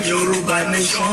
Yoruba nation.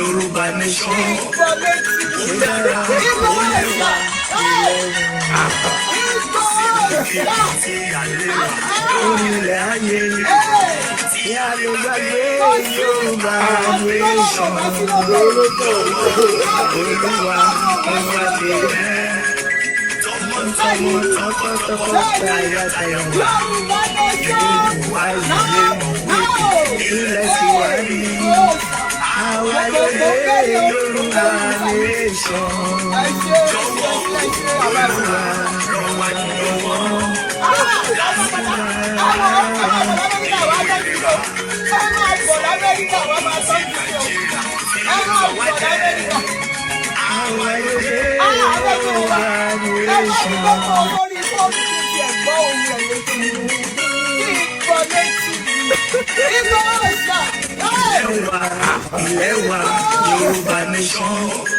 Yoruba nation. Yoruba nation.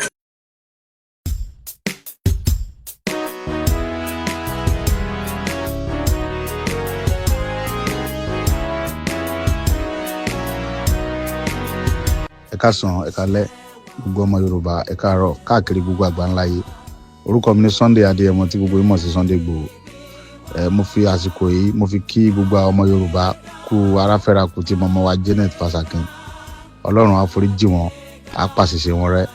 Ekasan, ekale, gbogbo ọmọ Yorùbá, ẹ káàárọ̀ káàkiri gbogbo àgbáńlá ayé. Orúkọ mi ni Sunday Adéyẹmọ tí gbogbo yín mọ̀ sí Sunday Igboho. Mo fi àsìkò yìí mo fi kí gbogbo ọmọ Yorùbá kú aráfẹ́ra kú tí mọmọ wa Janet Fasakin. Ọlọ́run á foríjì wọn, á pàṣìṣe wọn rẹ́.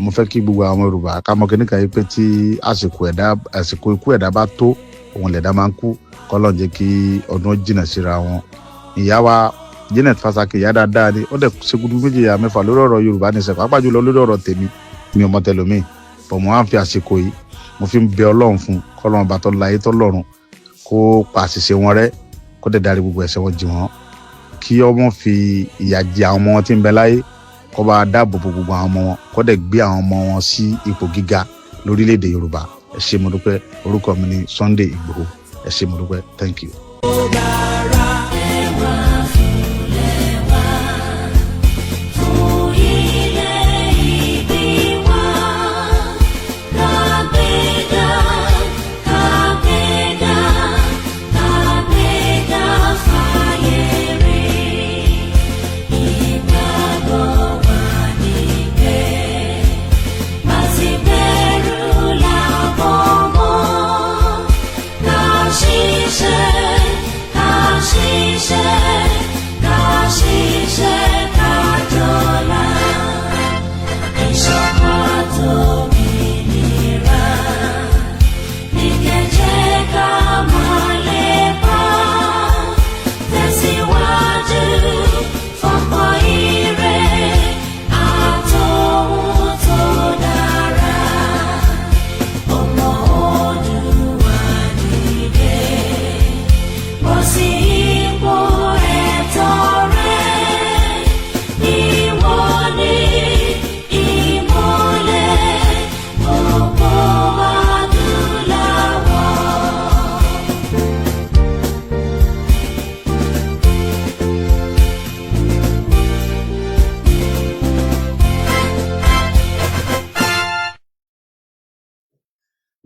Mo fẹ́ kí gbogbo ọmọ Yorùbá ká mọ̀ kíníkan yìí pé tí àsìkò ikú ẹ̀dá bá tó, òun lẹ̀dá máa ń kú. K'Ọlọ́run jẹ́ kí ọdún jìnnà síra wọn. Ìyá wa Janet Fasakin ìyá dáadáa ni, ó dẹ̀ ṣe gudu méjì ya mẹ́fà lórí ọ̀rọ̀ Yorùbá ní sẹ́kọ̀ọ́, pàápàá jùlọ lórí ọ̀rọ̀ tèmi mi ò mọ̀ tẹlòmíì. Bọ̀ mo á fi àsìkò yìí mo fi ń bẹ Ọlọ́run fún k'Ọlọ́run bá tọ́ láyé tọ́ lọ́run kó pa àṣìṣe wọn rẹ́, kó dẹ̀ dárí gbogbo ẹ̀ṣẹ̀ wọn jì wọ́n, kí ọmọ fi ìyà jẹ àwọn ọmọ wọn tí ń bẹ láyé, kó bá dáàbò bo gbogbo àwọn ọmọ wọn, kó dẹ̀ gbé àwọn ọmọ wọn sí ipò gíga lórílẹ̀-èdè Yorùbá. Ẹ ṣé mo dúpẹ́. Orúkọ mi ni Sunday Igboho. Ẹ ṣé mo dúpẹ́. Thank you.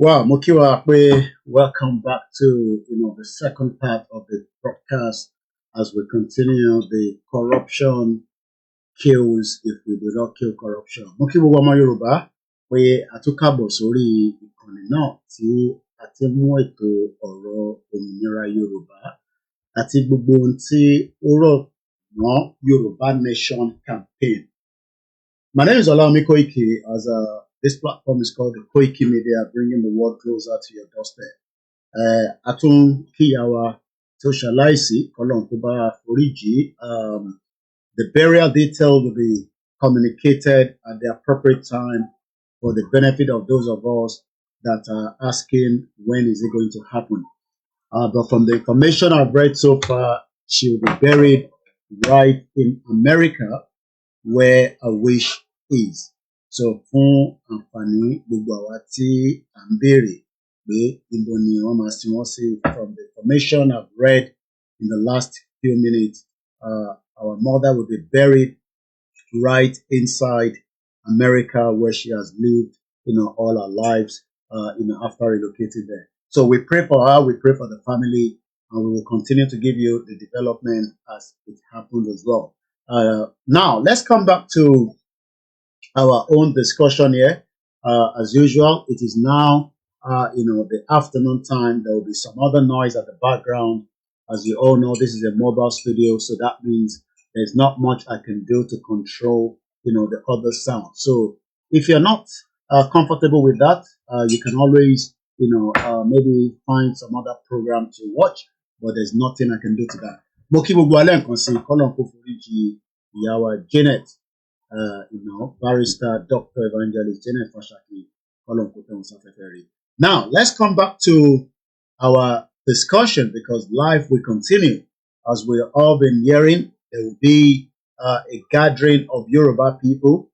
Wow, Mokiwa Akwe, welcome back to the second part of the broadcast as we continue the corruption kills if we do not kill corruption. Mokiwa Wama Yoruba, pé a tún kábọ̀ sórí ìkànnì náà tí àti mú ètò ọ̀rọ̀ òmìnira Yorùbá àti gbogbo ohun tí ó rọ̀ mọ́ Yorùbá Nation campaign. My name is OLAYOMI KOIKI, as this platform is called the Koikimedia, bringing the world closer to your doorstep. A tún kíyà wa tó ṣaláìsí, k'Ọlọ́run kó bá foríjì. The burial detail will be communicated at the appropriate time for the benefit of those of us that are asking when is it going to happen. But from the information I've read so far, she will be buried right in America, where a wish is. So fún àǹfààní gbogbo àwa tí à ń béèrè pé ibo ni wọ́n máa sin wọ́n sí, from the information I've read in the last few minutes, our mother will be buried right inside America, where she has lived, all her lives, after relocating there. So we pray for her, we pray for the family, and we will continue to give you the development as it happens as well. Now, let's come back to our own discussion here. As usual, it is now, the afternoon time. There will be some other noise at the background. As you all know, this is a mobile studio, so that means there's not much I can do to control, the other sound. So if you're not comfortable with that, you can always, maybe find some other program to watch, but there's nothing I can do to that. Mo kí gbogbo alẹ́ nǹkan sí, k'Ọlọ́run kó foríjì ìyá wa Janet, barrister, Dr. Evangelist Janet Fashaki, k'Ọlọ́run kó tẹ́ wọn sáfẹ́fẹ́ rere. Now, let's come back to our discussion, because life will continue. As we've all been hearing, there will be a gathering of Yoruba people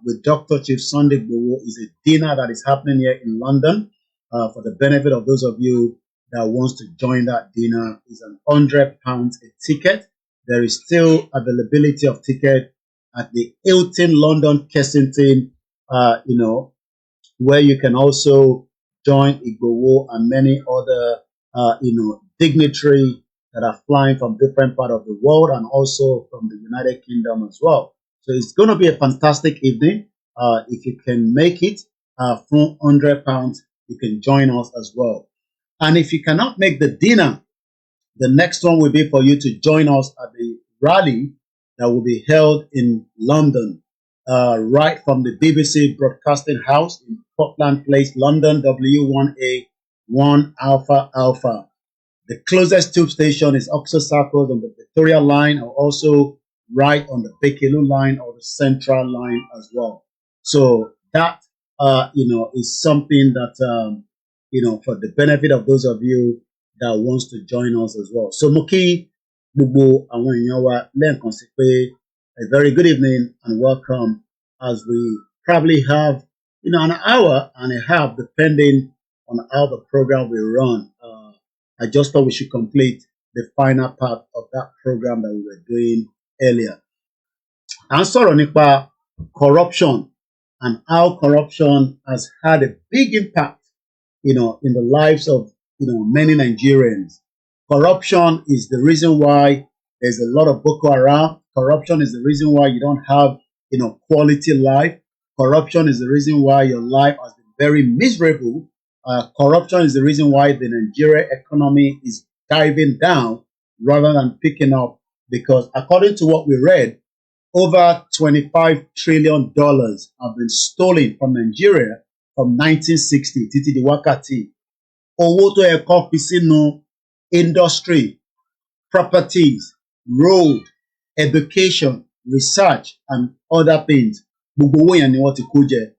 with Dr. Chief Sunday Igboho. Is a dinner that is happening here in London. For the benefit of those of you that wants to join that dinner, is an £100 a ticket. There is still availability of ticket at the Hilton London Kensington, where you can also join Igboho and many other, dignitary that are flying from different parts of the world and also from the United Kingdom as well. So it's going to be a fantastic evening. If you can make it, for £100, you can join us as well. And if you cannot make the dinner, the next one will be for you to join us at the rally that will be held in London, right from the BBC Broadcasting House in Portland Place, London, W1A 1 Alpha Alpha. The closest tube station is Oxford Circus on the Victoria line, or also right on the Bekelu line or the Central line as well. So that, is something that, for the benefit of those of you that wants to join us as well. So Moki gbogbo àwọn èèyàn wa lẹ́ẹ̀kan sí pé a very good evening and welcome, as we probably have, an hour and a half depending on how the program will run. I just thought we should complete the final part of that program that we were doing earlier. À ń sọ̀rọ̀ nípa corruption and how corruption has had a big impact, in the lives of, many Nigerians. Corruption is the reason why there's a lot of Boko Haram. Corruption is the reason why you don't have, quality life. Corruption is the reason why your life has been very miserable. Corruption is the reason why the Nigeria economy is diving down rather than picking up, because according to what we read, over $25 trillion have been stolen from Nigeria from 1960 títí di wákàtí. Owó tó yẹ kó fi sínú industry, properties, road, education, research, and other things, gbogbo owó yẹn ni wọ́n ti kó jẹ.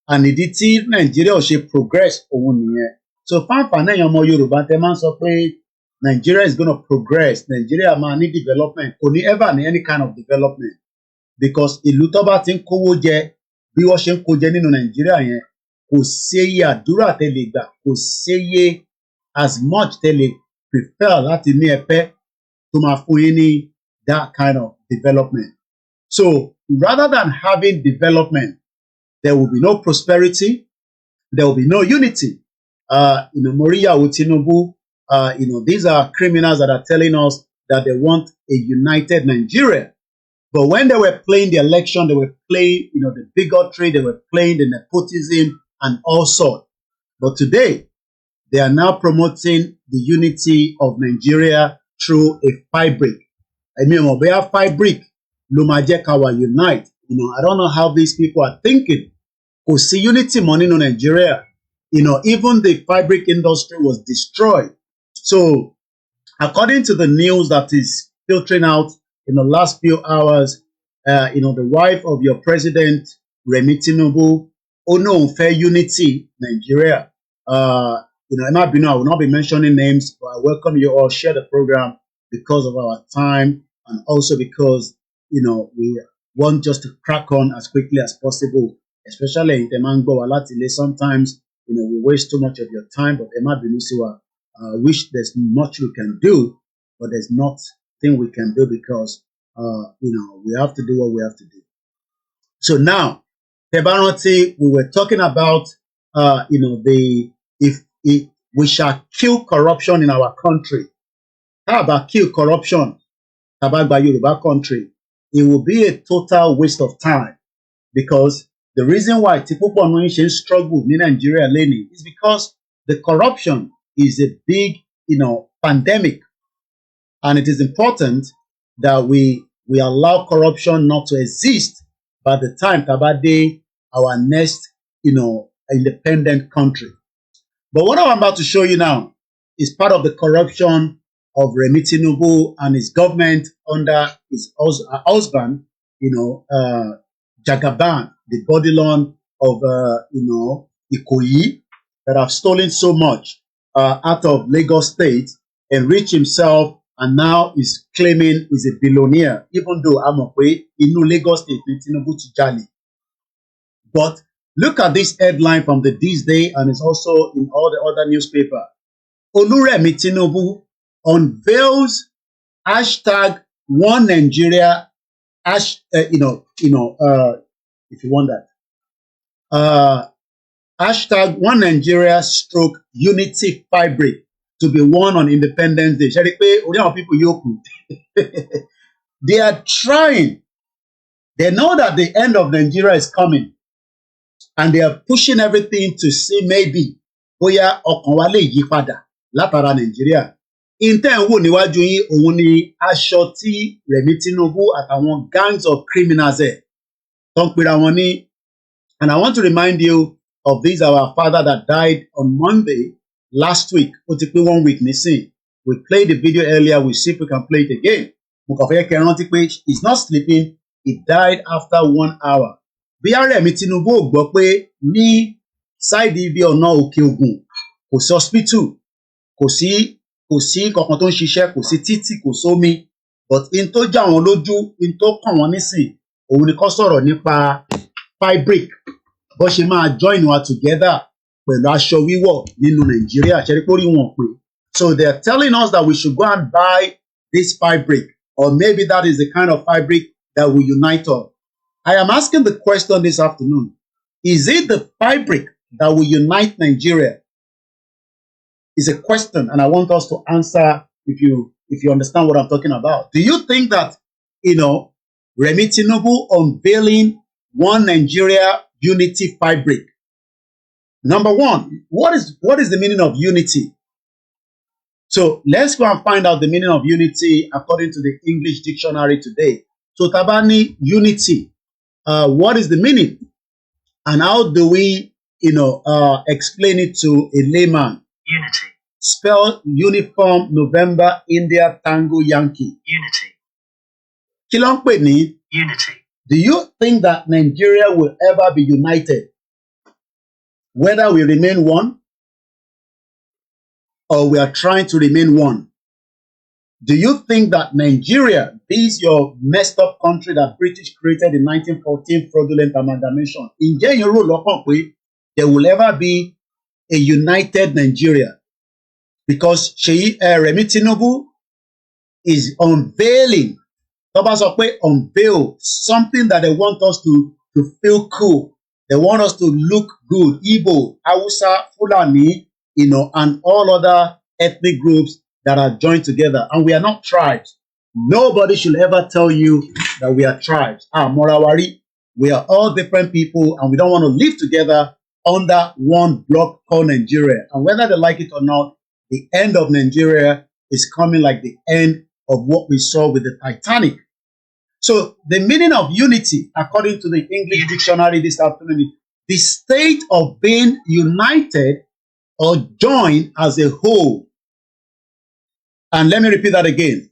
And ìdí tí Nàìjíríà ò ṣe progress òun nìyẹn. So fáǹfààní ẹ̀yin ọmọ Yorùbá tẹ́ máa ń sọ pé Nigeria is gonna progress, Nigeria máa ní development, kò ní ever ní any kind of development, because ìlú tó bá ti ń kówó jẹ bí wọ́n ṣe ń kó jẹ nínú Nàìjíríà yẹn, kò séye àdúrà tẹ́ lè gbà, kò séye as much tẹ́ lè prefer láti ní ẹpẹ́ tó máa fún yín ní that kind of development. So rather than having development, there will be no prosperity, there will be no unity. Moriyawo Tinubu, these are criminals that are telling us that they want a united Nigeria. But when they were playing the election, they were playing, the bigotry, they were playing the nepotism and all sorts. But today, they are now promoting the unity of Nigeria through a fabric. I mean, we have fabric. Lumaje Kawa unite. You know, I don't know how these people are thinking. Because see, unity money in Nigeria. You know, even the fabric industry was destroyed. So, according to the news that is filtering out in the last few hours, you know, the wife of your president, Remi Tinubu, fair unity, Nigeria. You know, Emma Bino, I will not be mentioning names, but I welcome you all. Share the program because of our time and also because, you know, we want just to crack on as quickly as possible, especially in Temango Alatile. Sometimes, you know, we waste too much of your time, but Emma Binusiwa, wish there's much we can do, but there's nothing we can do because, you know, we have to do what we have to do. So now, Tebaranti, we were talking about, you know, if we shall kill corruption in our country. How about kill corruption? About Yoruba country? It will be a total waste of time because the reason why Tipupo Anoinshi struggle in Nigeria lately is because the corruption is a big, you know, pandemic, and it is important that we allow corruption not to exist by the time Tabade, our next, you know, independent country. But what I'm about to show you now is part of the corruption of Remi Tinubu and his government under his husband, you know, Jagaban, the bodilon of, you know, Ikoyi, that have stolen so much out of Lagos State, enriched himself, and now is claiming he's a billionaire, even though I'm away in Lagos State, Tinubu Tijali. But look at this headline from the This Day, and it's also in all the other newspapers. Oluremi Tinubu unveils hashtag One Nigeria, if you want that, hashtag One Nigeria stroke unity fabric to be worn on Independence Day. People they are trying. They know that the end of Nigeria is coming. And they are pushing everything to see maybe bóyá ọkàn wa lè yí padà látara Nàìjíríà. Inten wò níwájú yín òun ni aṣọ tí Remi Tinubu àtàwọn gangs of criminals tó ń pera wọn ní. And I want to remind you of this, our father that died on Monday last week. Ó ti pé 1 week nísìn. We played the video earlier. We see if we can play it again. Mo kàn fẹ́ kẹ́ rántí pé he's not sleeping. He died after 1 hour. Bí Remi Tinubu ò gbọ́ pé ní sáìdì ibi ọ̀nà Òkè Ògùn kò sí hospital, kò sí kankan tó ń ṣiṣẹ́, kò sí títì, kò sómi, but in tó já wọn lójú, in tó kàn wọ́n nísìn, òun ni kó sọ̀rọ̀ nípa fabric, bó ṣe máa join wa together pẹ̀lú aṣọ wíwọ̀ nínú Nàìjíríà, ṣe rí pé orí wọn pé. So they are telling us that we should go and buy this fabric, or maybe that is the kind of fabric that will unite us. I am asking the question this afternoon. Is it the fabric that will unite Nigeria? It's a question, and I want us to answer if you understand what I'm talking about. Do you think that, you know, Remi Tinubu unveiling One Nigeria unity fabric? Number one, what is the meaning of unity? So let's go and find out the meaning of unity according to the English dictionary today. So Tabani, unity. What is the meaning? And how do we, you know, explain it to a layman? Unity. Spell uniform, November, India, Tango, Yankee. Unity. Kí ló ń pè ní? Unity. Do you think that Nigeria will ever be united? Whether we remain one or we are trying to remain one. Do you think that Nigeria, this your messed up country that British created in 1914, fraudulent amalgamation, ǹjẹ́ yín rò lọ́kàn pé there will ever be a united Nigeria? Because Remi Tinubu is unveiling, tó bá sọ pé unveil, something that they want us to feel cool. They want us to look good. Igbo, Hausa, Fulani, you know, and all other ethnic groups that are joined together. And we are not tribes. Nobody should ever tell you that we are tribes. Morawari, we are all different people and we don't want to live together under one block called Nigeria. And whether they like it or not, the end of Nigeria is coming like the end of what we saw with the Titanic. So the meaning of unity, according to the English dictionary this afternoon, is the state of being united or joined as a whole. And let me repeat that again.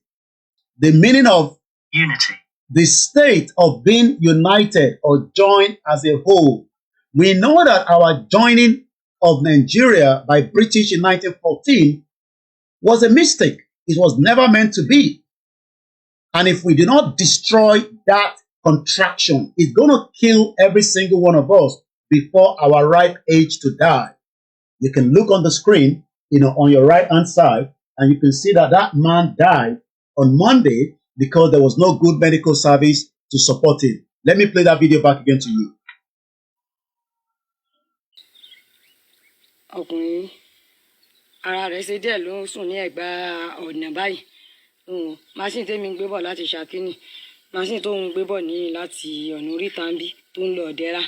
The meaning of unity, the state of being united or joined as a whole. We know that our joining of Nigeria by British in 1914 was a mistake. It was never meant to be. And if we do not destroy that contraction, it's going to kill every single one of us before our ripe age to die. You can look on the screen, on your right hand side, and you can see that that man died on Monday because there was no good medical service to support him. Let me play that video back again to you. Ọkùnrin ara rẹ̀ ṣe díẹ̀ ló ń sùn ní ẹ̀gbá ọ̀nà báyìí. Machine tèmi ń gbé bọ̀ láti Ṣakí, machine tó ń gbé bọ̀ ní láti ọ̀nà oríta ń bí tó ń lọ Ọ̀dẹ́rà.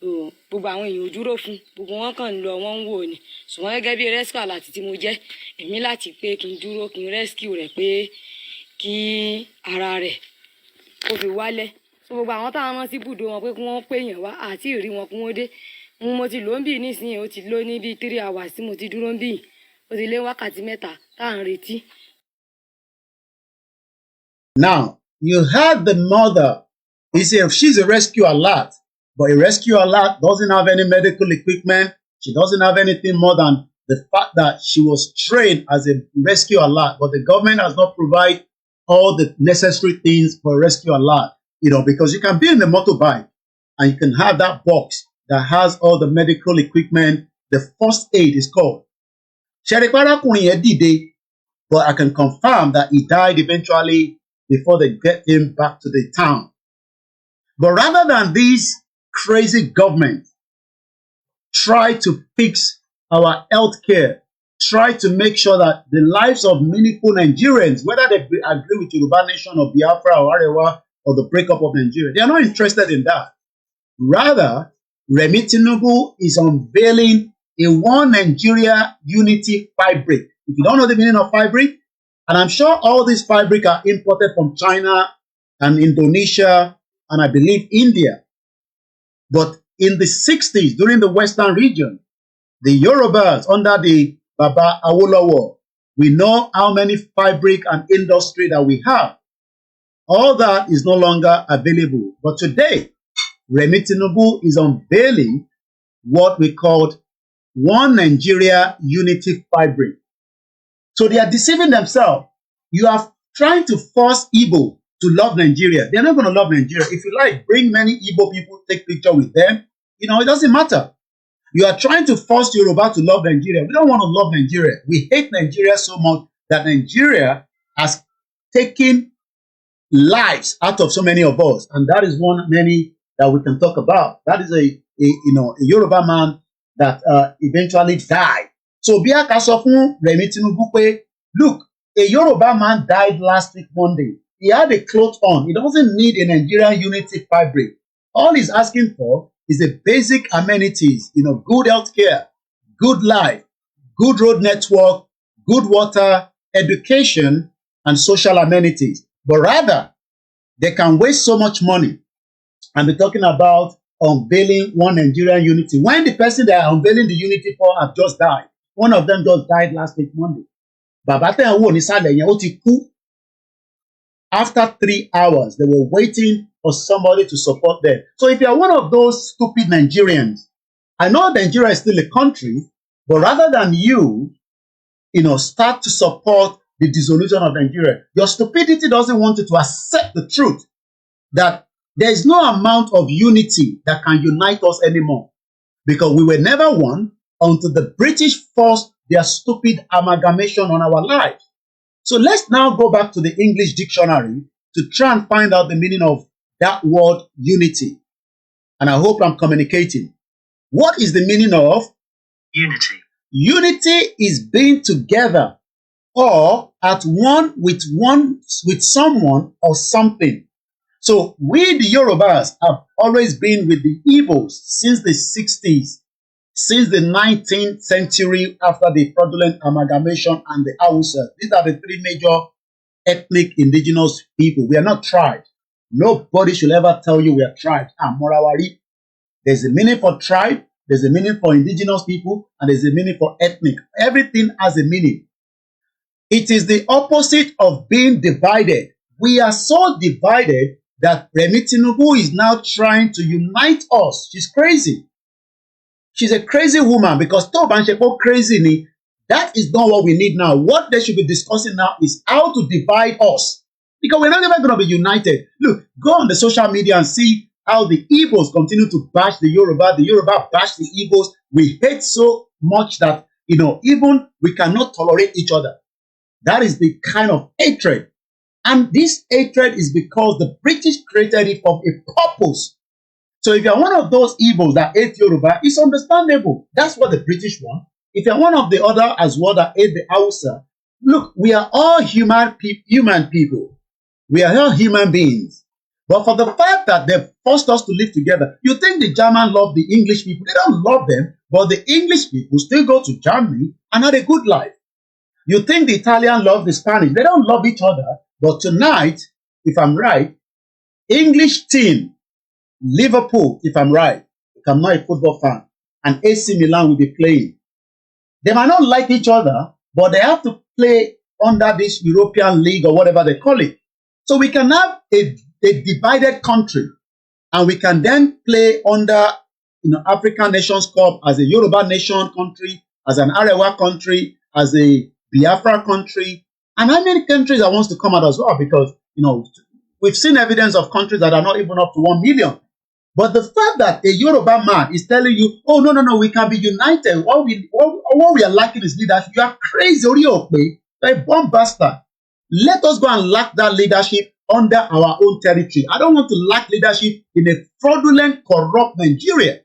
Gbogbo àwọn èèyàn ò dúró fún, gbogbo wọn kàn ń lọ, wọ́n ń wò ni. Ṣùgbọ́n gẹ́gẹ́ bí rescue alert tí mo jẹ́, èmi láti pé kí n dúró kí n rescue rẹ̀ pé kí ara rẹ̀ kó fi wálẹ̀. So gbogbo àwọn táwọn mọ́ sí ibùdó wọn pé kí wọ́n pè yàn wá àti ìrí wọn kí wọ́n dé. Mo ti lò ń bì nísìnyí, ó ti lò ní bíi 3 hours tí mo ti dúró ń bì. Ó ti lé wákàtí 3 tá à ń retí. Now, you heard the mother. He said she's a rescue alert, but a rescue alert doesn't have any medical equipment. She doesn't have anything more than the fact that she was trained as a rescue alert, but the government has not provided all the necessary things for a rescue alert, because you can be in the motorbike and you can have that box that has all the medical equipment. The first aid is called. But I can confirm that he died eventually before they get him back to the town. But rather than this crazy government try to fix our healthcare, try to make sure that the lives of meaningful Nigerians, whether they agree with Yoruba Nation or Biafra or Arewa or the breakup of Nigeria, they are not interested in that. Rather, Remi Tinubu is unveiling a One Nigeria Unity fabric. If you don't know the meaning of fabric, and I'm sure all these fabric are imported from China and Indonesia and I believe India. But in the 60s, during the Western region, the Yorubas under the Baba Awolowo, we know how many fabric and industry that we have. All that is no longer available. But today, Remi Tinubu is unveiling what we called One Nigeria Unity fabric. So they are deceiving themselves. You are trying to force Igbo to love Nigeria. They're not going to love Nigeria. If you like, bring many Igbo people, take picture with them. It doesn't matter. You are trying to force Yoruba to love Nigeria. We don't want to love Nigeria. We hate Nigeria so much that Nigeria has taken lives out of so many of us. And that is one many that we can talk about. That is a Yoruba man that eventually died. So Biaka sọ fún Remi Tinubu pé, look, a Yoruba man died last week Monday. He had a cloth on. He doesn't need a Nigerian unity fabric. All he's asking for is the basic amenities, good healthcare, good life, good road network, good water, education, and social amenities. But rather, they can waste so much money and be talking about unveiling One Nigerian unity when the person they are unveiling the unity for have just died. One of them just died last week Monday. Bàbá tẹ̀ ń wò nísàlẹ̀ yẹn, ó ti kú. After 3 hours, they were waiting for somebody to support them. So if you are one of those stupid Nigerians, I know Nigeria is still a country, but rather than you, start to support the dissolution of Nigeria, your stupidity doesn't want you to accept the truth that there is no amount of unity that can unite us anymore, because we were never one until the British forced their stupid amalgamation on our lives. So let's now go back to the English dictionary to try and find out the meaning of that word unity. And I hope I'm communicating. What is the meaning of unity? Unity is being together or at one with someone or something. So we, the Yorubas, have always been with the Igbos since the 60s. since the 19th century after the fraudulent amalgamation and the Hausa. These are the three major ethnic indigenous people. We are not tribes. Nobody should ever tell you we are tribes. Morawari. There's a meaning for tribe, there's a meaning for indigenous people, and there's a meaning for ethnic. Everything has a meaning. It is the opposite of being divided. We are so divided that Remi Tinubu is now trying to unite us. She's crazy. She's a crazy woman because Tobanchepo crazy ni. That is not what we need now. What they should be discussing now is how to divide us. Because we're not ever going to be united. Look, go on the social media and see how the Igbos continue to bash the Yoruba bash the Igbos. We hate so much that, even we cannot tolerate each other. That is the kind of hatred. And this hatred is because the British created it for a purpose. So if you're one of those Igbos that hate Yoruba, it's understandable. That's what the British want. If you're one of the other as well that hate the Hausa, look, we are all human people. We are all human beings. But for the fact that they've forced us to live together, you think the German love the English people. They don't love them, but the English people still go to Germany and have a good life. You think the Italian love the Spanish. They don't love each other. But tonight, if I'm right, English team, Liverpool, if I'm right, I'm not a football fan, and AC Milan will be playing. They might not like each other, but they have to play under this European League or whatever they call it. So we can have a divided country, and we can then play under African Nations Cup as a Yoruba nation country, as an Arewa country, as a Biafra country, and how many countries that wants to come out as well, because we've seen evidence of countries that are not even up to 1 million. But the fact that a Yoruba man is telling you, oh, no, we can be united. What we are lacking is leadership. You are crazy, you're a bomb bastard. Let us go and lack that leadership under our own territory. I don't want to lack leadership in a fraudulent, corrupt Nigeria.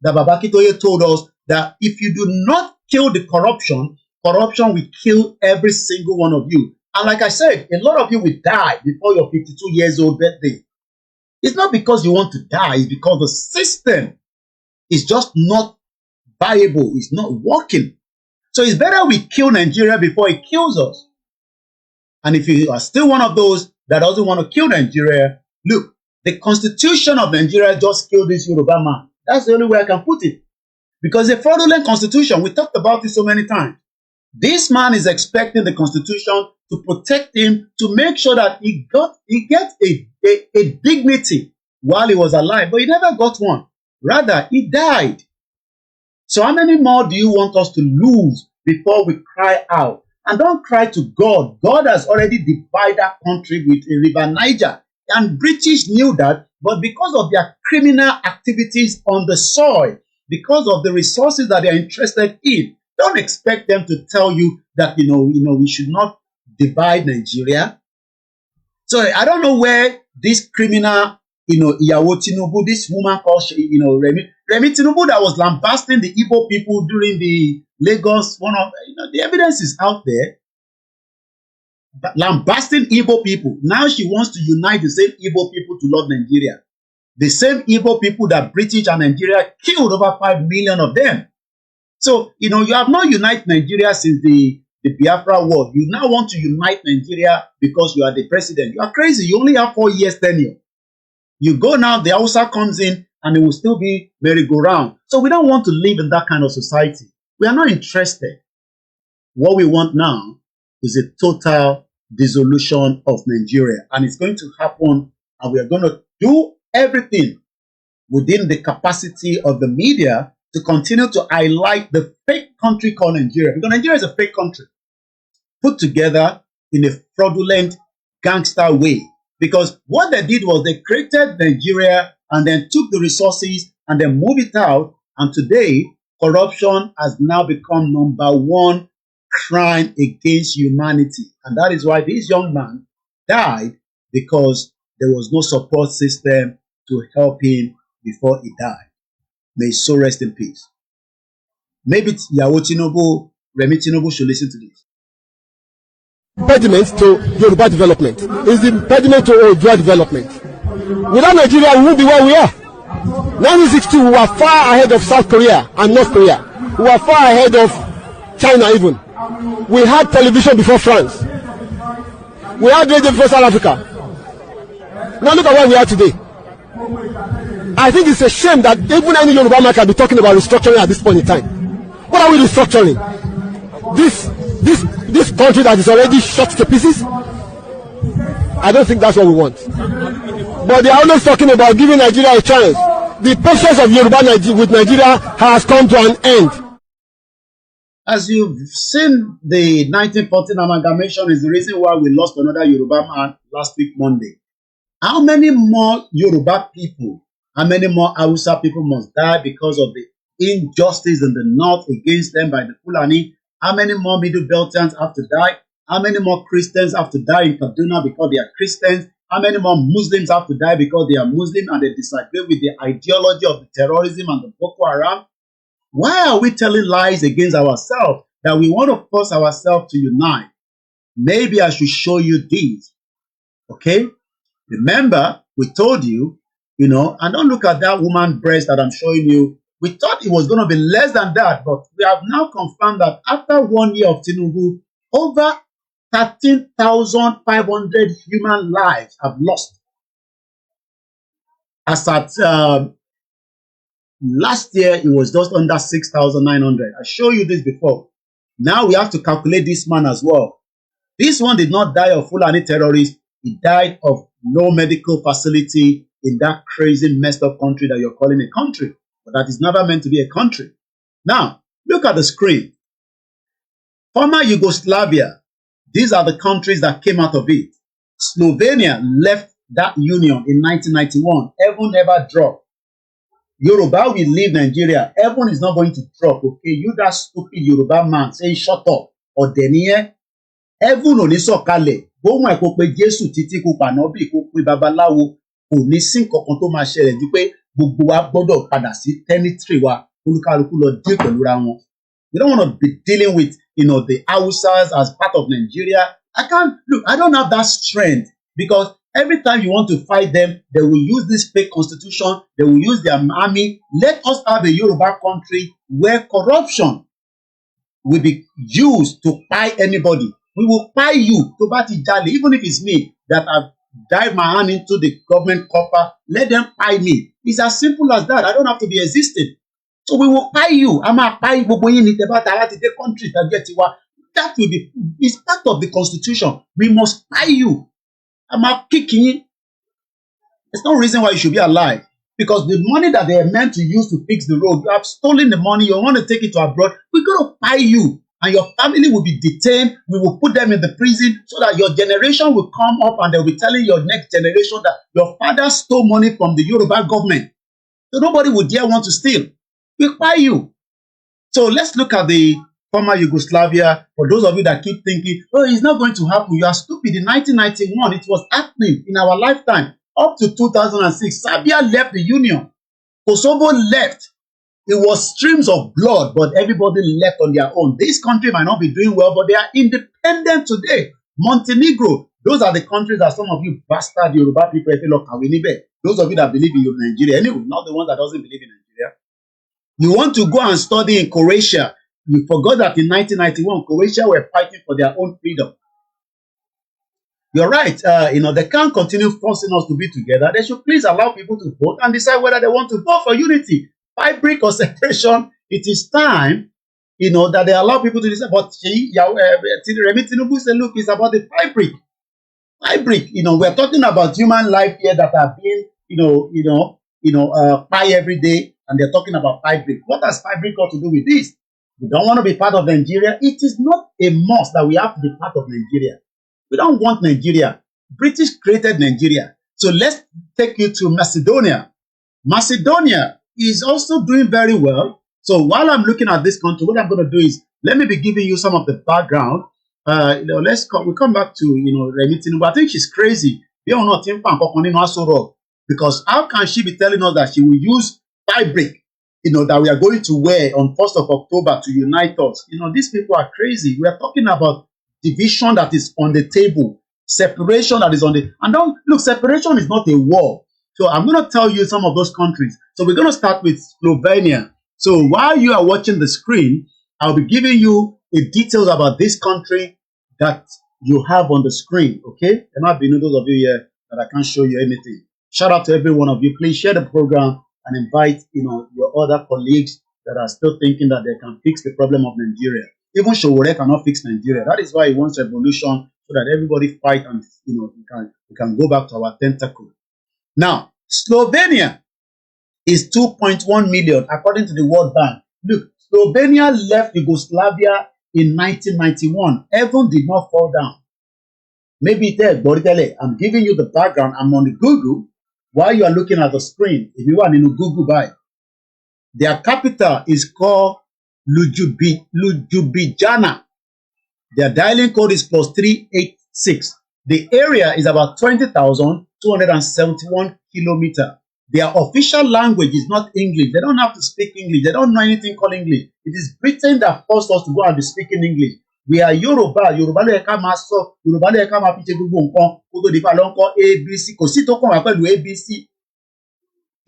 That Babakitoye told us that if you do not kill the corruption, corruption will kill every single one of you. And like I said, a lot of you will die before your 52 years old birthday. It's not because you want to die, it's because the system is just not viable, it's not working. So it's better we kill Nigeria before it kills us. And if you are still one of those that doesn't want to kill Nigeria, look, the constitution of Nigeria just killed this Yoruba man. That's the only way I can put it. Because the fraudulent constitution, we talked about it so many times. This man is expecting the constitution to protect him, to make sure that he gets a dignity while he was alive, but he never got one. Rather, he died. So how many more do you want us to lose before we cry out? And don't cry to God. God has already divided that country with a river Niger. And British knew that, but because of their criminal activities on the soil, because of the resources that they are interested in, don't expect them to tell you that, we should not divide Nigeria. So I don't know where this criminal, Iyawo Tinubu, this woman called, Remi Tinubu that was lambasting the Igbo people during the Lagos, the evidence is out there. Lambasting Igbo people. Now she wants to unite the same Igbo people to love Nigeria. The same Igbo people that British and Nigeria killed, over 5 million of them. So, you have not united Nigeria since the Biafra war. You now want to unite Nigeria because you are the president. You are crazy. You only have 4 years tenure. You go now, the Hausa comes in, and it will still be merry-go-round. So we don't want to live in that kind of society. We are not interested. What we want now is a total dissolution of Nigeria. And it's going to happen, and we are going to do everything within the capacity of the media to continue to highlight the fake country called Nigeria. Because Nigeria is a fake country put together in a fraudulent gangster way. Because what they did was they created Nigeria and then took the resources and then moved it out. And today, corruption has now become #1 crime against humanity. And that is why this young man died, because there was no support system to help him before he died. May his soul rest in peace. Maybe Iyawo Tinubu, Remi Tinubu should listen to this. Impediment to Yoruba development. It's the impediment to Oodua development. Without Nigeria, we won't be where we are. 1962, we were far ahead of South Korea and North Korea. We were far ahead of China even. We had television before France. We had radio before South Africa. Now look at where we are today. I think it's a shame that even any Yoruba man can be talking about restructuring at this point in time. What are we restructuring? This country that is already shot to pieces? I don't think that's what we want. But they are always talking about giving Nigeria a chance. The patience of Yoruba with Nigeria has come to an end. As you've seen, the 1914 amalgamation is the reason why we lost another Yoruba man last week, Monday. How many more Yoruba people, how many more Hausa people must die because of the injustice in the north against them by the Fulani? How many more Middle Beltans have to die? How many more Christians have to die in Kaduna because they are Christians? How many more Muslims have to die because they are Muslim and they disagree with the ideology of the terrorism and the Boko Haram? Why are we telling lies against ourselves that we want to force ourselves to unite? Maybe I should show you this. Okay? Remember, we told you, and don't look at that woman's breast that I'm showing you. We thought it was going to be less than that, but we have now confirmed that after 1 year of Tinubu, over 13,500 human lives have lost. As at last year, it was just under 6,900. I showed you this before. Now we have to calculate this man as well. This one did not die of Fulani terrorists. He died of no medical facility in that crazy messed up country that you're calling a country. But that is never meant to be a country. Now, look at the screen. Former Yugoslavia. These are the countries that came out of it. Slovenia left that union in 1991. Heaven never dropped. Yoruba will leave Nigeria. Heaven is not going to drop. Okay, you that stupid Yoruba man saying shut up. Or denier. Heaven ò ní sọ̀kalẹ̀. Bóun ẹ̀ kó pe Jésù títí kó pànọ́bì kó pe babaláwo. Kò ní sí nǹkan tó máa ṣẹlẹ̀ ju pé gbogbo wa gbọ́dọ̀ padà sí territory wa. Olúkálùkù lọ dé pẹ̀lú ra wọn. You don't want to be dealing with, the Hausas as part of Nigeria. I don't have that strength because every time you want to fight them, they will use this fake constitution. They will use their army. Let us have a Yoruba country where corruption will be used to buy anybody. We will buy you to Bati Jali, even if it's me that I've dived my hand into the government copper. Let them buy me. It's as simple as that. I don't have to be existing. So we will buy you. I'm a buy gbogbo yin ni teba ta láti dé country ta get tiwa. That will be, it's part of the constitution. We must buy you. I'm a kicking you. There's no reason why you should be alive. Because the money that they are meant to use to fix the road, you have stolen the money, you want to take it to abroad, we're going to buy you. And your family will be detained. We will put them in the prison so that your generation will come up and they'll be telling your next generation that your father stole money from the Yoruba government. So nobody would dare want to steal. We'll buy you. So let's look at the former Yugoslavia. For those of you that keep thinking, oh, it's not going to happen. You are stupid. In 1991, it was happening in our lifetime. Up to 2006, Serbia left the Union. Kosovo left. It was streams of blood, but everybody left on their own. This country might not be doing well, but they are independent today. Montenegro, those are the countries that some of you bastard Yoruba people, those of you that believe in Nigeria, anyway, not the one that doesn't believe in Nigeria. You want to go and study in Croatia. You forgot that in 1991, Croatia were fighting for their own freedom. You're right. They can't continue forcing us to be together. They should please allow people to vote and decide whether they want to vote for unity. Fabric or separation, it is time, that they allow people to decide. But Remi Tinubu said, look, it's about the fabric. Fabric, we're talking about human life here that are being, pie every day, and they're talking about fabric. What has fabric got to do with this? We don't want to be part of Nigeria. It is not a must that we have to be part of Nigeria. We don't want Nigeria. British created Nigeria. So let's take you to Macedonia. Macedonia is also doing very well. So while I'm looking at this country, what I'm going to do is, let me be giving you some of the background. We come back to, Remi Tinubu. I think she's crazy. Because how can she be telling us that she will use fabric, that we are going to wear on 1st of October to unite us? These people are crazy. We are talking about division that is on the table, separation that is on the, and don't look, separation is not a war. So I'm going to tell you some of those countries. So we're going to start with Slovenia. So while you are watching the screen, I'll be giving you the details about this country that you have on the screen. Okay? There might be those of you here that I can't show you anything. Shout out to every one of you. Please share the program and invite your other colleagues that are still thinking that they can fix the problem of Nigeria. Even Showore cannot fix Nigeria. That is why he wants revolution, so that everybody fight and we can go back to our tentacle. Now, Slovenia is 2.1 million according to the World Bank. Look, Slovenia left Yugoslavia in 1991. Heaven did not fall down. Maybe I'm giving you the background. I'm on the Google while you are looking at the screen. If you want to Google by, their capital is called Ljubljana. Their dialing code is +386. The area is about 20,271 kilometers. Their official language is not English. They don't have to speak English. They don't know anything called English. It is Britain that forced us to go and be speaking English. We are Yoruba. Yoruba ló yẹ ká máa sọ. Yoruba ló yẹ ká máa fi ṣe gbogbo nǹkan. Kó tó di pa ló ń kọ́ ABC. Kò sí tó kàn wá pẹ̀lú ABC.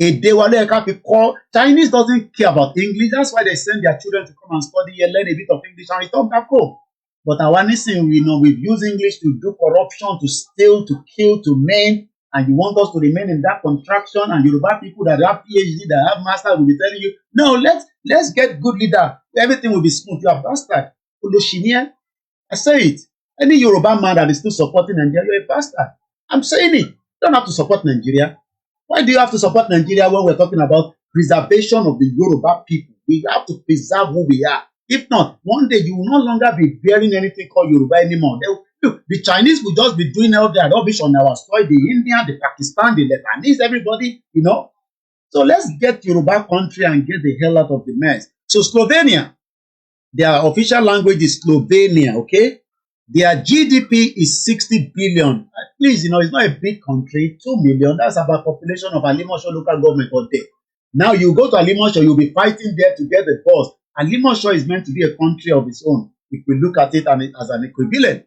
Èdè wa ló yẹ ká fi kọ́. Chinese doesn't care about English. That's why they send their children to come and study here, learn a bit of English and return back home. But our nation, we've used English to do corruption, to steal, to kill, to maim, and you want us to remain in that contraction. And Yoruba people that have PhD, that have master, will be telling you, no, let's get good leader. Everything will be smooth. You have bastard. I say it. Any Yoruba man that is still supporting Nigeria, you're a bastard. I'm saying it. You don't have to support Nigeria. Why do you have to support Nigeria when we're talking about preservation of the Yoruba people? We have to preserve who we are. If not, one day you will no longer be bearing anything called Yoruba anymore. Look, the Chinese will just be doing all their rubbish on our soil, the Indian, the Pakistan, the Lebanese, everybody, So let's get Yoruba country and get the hell out of the mess. So Slovenia, their official language is Slovenia, okay? Their GDP is 60 billion. Please, it's not a big country, 2 million. That's about population of Alimosho local government per day. Now you go to Alimosho, you'll be fighting there to get the bus. Alimosho is meant to be a country of its own, if we look at it as an equivalent.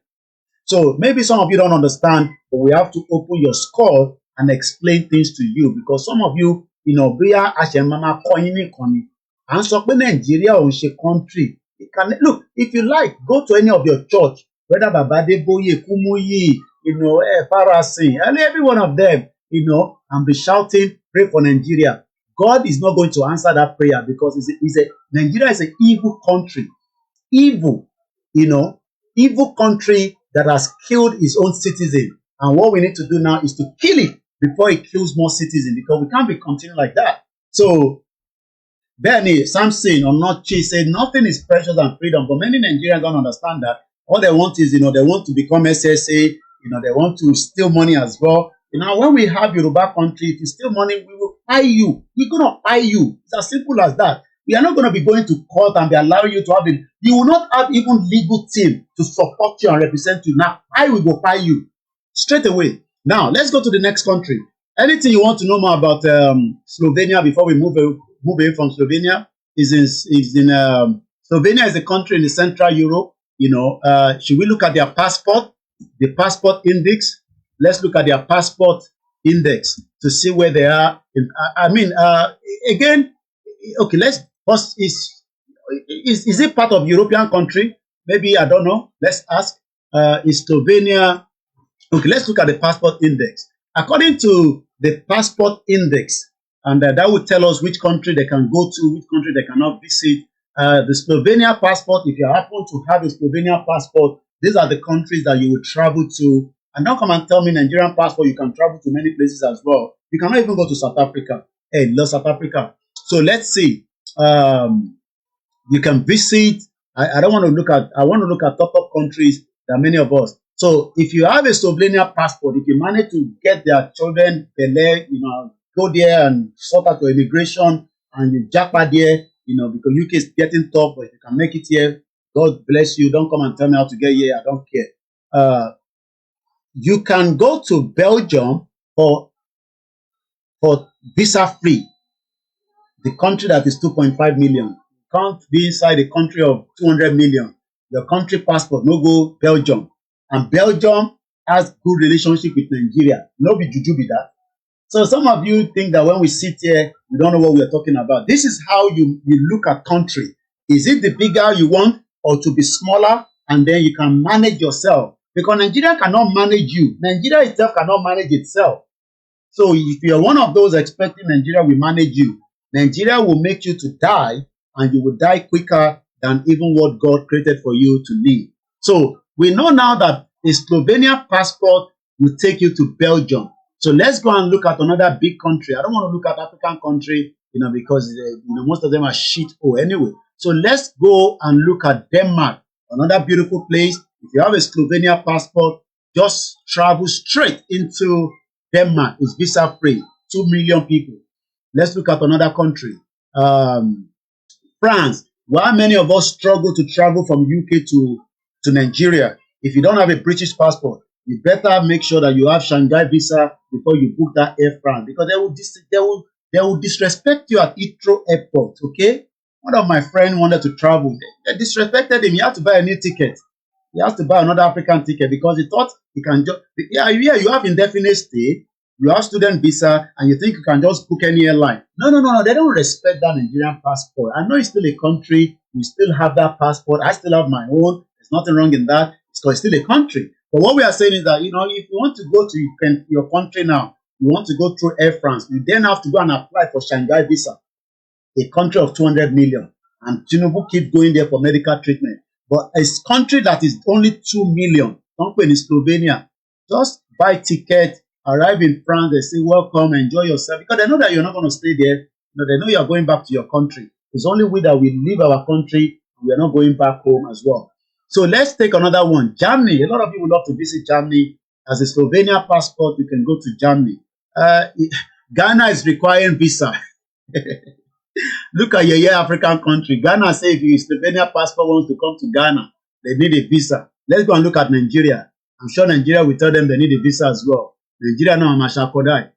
So maybe some of you don't understand, but we have to open your skull and explain things to you, because some of you, Bia Ashemama Koini Koni, and so Nigeria or country. Look, if you like, go to any of your church, whether Babade Boye, Kumuyi, Parasin, and every one of them, and be shouting, pray for Nigeria. God is not going to answer that prayer, because Nigeria is an evil country. Evil, evil country that has killed its own citizen. And what we need to do now is to kill it before it kills more citizens, because we can't be continuing like that. So, Bernie, Samson, or not Chi said nothing is precious than freedom, but many Nigerians don't understand that. All they want is, they want to become SSA, they want to steal money as well. When we have Yoruba country, if you steal money, we will buy you. We're going to buy you. It's as simple as that. We are not going to be going to court and be allowing you to have it. You will not have even legal team to support you and represent you. Now, I will go buy you straight away. Now, let's go to the next country. Anything you want to know more about Slovenia before we move away from Slovenia is in Slovenia is a country in the Central Europe. Should we look at their passport, the passport index? Let's look at their passport index to see where they are. Again, okay, let's first, is it part of European country? Maybe, I don't know. Let's ask. Is Slovenia? Okay, let's look at the passport index. According to the passport index, and that will tell us which country they can go to, which country they cannot visit. The Slovenia passport, if you happen to have a Slovenia passport, these are the countries that you will travel to. And don't come and tell me Nigerian passport, you can travel to many places as well. You cannot even go to South Africa. Hey, love South Africa. So let's see. You can visit. I want to look at top countries that many of us. So if you have a Slovenia passport, if you manage to get their children, go there and sort out your immigration and you jackpot there, because UK is getting tough, but if you can make it here, God bless you. Don't come and tell me how to get here. I don't care. You can go to Belgium for visa free. The country that is 2.5 million. You can't be inside a country of 200 million. Your country passport, no go Belgium. And Belgium has good relationship with Nigeria. No be juju be that. So some of you think that when we sit here, we don't know what we are talking about. This is how you look at country. Is it the bigger you want or to be smaller and then you can manage yourself? Because Nigeria cannot manage you. Nigeria itself cannot manage itself. So if you're one of those expecting Nigeria will manage you, Nigeria will make you to die and you will die quicker than even what God created for you to live. So we know now that a Slovenia passport will take you to Belgium. So let's go and look at another big country. I don't want to look at African country, because most of them are shit hole anyway. So let's go and look at Denmark, another beautiful place. If you have a Slovenia passport, just travel straight into Denmark. It's visa free. 2 million people. Let's look at another country. France. Why many of us struggle to travel from UK to Nigeria? If you don't have a British passport, you better make sure that you have Shanghai visa before you book that Air France, because they will disrespect you at Heathrow Airport. Okay, one of my friends wanted to travel. They disrespected him. He had to buy a new ticket. He has to buy another African ticket because he thought he can just you have indefinite stay, you have student visa, and you think you can just book any airline. No. They don't respect that Nigerian passport. I know it's still a country. We still have that passport. I still have my own. There's nothing wrong in that. It's still a country. But what we are saying is that, if you want to go to your country now, you want to go through Air France, you then have to go and apply for Shanghai visa, a country of 200 million. And Tinubu keeps going there for medical treatment. But a country that is only 2 million, don't go in Slovenia, just buy ticket, arrive in France, they say, welcome, enjoy yourself. Because they know that you're not going to stay there. They know you're going back to your country. It's only we that we leave our country, we are not going back home as well. So let's take another one. Germany. A lot of you would love to visit Germany. As a Slovenia passport, you can go to Germany. Ghana is requiring visa. Look at your African country. Ghana say if your Slovenia passport wants to come to Ghana, they need a visa. Let's go and look at Nigeria. I'm sure Nigeria will tell them they need a visa as well. Nigeria now, Mashakodai.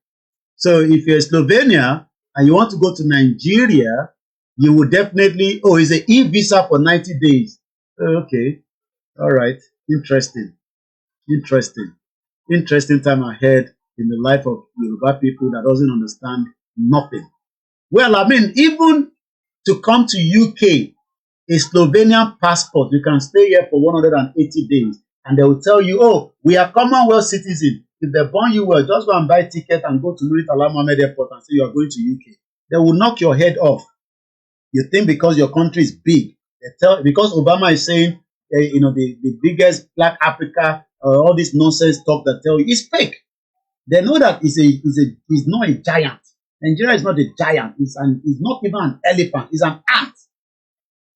So if you're Slovenia and you want to go to Nigeria, you will definitely, it's an e-visa for 90 days. Okay. All right. Interesting time ahead in the life of Yoruba people that doesn't understand nothing. Well, I mean, even to come to UK, a Slovenian passport, you can stay here for 180 days. And they will tell you, we are Commonwealth citizens. If they born you well, just go and buy a ticket and go to Muritala Mohammed Airport and say you are going to UK. They will knock your head off. You think because your country is big, because Obama is saying, the biggest Black Africa, all this nonsense talk that tell you it's fake. They know that it's not a giant. Nigeria is not a giant. It's not even an elephant. It's an ant.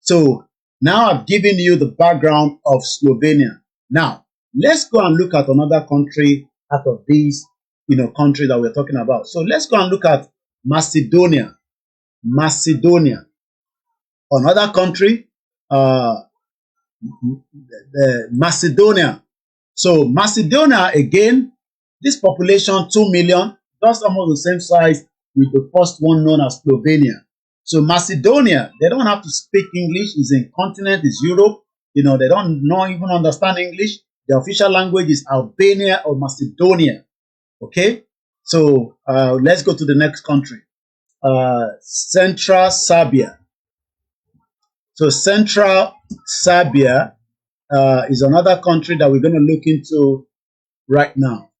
So now I've given you the background of Slovenia. Now let's go and look at another country out of these, country that we're talking about. So let's go and look at Macedonia. Another country, Macedonia. So Macedonia, again, this population 2 million, just almost the same size with the first one known as Slovenia. So Macedonia, they don't have to speak English. It's a continent, it's Europe. They don't even understand English. The official language is Albania or Macedonia. Okay, so let's go to the next country. Central Serbia. So Central Serbia is another country that we're going to look into right now.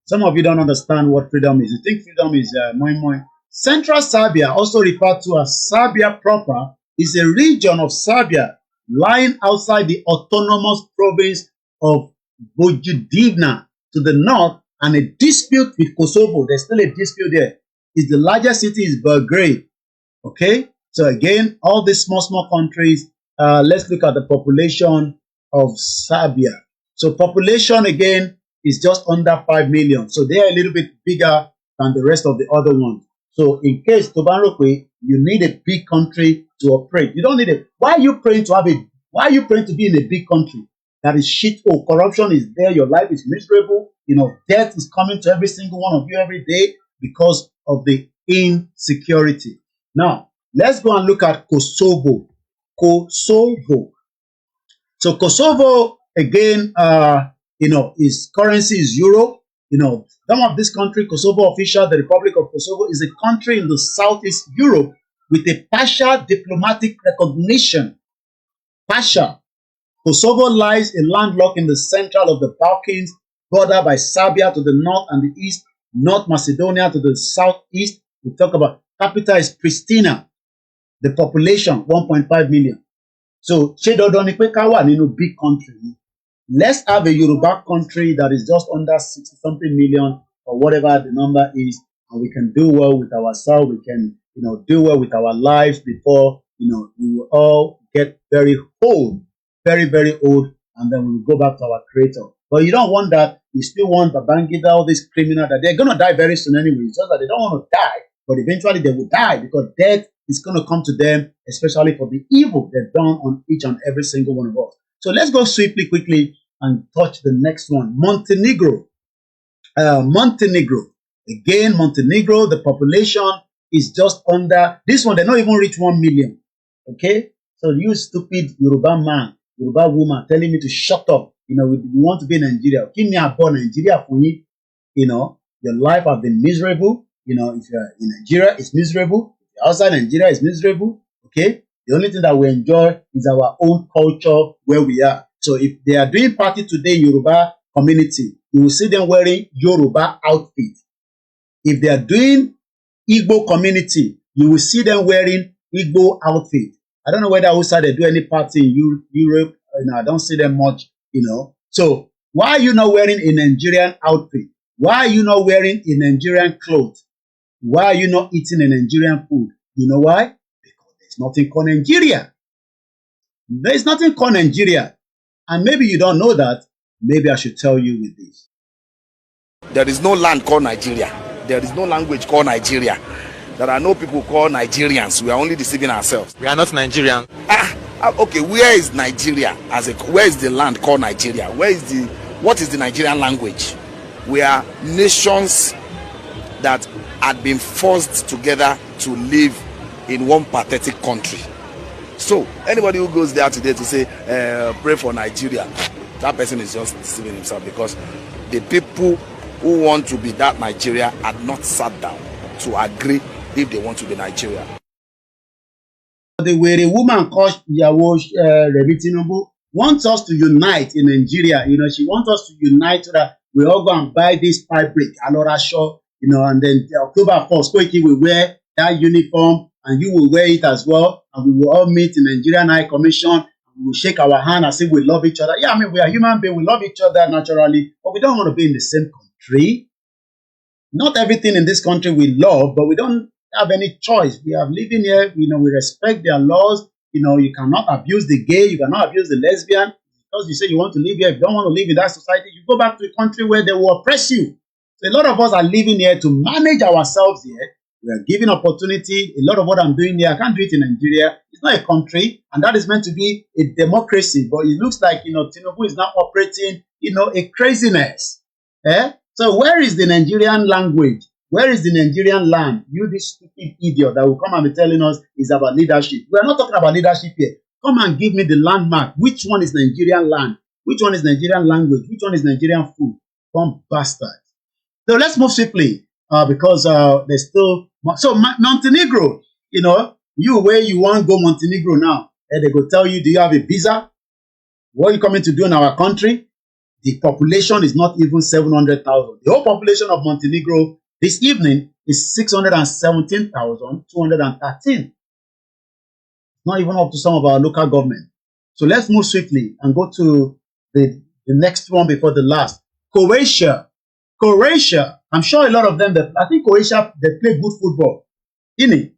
Some of you don't understand what freedom is. You think freedom is moi. Central Serbia, also referred to as Serbia proper, is a region of Serbia lying outside the autonomous province of Vojvodina to the north, and a dispute with Kosovo. There's still a dispute there. The largest city is Belgrade. Okay, so again, all these small countries. Let's look at the population of Serbia. So population again is just under 5 million. So they are a little bit bigger than the rest of the other ones. So in case Tobanroque, you need a big country to operate. You don't need it. Why are you praying to be in a big country that is shit? Corruption is there. Your life is miserable. Death is coming to every single one of you every day because of the insecurity. Now, let's go and look at Kosovo. So Kosovo, again, its currency is euro. some of this country, Kosovo official, the Republic of Kosovo, is a country in the Southeast Europe with a partial diplomatic recognition. Partial. Kosovo lies a landlocked in the central of the Balkans, bordered by Serbia to the north and the east, North Macedonia to the southeast. We talk about capital is Pristina. The population 1.5 million. So, ṣé dandan ni pé ká wà nínú big country? Let's have a Yoruba country that is just under 60 something million or whatever the number is, and we can do well with ourselves. We can, do well with our lives before, we will all get very old, very, very old, and then we will go back to our creator. But you don't want that. You still want Babangida, all these criminals, that they're going to die very soon anyway. It's just that they don't want to die, but eventually they will die because death is going to come to them, especially for the evil they've done on each and every single one of us. So let's go swiftly, quickly, and touch the next one. Montenegro. Montenegro. Again, Montenegro, the population is just under, this one, they don't even reach 1 million. Okay? So you stupid Yoruba man, Yoruba woman telling me to shut up. We want to be in Nigeria. Give me a born Nigeria for you. Your life has been miserable. If you're in Nigeria, it's miserable. If you're outside Nigeria, it's miserable. Okay? The only thing that we enjoy is our own culture where we are. So if they are doing party today in Yoruba community, you will see them wearing Yoruba outfit. If they are doing Igbo community, you will see them wearing Igbo outfit. I don't know whether outside they do any party in Europe. I don't see them much, So why are you not wearing a Nigerian outfit? Why are you not wearing a Nigerian clothes? Why are you not eating a Nigerian food? You know why? Because there's nothing called Nigeria. There's nothing called Nigeria. And maybe you don't know that. Maybe I should tell you with this. There is no land called Nigeria. There is no language called Nigeria. There are no people called Nigerians. We are only deceiving ourselves. We are not Nigerian. Okay, where is Nigeria? Where is the land called Nigeria? What is the Nigerian language? We are nations that had been forced together to live in one pathetic country. So anybody who goes there today to say pray for Nigeria, that person is just deceiving himself, because the people who want to be that Nigeria had not sat down to agree if they want to be Nigeria. The way a woman called Yawo Remi Tinubu wants us to unite in Nigeria. She wants us to unite so that we all go and buy this pipe break, Alora Shaw, and then October 1st, Koiki will wear that uniform and you will wear it as well. And we will all meet in Nigerian High Commission. And we will shake our hand and say we love each other. Yeah, I mean, we are human beings. We love each other naturally, but we don't want to be in the same country. Not everything in this country we love, but we don't have any choice. We are living here, we respect their laws. You cannot abuse the gay, you cannot abuse the lesbian. Because you say you want to live here, if you don't want to live in that society, you go back to a country where they will oppress you. So a lot of us are living here to manage ourselves here. We are given opportunity. A lot of what I'm doing here, I can't do it in Nigeria. It's not a country, and that is meant to be a democracy. But it looks like, Tinubu is now operating, a craziness. So where is the Nigerian language? Where is the Nigerian land? You, this stupid idiot that will come and be telling us is about leadership. We are not talking about leadership here. Come and give me the landmark. Which one is Nigerian land? Which one is Nigerian language? Which one is Nigerian food? Come bastard. So let's move swiftly because there's still... So Montenegro, you where you want to go Montenegro now, and they go tell you, do you have a visa? What are you coming to do in our country? The population is not even 700,000. The whole population of Montenegro this evening is 617,213. Not even up to some of our local government. So let's move swiftly and go to the next one before the last. Croatia. Croatia. I'm sure a lot of them, I think Croatia, they play good football. Ini.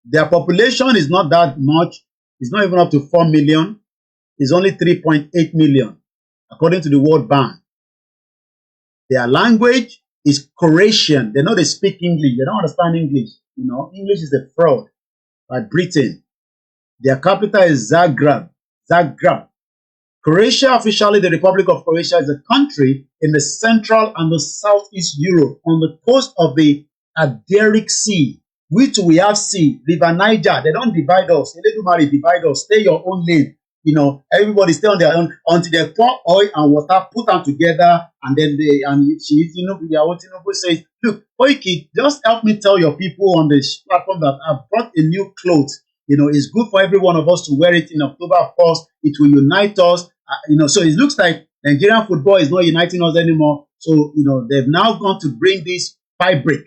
Their population is not that much. It's not even up to 4 million. It's only 3.8 million, according to the World Bank. Their language is Croatian. They know they speak English. They don't understand English. English is a fraud by Britain. Their capital is Zagreb. Zagreb. Croatia, officially the Republic of Croatia, is a country in the central and the southeast Europe on the coast of the Adriatic Sea, which we have sea, River Niger. They don't divide us. They don't divide us. Stay your own lane. everybody stay on their own until they pour oil and water, put them together, and then Tinubu says, look, Koiki, just help me tell your people on this platform that I've brought a new clothes. It's good for every one of us to wear it in October, of course. It will unite us. So it looks like Nigerian football is not uniting us anymore. So, they've now gone to bring this fabric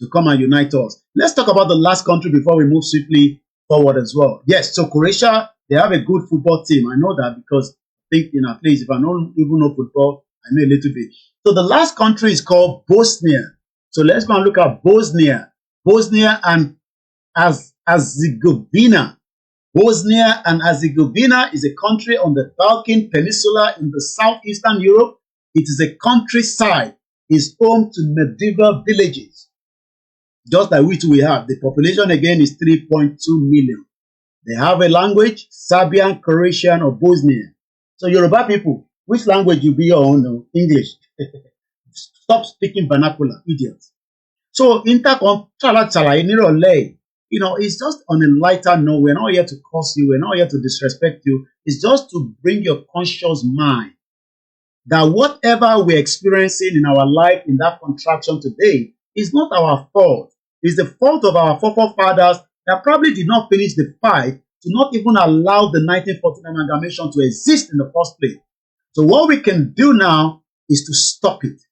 to come and unite us. Let's talk about the last country before we move swiftly forward as well. Yes, so Croatia, they have a good football team. I know that because I think, at least if I don't even know football, I know a little bit. So the last country is called Bosnia. So let's go and look at Bosnia. Bosnia and Herzegovina. Bosnia and Herzegovina is a country on the Balkan Peninsula in the southeastern Europe. It is a countryside. It's home to medieval villages, just like which we have. The population again is 3.2 million. They have a language, Serbian, Croatian, or Bosnian. So Yoruba people, which language you be your own? English. Stop speaking vernacular, idiots. So it's just on a lighter note. We're not here to curse you. We're not here to disrespect you. It's just to bring your conscious mind that whatever we're experiencing in our life in that contraction today is not our fault. It's the fault of our forefathers that probably did not finish the fight to not even allow the 1914 amalgamation to exist in the first place. So what we can do now is to stop it.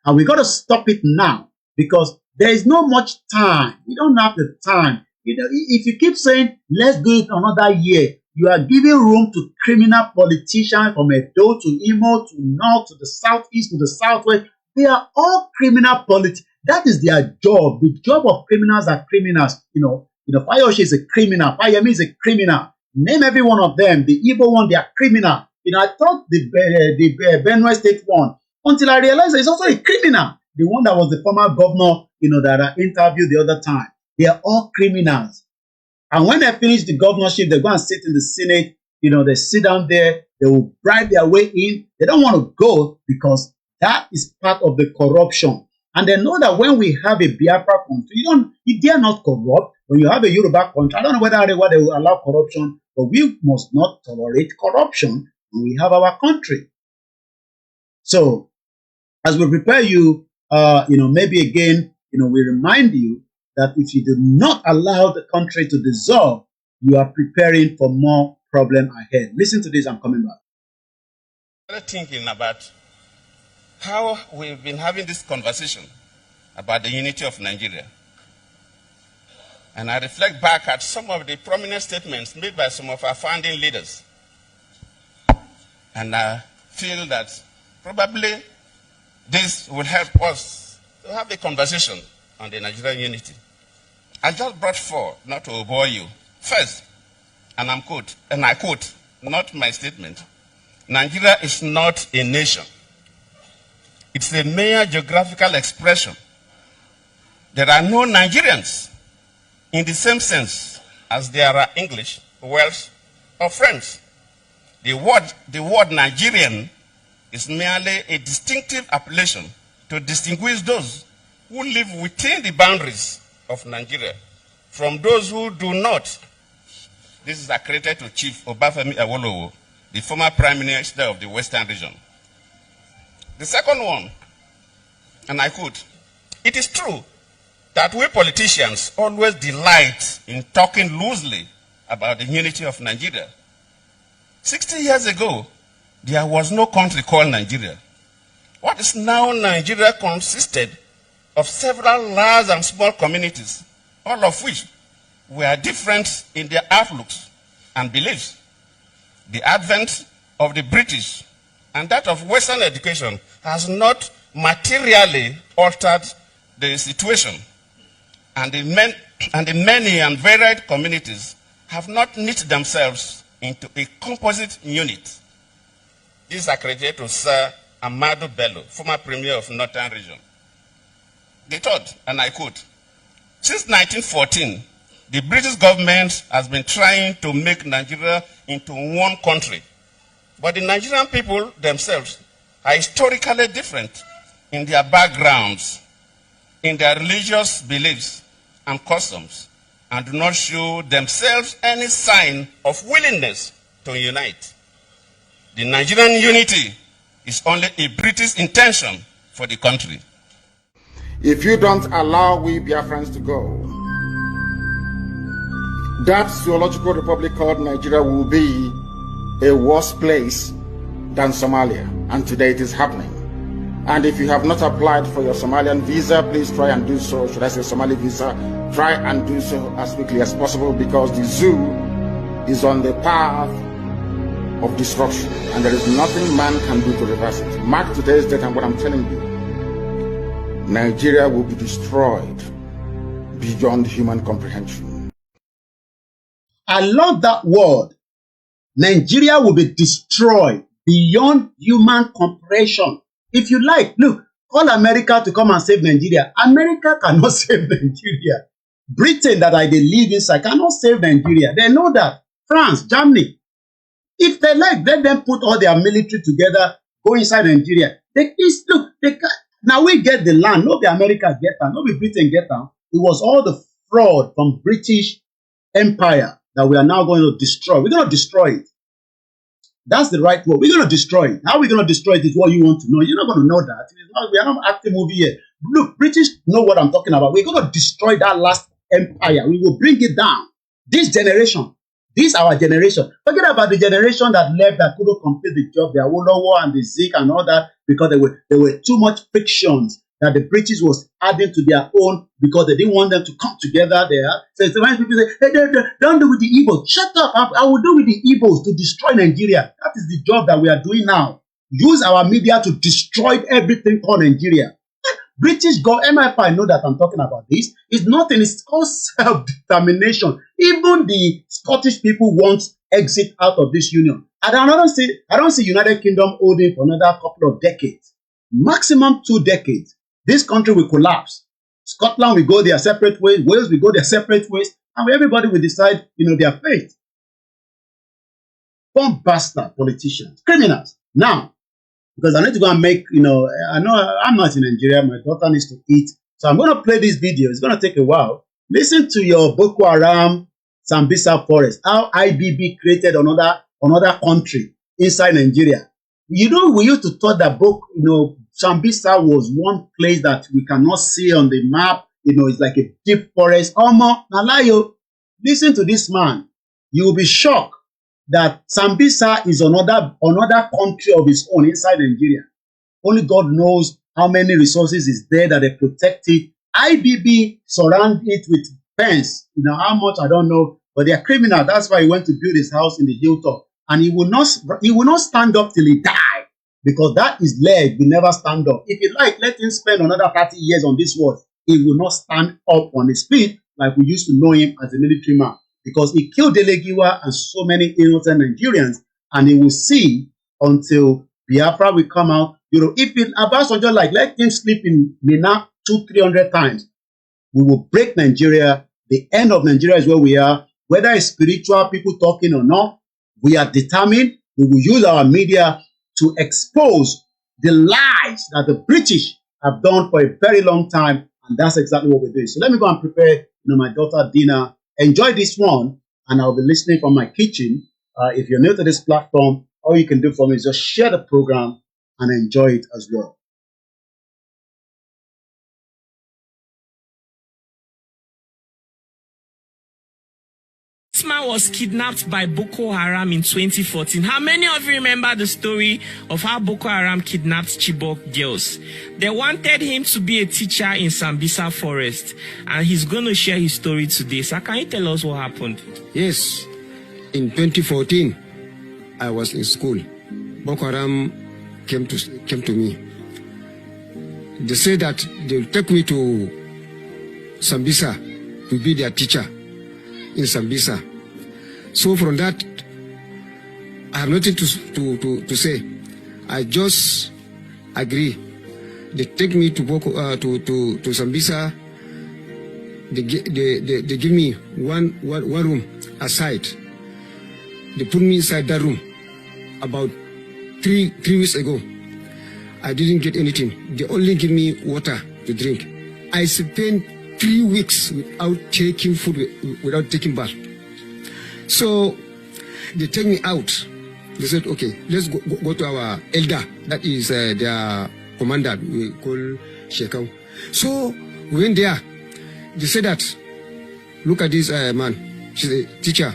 And we got to stop it now because there is no much time. We don't have the time. If you keep saying, let's do it another year, you are giving room to criminal politicians from Edo to Imo to North to the Southeast to the Southwest. They are all criminal politicians. That is their job. The job of criminals are criminals. Fayoshi is a criminal. Fayemi is a criminal. Name every one of them. The Igbo one, they are criminal. I thought the Benue State one, until I realized it's also a criminal. The one that was the former governor, that I interviewed the other time. They are all criminals. And when they finish the governorship, they go and sit in the Senate. They sit down there. They will bribe their way in. They don't want to go because that is part of the corruption. And they know that when we have a Biafra country, they are not corrupt. When you have a Yoruba country, I don't know whether they will allow corruption, but we must not tolerate corruption when we have our country. So, as we prepare you, maybe again, we remind you that if you do not allow the country to dissolve, you are preparing for more problem ahead. Listen to this, I'm coming back. Thinking about how we've been having this conversation about the unity of Nigeria. And I reflect back at some of the prominent statements made by some of our founding leaders. And I feel that probably this will help us to have a conversation on the Nigerian unity. I just brought four, not to bore you. First, and I quote, not my statement, Nigeria is not a nation. It's a mere geographical expression. There are no Nigerians in the same sense as there are English, Welsh, or French. The word Nigerian is merely a distinctive appellation to distinguish those who live within the boundaries of Nigeria from those who do not. This is accredited to Chief Obafemi Awolowo, the former Prime Minister of the Western region. The second one, and I quote, it is true that we politicians always delight in talking loosely about the unity of Nigeria. 60 years ago, there was no country called Nigeria. What is now Nigeria consisted of several large and small communities, all of which were different in their outlooks and beliefs. The advent of the British and that of Western education has not materially altered the situation, and the many and varied communities have not knit themselves into a composite unit. This is accredited to Sir Amadu Bello, former Premier of Northern Region. The third, and I quote, since 1914, the British government has been trying to make Nigeria into one country. But the Nigerian people themselves are historically different in their backgrounds, in their religious beliefs and customs, and do not show themselves any sign of willingness to unite. The Nigerian unity is only a British intention for the country. If you don't allow we Biafrans to go, that zoological republic called Nigeria will be a worse place than Somalia. And today it is happening. And if you have not applied for your Somalian visa, please try and do so. Should I say Somali visa? Try and do so as quickly as possible, because the zoo is on the path of destruction. And there is nothing man can do to reverse it. Mark today's date and what I'm telling you. Nigeria will be destroyed beyond human comprehension. I love that word. Nigeria will be destroyed beyond human comprehension. If you like, look, call America to come and save Nigeria. America cannot save Nigeria. Britain that they live inside cannot save Nigeria. They know that. France, Germany. If they like, let them put all their military together, go inside Nigeria. Look, now we get the land. No be America get them. No be Britain get them. It was all the fraud from British Empire that we are now going to destroy. We're going to destroy it. That's the right word. We're going to destroy it. How we're going to destroy it is what you want to know. You're not going to know that. We are not acting movie here. Look, British know what I'm talking about. We're going to destroy that last empire. We will bring it down. This generation, this our generation. Forget about the generation that left that couldn't complete the job. The Awolowo and the Zik and all that, because there were too much frictions that the British was adding to their own, because they didn't want them to come together there. So sometimes people say, hey, don't do with the Igbos. Shut up. I will do with the Igbos to destroy Nigeria. That is the job that we are doing now. Use our media to destroy everything called Nigeria. British MI5 know that I'm talking about this. It's nothing. It's called self-determination. Even the Scottish people want exit out of this union. And I don't see United Kingdom holding for another couple of decades. Maximum 2 decades. This country will collapse. Scotland will go their separate ways. Wales will go their separate ways. And everybody will decide, their fate. Bomb bastard politicians, criminals. Now, because I need to go and make, I know I'm not in Nigeria. My daughter needs to eat. So I'm going to play this video. It's going to take a while. Listen to your Boko Haram, Sambisa forest. How IBB created another country inside Nigeria. We used to thought that Sambisa was one place that we cannot see on the map. It's like a deep forest. Nalayo, listen to this man. You will be shocked that Sambisa is another country of its own inside Nigeria. Only God knows how many resources is there that they protect it. IBB surround it with fence. How much I don't know, but they are criminal. That's why he went to build his house in the hilltop, and he will not stand up till he die. Because that his leg will never stand up. If you like, let him spend another 30 years on this world. He will not stand up on his feet like we used to know him as a military man. Because he killed Delegiwa and so many innocent Nigerians. And he will see until Biafra will come out. If Abasanjo let him sleep in Mina 200-300 times. We will break Nigeria. The end of Nigeria is where we are. Whether it's spiritual people talking or not, we are determined. We will use our media to expose the lies that the British have done for a very long time, and that's exactly what we're doing. So let me go and prepare, my daughter dinner. Enjoy this one, and I'll be listening from my kitchen. If you're new to this platform, all you can do for me is just share the program and enjoy it as well. This man was kidnapped by Boko Haram in 2014. How many of you remember the story of how Boko Haram kidnapped Chibok girls? They wanted him to be a teacher in Sambisa forest, and he's going to share his story today. So can you tell us what happened? Yes, in 2014, I was in school. Boko Haram came to me. They said that they'll take me to Sambisa to be their teacher in Sambisa. So from that, I have nothing to say. I just agree. They take me to Sambisa. They give me one room aside. They put me inside that room. About 3 weeks ago, I didn't get anything. They only give me water to drink. I spent 3 weeks without taking food, without taking bath. So they take me out. They said, okay, let's go to our elder. That is their commander, we call Shekau. So we went there. They said that, look at this man. She's a teacher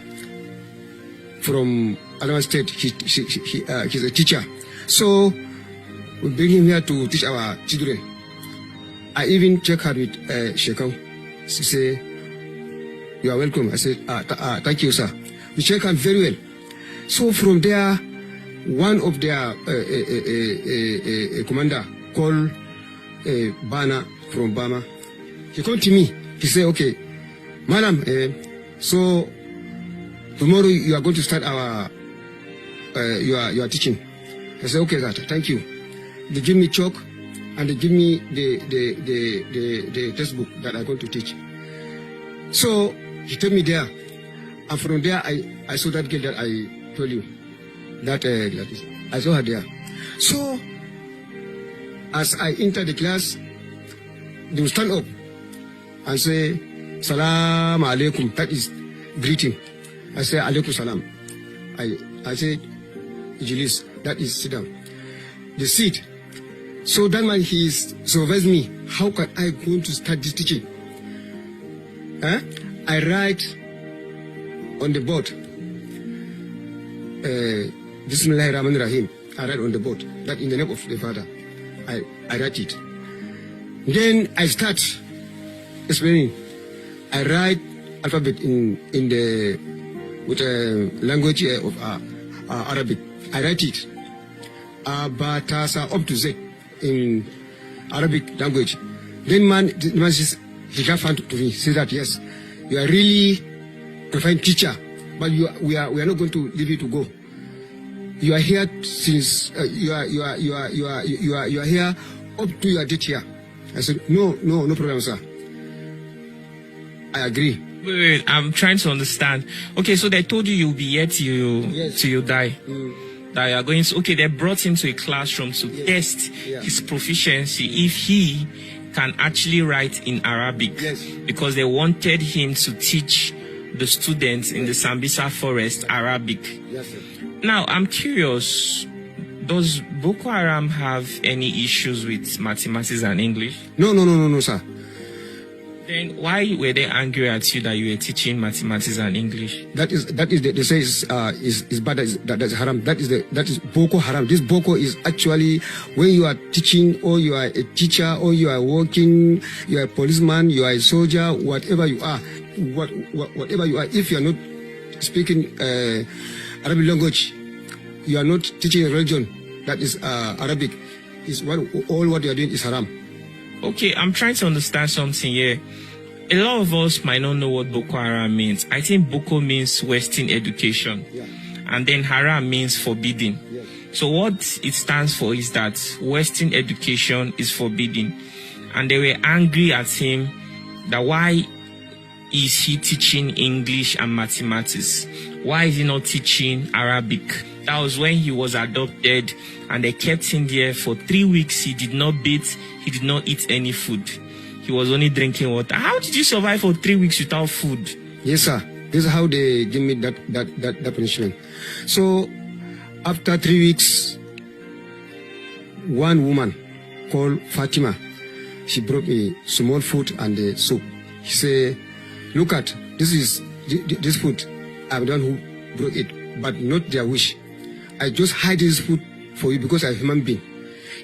from Adamawa State. He's a teacher. So we bring him here to teach our children. I even check her with Shekau. She say, you are welcome. I said, thank you, sir. We check her very well. So from there, one of their commander called Bana from Bama. He came to me. He said, okay, madam, so tomorrow you are going to start our your teaching. I said, okay, sir, thank you. They give me chalk and they give me the textbook that I'm going to teach. So he took me there, and from there I saw that girl that I told you, that I saw her there. So as I entered the class, they will stand up and say, Salam alaikum, that is greeting. I say, alaikum salam. I say, Ijilis, that is sit down. They sit. So that man, he supervised me. How can I go to start this teaching? I write on the board, Bismillahir Rahmanir Rahim. I write on the board that in the name of the Father. I write it. Then I start explaining. I write alphabet in the with a language of Arabic. I write it. Batasa up to Z in Arabic language. Then man says, he got fun to me. Say that yes, you are really a fine teacher, but we are not going to leave you to go. You are here since you are here up to your date here. I said no problem, sir. I agree. Wait, I'm trying to understand. Okay, so they told you you'll be here till you die. That you are going to, okay, they brought him to a classroom to test his proficiency if he can actually write in Arabic, because they wanted him to teach the students in the Sambisa forest Arabic. Yes, sir. Now, I'm curious, does Boko Haram have any issues with mathematics and English? No, sir. Then why were they angry at you that you were teaching mathematics and English? They say is bad. That's haram. That is Boko Haram. This Boko is actually when you are teaching, or you are a teacher, or you are working, you are a policeman, you are a soldier, whatever you are, whatever you are. If you are not speaking Arabic language, you are not teaching a religion that is Arabic. All what you are doing is haram. Okay, I'm trying to understand something here. A lot of us might not know what Boko Haram means. I think Boko means Western education. Yeah. And then Haram means forbidden. Yeah. So what it stands for is that Western education is forbidden. And they were angry at him that why is he teaching English and mathematics? Why is he not teaching Arabic? That was when he was adopted, and they kept him there for 3 weeks. He did not bathe. He did not eat any food. He was only drinking water. How did you survive for 3 weeks without food? Yes, sir. This is how they give me that punishment. So after 3 weeks, one woman called Fatima, she brought me small food and soup. She said, look at, this food. I'm the one who brought it, but not their wish. I just hide this food for you because I'm a human being.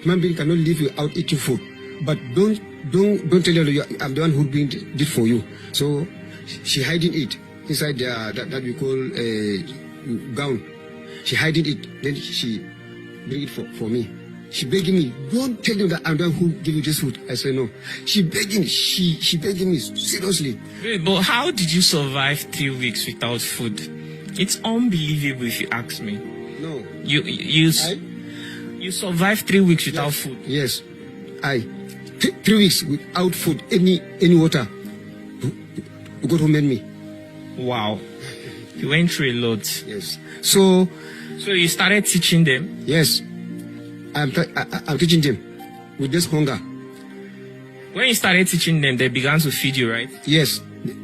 Human being cannot live without eating food. But don't tell you I'm the one who did it for you. So she hiding it inside that we call a gown. She hiding it. Then she bring it for me. She begging me, don't tell them that I'm the one who give you this food. I said no. She begging me seriously. Wait, but how did you survive 3 weeks without food? It's unbelievable if you ask me. No. You survived 3 weeks without food. Yes. 3 weeks without food, any water. God who made me. Wow. You went through a lot. Yes. So you started teaching them? Yes. I'm teaching them with this hunger. When you started teaching them, they began to feed you, right? Yes.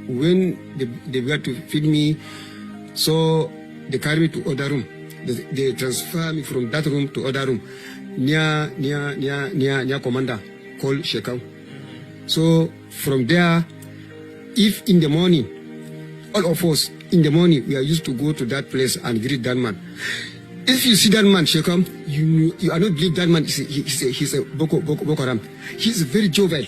When they began to feed me, so they carry me to other room. They transfer me from that room to other room near commander called Shekau. So from there, if in the morning, all of us in the morning, we are used to go to that place and greet that man. If you see that man, Shekau, you are not believe that man. He's a Boko Haram. He's very jovial.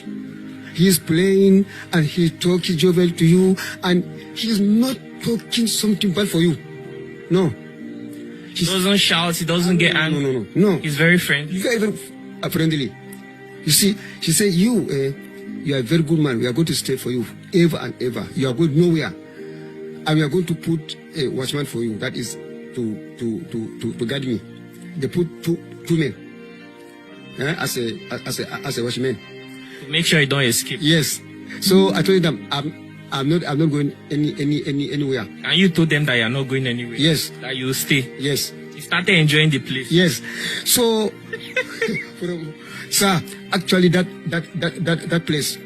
He's playing and he's talking jovial to you, and he's not talking something bad for you. No. He doesn't shout, he doesn't get angry. No. He's very friendly. Very, very friendly. You see, she said, you are a very good man. We are going to stay for you ever and ever. You are going nowhere. And we are going to put a watchman for you. That is to guard me. They put two men as a watchman. To make sure you don't escape. Yes. So I told them I'm not going anywhere. And you told them that you are not going anywhere? Yes. That you will stay? Yes. You started enjoying the place? Yes. So, sir, actually that place,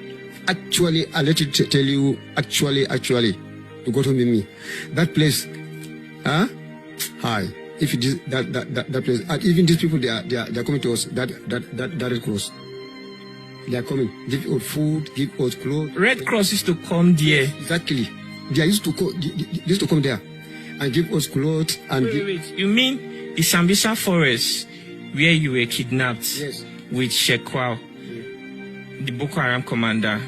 actually, I let you tell you, actually, to go to me, that place, hi. If it is that place, and even these people, they are coming to us. That Red Cross. They are coming. Give us food, give us clothes. Red Cross used to come there. Exactly. They used to come there and give us clothes and. Wait. You mean the Sambisa forest where you were kidnapped? Yes. With Shekwao, the Boko Haram commander?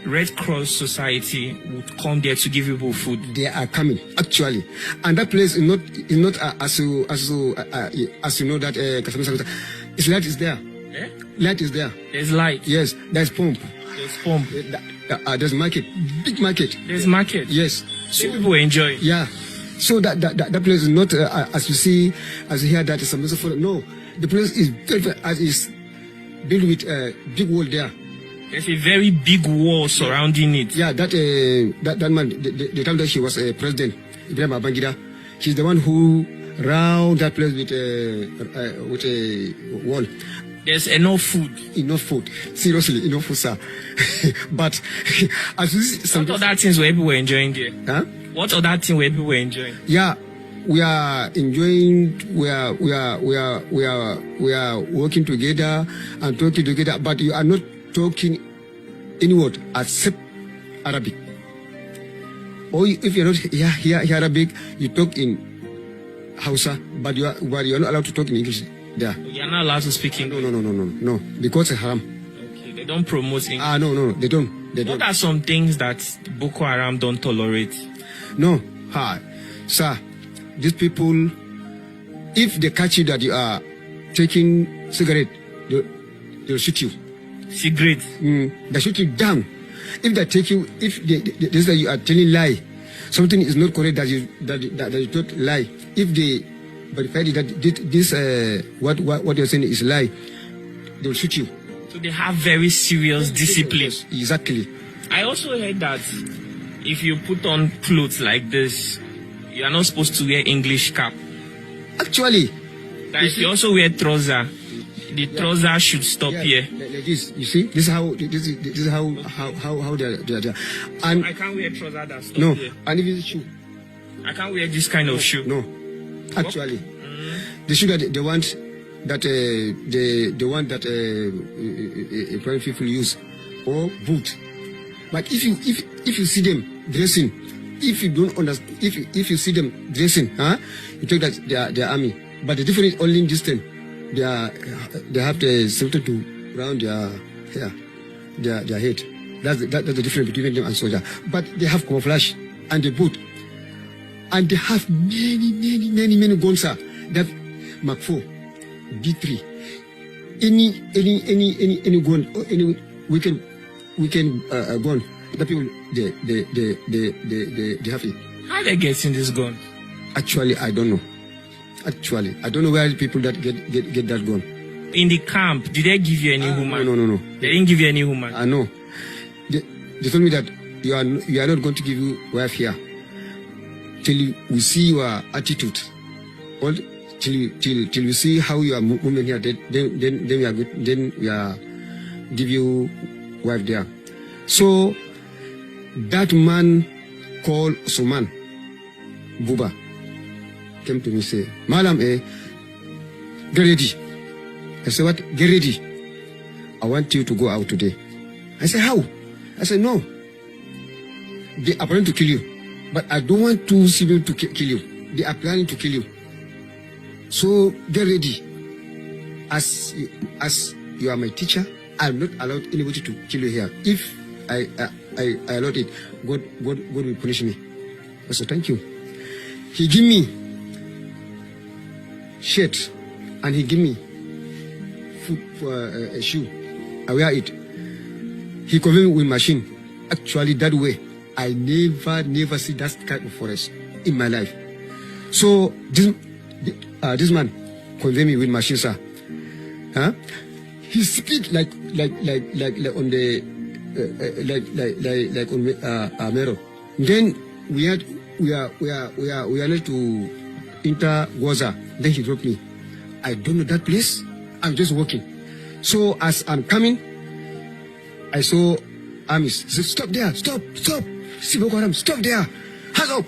Red Cross Society would come there to give people food. They are coming, actually, and that place is not as you know that it's light is there. Eh? Light is there. There's light. Yes, there's pump. There's pump. There's market, big market. There's market. Yes, so people enjoy. Yeah, so that place is not as you see, as you hear that is some for no. The place is very as is built with a big wall there. There's a very big wall surrounding it. Yeah, that man, the time that she was president, Ibrahim Babangida, she's the one who round that place with a wall. There's enough food. Enough food. Seriously, enough food, sir. But as you see, what other things were people enjoying there? Huh? What other thing were people enjoying? Yeah, we are enjoying. We are working together and talking together. But you are not talking any word except Arabic. Or if you're not hear Arabic, you talk in Hausa, but you are not allowed to talk in English there. You're not allowed to speak English? No, because it's haram. Okay, they don't promote English? No, they don't. What are some things that Boko Haram don't tolerate? No, sir, these people, if they catch you that you are taking cigarette, they'll shoot you. Cigarette? They shoot you down. If they take you, if they say you are telling lie, something is not correct that you don't lie. If they verify that this what you're saying is lie, they'll shoot you. So they have very serious discipline. Yes, exactly. I also heard that if you put on clothes like this, you are not supposed to wear English cap. Actually, that if you also wear trouser, the trouser should stop here. Like this, you see, this is how they are. And I can't wear trouser that stop here. And if it's shoe, I can't wear this kind of shoe. No, actually, the shoe that they want that private people use, or boot. But if you see them dressing, if you don't understand, if you see them dressing, you think that they are army. But the difference only in this thing, they have the something to round their hair, their head. That's the difference between them and soldier. But they have camouflage and the boot, and they have many guns. Sir. They have Mark 4, B3, any gun, any weekend gun. The people they have it. How they getting this gun? Actually, I don't know. Actually, I don't know where people that get that gun. In the camp, did they give you any woman? No. They didn't give you any woman? No. They told me that you are not going to give you wife here till we see your attitude. Or till we see how you are moving here. Then we are good. Then we are give you wife there. So that man called Suman Buba. came to me and said, Madam, get ready. I said, what? Get ready. I want you to go out today. I said, how? I said, no. They are planning to kill you. But I don't want two civilians to kill you. They are planning to kill you. So get ready. As you are my teacher, I'm not allowed anybody to kill you here. If I allowed it, God will punish me. I said, thank you. He give me shirt and he give me food for a shoe. I wear it. He convey me with machine. Actually, that way, I never see that kind of forest in my life. So this man convey me with machine, sir. Huh? He speak like on the like on Mero. Then we are need to enter Gaza. Then he dropped me. I don't know that place. I'm just walking. So as I'm coming, I saw armies. He said, stop there, stop. See Boko Haram, stop there. Hands up.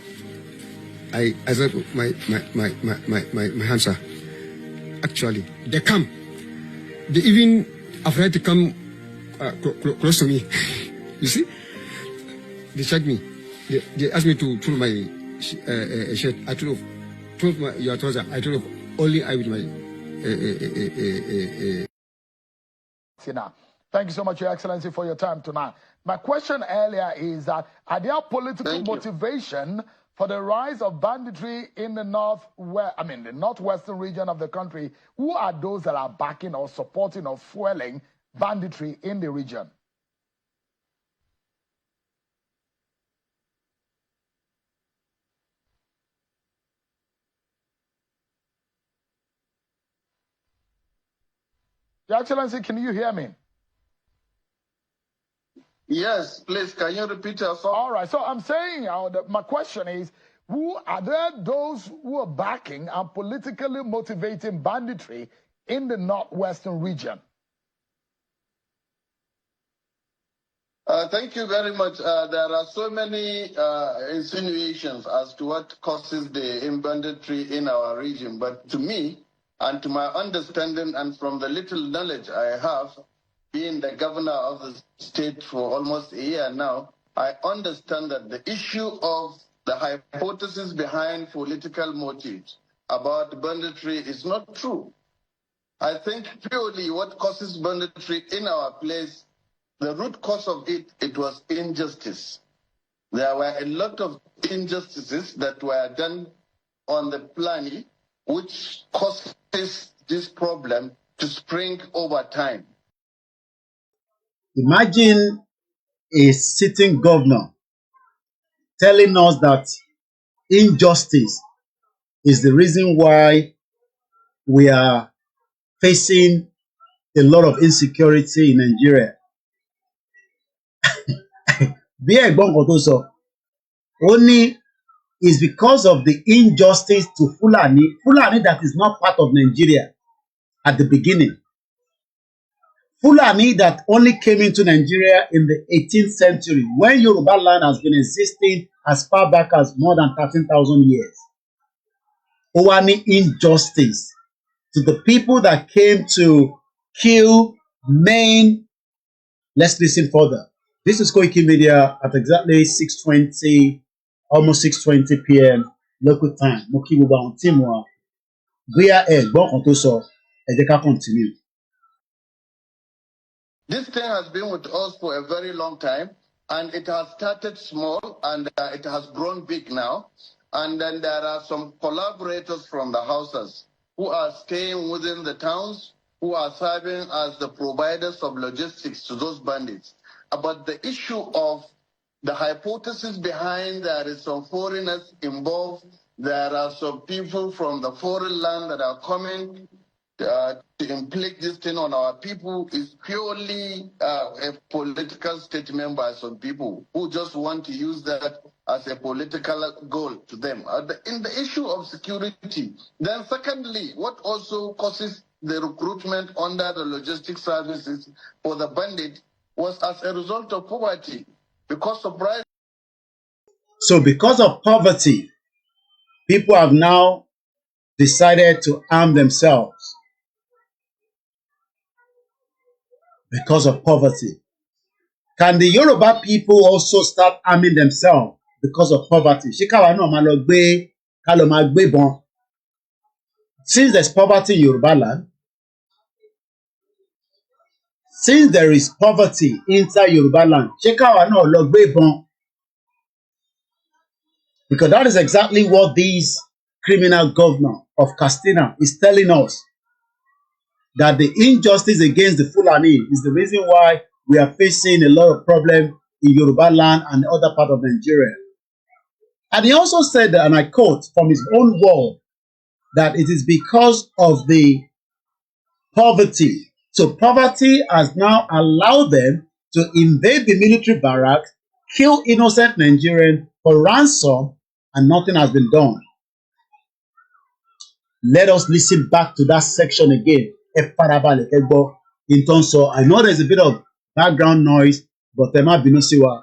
I said my hands are. Actually, they come. They even afraid to come close to me. You see? They checked me. They asked me to pull my shirt. I told your trouser. I told only I with my. Thank you so much, Your Excellency, for your time tonight. My question earlier is that are there political motivation for the rise of banditry in the the northwestern region of the country? Who are those that are backing or supporting or fueling banditry in the region? Your Excellency, can you hear me? Yes, please, can you repeat yourself? All right, so I'm saying, my question is, who are there those who are backing and politically motivating banditry in the northwestern region? Thank you very much. There are so many insinuations as to what causes the banditry in our region. But to me, and to my understanding, and from the little knowledge I have, being the governor of the state for almost a year now, I understand that the issue of the hypothesis behind political motives about banditry is not true. I think purely what causes banditry in our place, the root cause of it was injustice. There were a lot of injustices that were done on the planet, which causes this problem to spring over time. Imagine a sitting governor telling us that injustice is the reason why we are facing a lot of insecurity in Nigeria. Bí ẹ̀gbọ́n kan tó sọ, ó ní is because of the injustice to Fulani that is not part of Nigeria at the beginning. Fulani that only came into Nigeria in the 18th century, when Yoruba land has been existing as far back as more than 13,000 years. Ó wá ní injustice to the people that came to kill, maim. Let's listen further. This is Koikimedia at exactly 6:20, almost 6:20 p.m. local time. Mo kí gbogbo àwọn tíìmù wa. Bóyá ẹ̀gbọ́n kan tó sọ, ẹ jẹ́ ká continue. This thing has been with us for a very long time, and it has started small, and it has grown big now. And then there are some collaborators from the houses who are staying within the towns, who are serving as the providers of logistics to those bandits. But the issue of the hypothesis behind there is some foreigners involved, there are some people from the foreign land that are coming to inflict this thing on our people is purely a political statement by some people who just want to use that as a political goal to them. In the issue of security, then secondly, what also causes the recruitment under the logistic services for the bandit was as a result of poverty. Because of price. So because of poverty, people have now decided to arm themselves because of poverty. Can the Yoruba people also start arming themselves because of poverty? Since there's poverty in Yoruba land, since there is poverty inside Yoruba land, because that is exactly what this criminal governor of Katsina is telling us, that the injustice against the Fulani is the reason why we are facing a lot of problems in Yoruba land and other part of Nigeria. And he also said, and I quote from his own word, that it is because of the poverty. So poverty has now allowed them to invade the military barracks, kill innocent Nigerians for ransom, and nothing has been done. Let us listen back to that section again. In terms of, I know there's a bit of background noise, but there might be no siwa.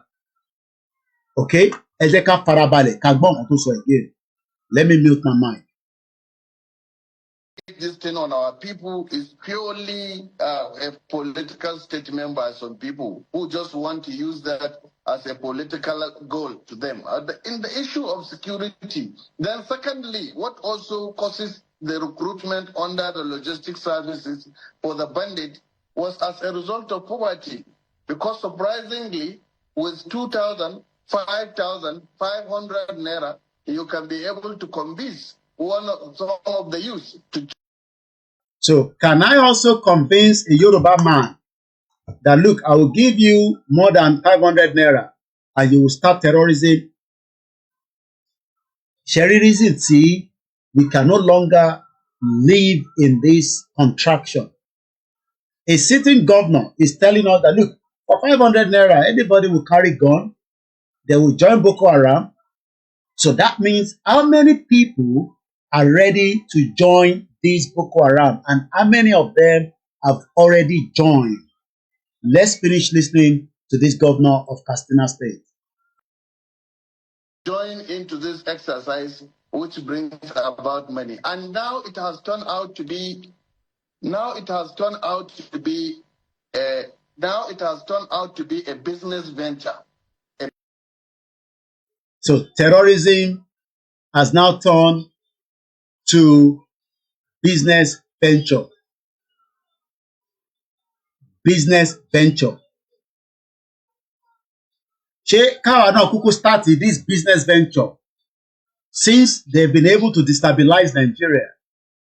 Okay? Again. Let me mute my mic. This thing on our people is purely a political statement by some people who just want to use that as a political goal to them. In the issue of security, then secondly, what also causes the recruitment under the logistic services for the bandit was as a result of poverty. Because surprisingly, with 2,000, 5,500 naira, you can be able to convince some of the youth to. So can I also convince a Yoruba man that, look, I will give you more than 500 naira and you will start terrorism? Terrorism, see, we can no longer live in this contraction. A sitting governor is telling us that, look, for 500 naira, anybody will carry gun, they will join Boko Haram. So that means how many people are ready to join this Boko Haram and how many of them have already joined? Let's finish listening to this governor of Katsina State. Join into this exercise which brings about money. And now it has turned out to be a business venture. So terrorism has now turned to business venture. Business venture. Káwa náà kúkú start this business venture since they've been able to destabilize Nigeria.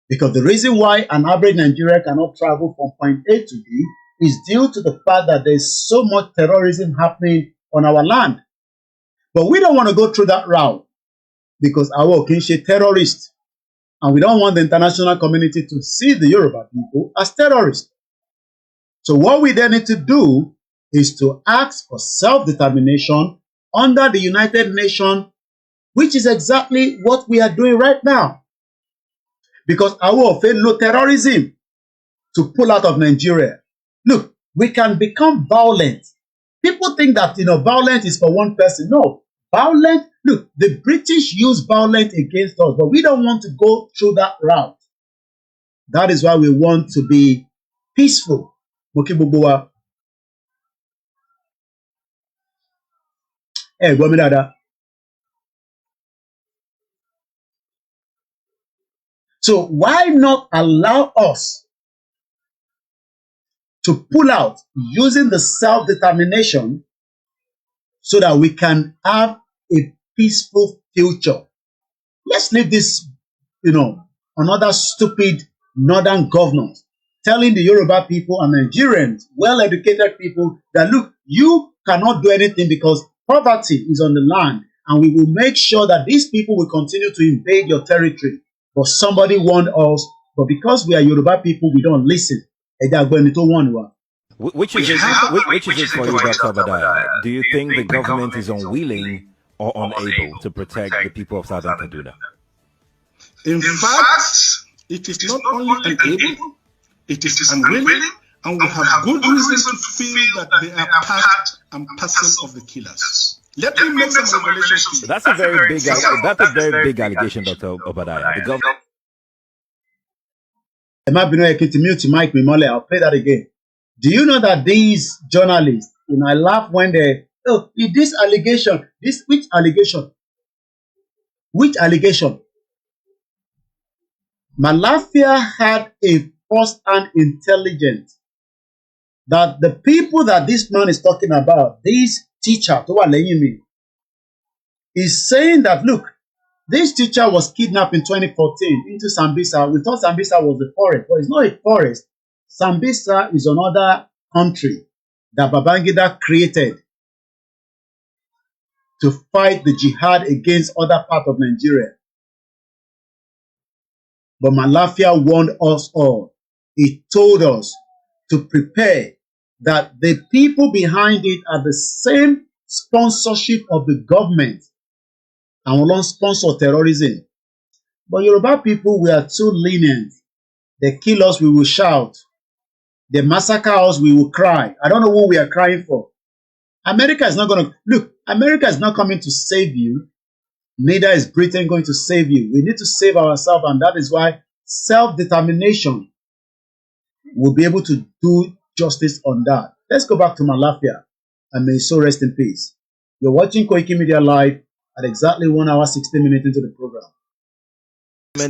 Because the reason why an average Nigerian cannot travel from point A to B is due to the fact that there's so much terrorism happening on our land. But we don't want to go through that route because our kinship terrorists, and we don't want the international community to see the Yoruba people as terrorists. So what we then need to do is to ask for self-determination under the United Nations, which is exactly what we are doing right now. Because our no terrorism to pull out of Nigeria. Look, we can become violent. People think that, violence is for one person. No, violence, look, the British use violence against us, but we don't want to go through that route. That is why we want to be peaceful. Mokibubua. Hey, Gwamidada. So why not allow us to pull out using the self-determination so that we can have a peaceful future? Let's leave this, another stupid northern governors telling the Yoruba people and Nigerians, well-educated people, that look, you cannot do anything because poverty is on the land, and we will make sure that these people will continue to invade your territory. But somebody warned us, but because we are Yoruba people, we don't listen. Which is it for you, Dr. Obadiah? Do you think the government is unwilling or unable to protect the people of Southern Kaduna? In fact, it is not only unable, it is unwilling, and we have good reason to feel that they are part and parcel of the killers. Let me make some revelations. That's a very big allegation, Dr. Obadiah. The government I'll play that again. Do you know that these journalists, I laugh when this allegation, which allegation? Which allegation? Malafia had a first-hand intelligence that the people that this man is talking about, this teacher, is saying that, look, this teacher was kidnapped in 2014 into Sambisa. We thought Sambisa was a forest, but it's not a forest. Sambisa is another country that Babangida created to fight the jihad against other parts of Nigeria. But Malafia warned us all. He told us to prepare, that the people behind it are the same sponsorship of the government and will not sponsor terrorism. But Yoruba people, we are too lenient. They kill us, we will shout. They massacre us, we will cry. I don't know what we are crying for. America is not going to... Look, America is not coming to save you. Neither is Britain going to save you. We need to save ourselves, and that is why self-determination will be able to do justice on that. Let's go back to Malafia, and may so rest in peace. You're watching Koikimedia Live at exactly 1 hour, 16 minutes into the program.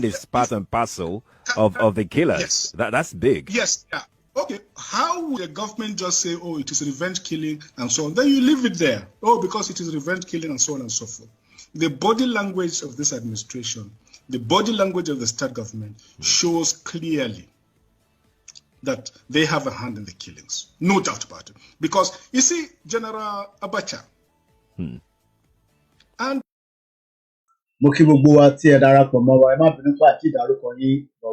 Is part and parcel of the killers. Yes. That's big. Yes. Yeah. Okay. How would the government just say, oh, it is revenge killing and so on? Then you leave it there. Oh, because it is revenge killing and so on and so forth. The body language of this administration, the body language of the state government shows clearly that they have a hand in the killings. No doubt about it. Because, you see, General Abacha, and but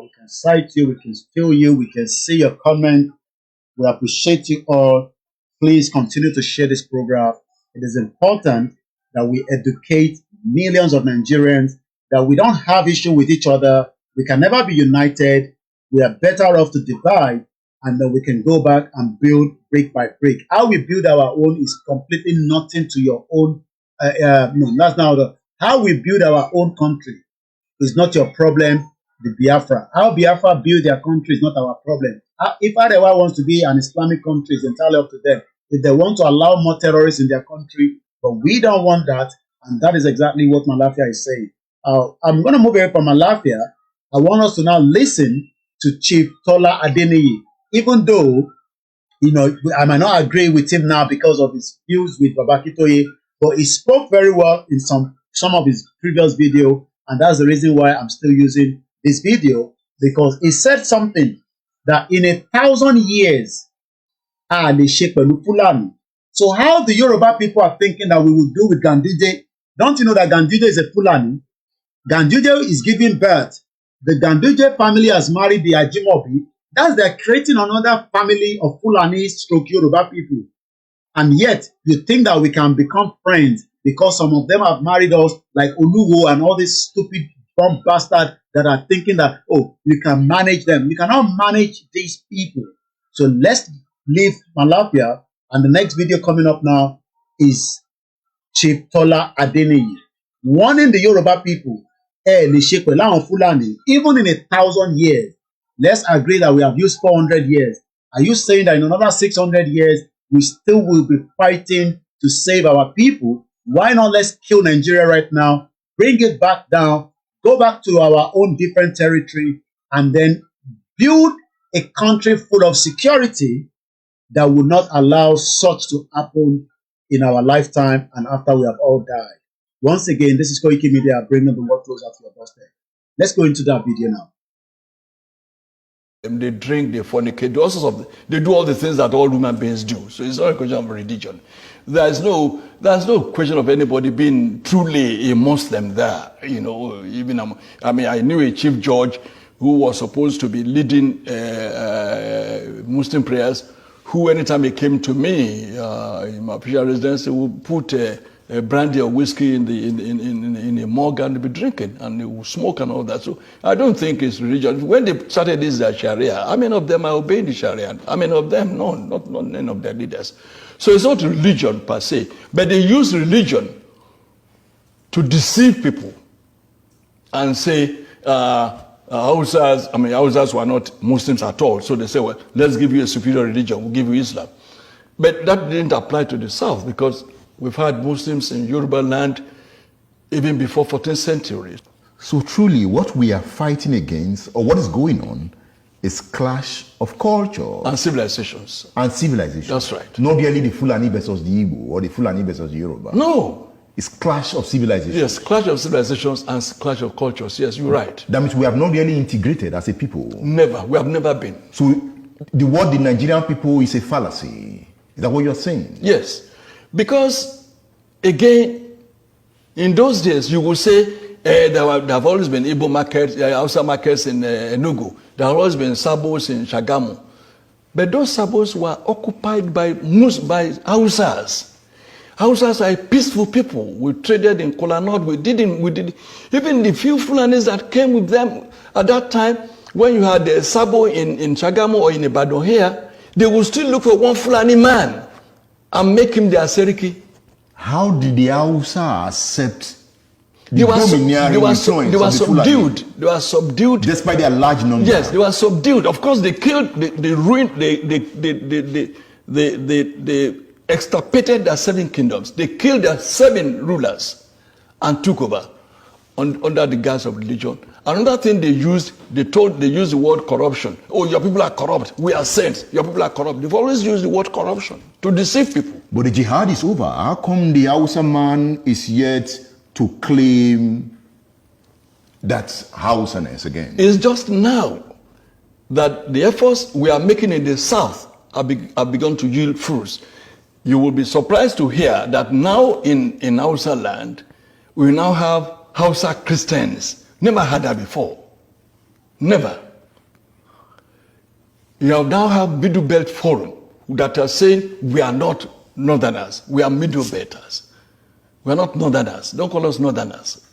we can cite you, we can steal you, we can see your comment. We appreciate you all. Please continue to share this program. It is important that we educate millions of Nigerians, that we don't have issue with each other. We can never be united. We are better off to divide, and then we can go back and build brick by brick. How we build our own is completely nothing to your own. No, that's not the. How we build our own country is not your problem, the Biafra. How Biafra build their country is not our problem. If Arewa wants to be an Islamic country, it's entirely up to them. If they want to allow more terrorists in their country, but we don't want that, and that is exactly what Malafia is saying. I'm going to move away from Malafia. I want us to now listen to Chief Tola Adeniyi, even though, I might not agree with him now because of his views with Babakitoye, but he spoke very well in some of his previous video, and that's the reason why I'm still using this video, because he said something that in 1,000 years, so how the Yoruba people are thinking that we will do with Ganduje? Don't you know that Ganduje is a Fulani? Ganduje is giving birth. The Ganduje family has married the Ajimobi. That's they're creating another family of Fulani stroke Yoruba people. And yet, you think that we can become friends because some of them have married us, like Oluwo and all these stupid bomb bastards that are thinking that, oh, you can manage them. You cannot manage these people. So let's leave Malafia, and the next video coming up now is Chief Tola Adeniyi warning the Yoruba people, even in 1,000 years. Let's agree that we have used 400 years. Are you saying that in another 600 years, we still will be fighting to save our people? Why not let's kill Nigeria right now, bring it back down, go back to our own different territory, and then build a country full of security that will not allow such to happen in our lifetime and after we have all died. Once again, this is Koikimedia, bringing the world closer to your doorstep. Let's go into that video now. They drink, they fornicate, they do all the things that all human beings do. So it's not a question of religion. There's no question of anybody being truly a Muslim there. Even I knew a chief judge who was supposed to be leading Muslim prayers, who anytime he came to me in my official residence, he would put a brandy or whiskey in a mug and be drinking, and they will smoke and all that. So I don't think it's religion. When they started this Sharia, how many of them are obeying the Sharia? How many of them? No, not none of their leaders. So it's not religion per se, but they use religion to deceive people and say Hausas were not Muslims at all. So they say, well, let's give you a superior religion. We'll give you Islam. But that didn't apply to the South because we've had Muslims in Yoruba land even before 14th century. So truly, what we are fighting against, or what is going on, is clash of culture. And civilizations. And civilizations. That's right. Not really the Fulani versus the Igbo or the Fulani versus the Yoruba. No. It's clash of civilizations. Yes, clash of civilizations and clash of cultures. Yes, you're right. That means we have not really integrated as a people. Never. We have never been. So the word the Nigerian people is a fallacy. Is that what you're saying? Yes. Because, again, in those days, you will say, there have always been Igbo markets, Hausa markets in Enugu. There have always been Sabos in Shagamu. But those Sabos were occupied by Hausas. Hausas are peaceful people. We traded in Kola North. We did even the few Fulanis that came with them at that time, when you had a Sabo in Shagamu or in Ibadan here, they would still look for one Fulani man and make him their Seriki. How did the Hausa accept they were subdued. They were subdued. Despite their large number. Yes, they were subdued. Of course, they killed, they ruined, they extirpated their 7 kingdoms. They killed their 7 rulers and took over under the guise of religion. Another thing they used, they used the word corruption. Oh, your people are corrupt. We are saints. Your people are corrupt. They've always used the word corruption to deceive people. But the jihad is over. How come the Hausa man is yet to claim that Hausaness again? It's just now that the efforts we are making in the South have begun to yield fruits. You will be surprised to hear that now in Hausa land, we now have Hausa Christians. Never had that before. Never. You now have Middle Belt Forum that are saying we are not Northerners, we are Middle Belters. We are not Northerners. Don't call us Northerners.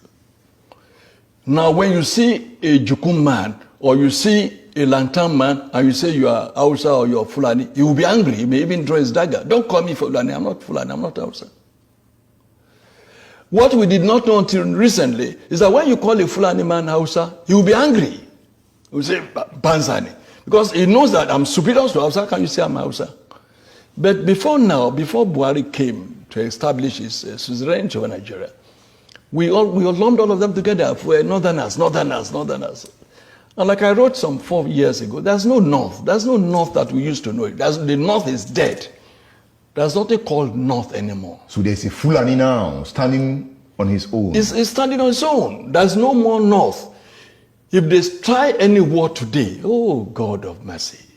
Now, when you see a Jukum man or you see a Lantan man and you say you are Hausa or you are Fulani, he will be angry. He may even draw his dagger. Don't call me Fulani. I'm not Fulani. I'm not Hausa. What we did not know until recently is that when you call a Fulani man Hausa, he will be angry. He will say Banzani. Because he knows that I'm superior to Hausa. Can you say I'm Hausa? But before now, before Buhari came to establish his suzerainty over Nigeria, we all lumped all of them together for Northerners. And like I wrote some 4 years ago, there's no North. There's no North that we used to know. The North is dead. There's nothing called North anymore. So there's a Fulani now standing on his own. He's standing on his own. There's no more North. If they try any war today, oh God of mercy.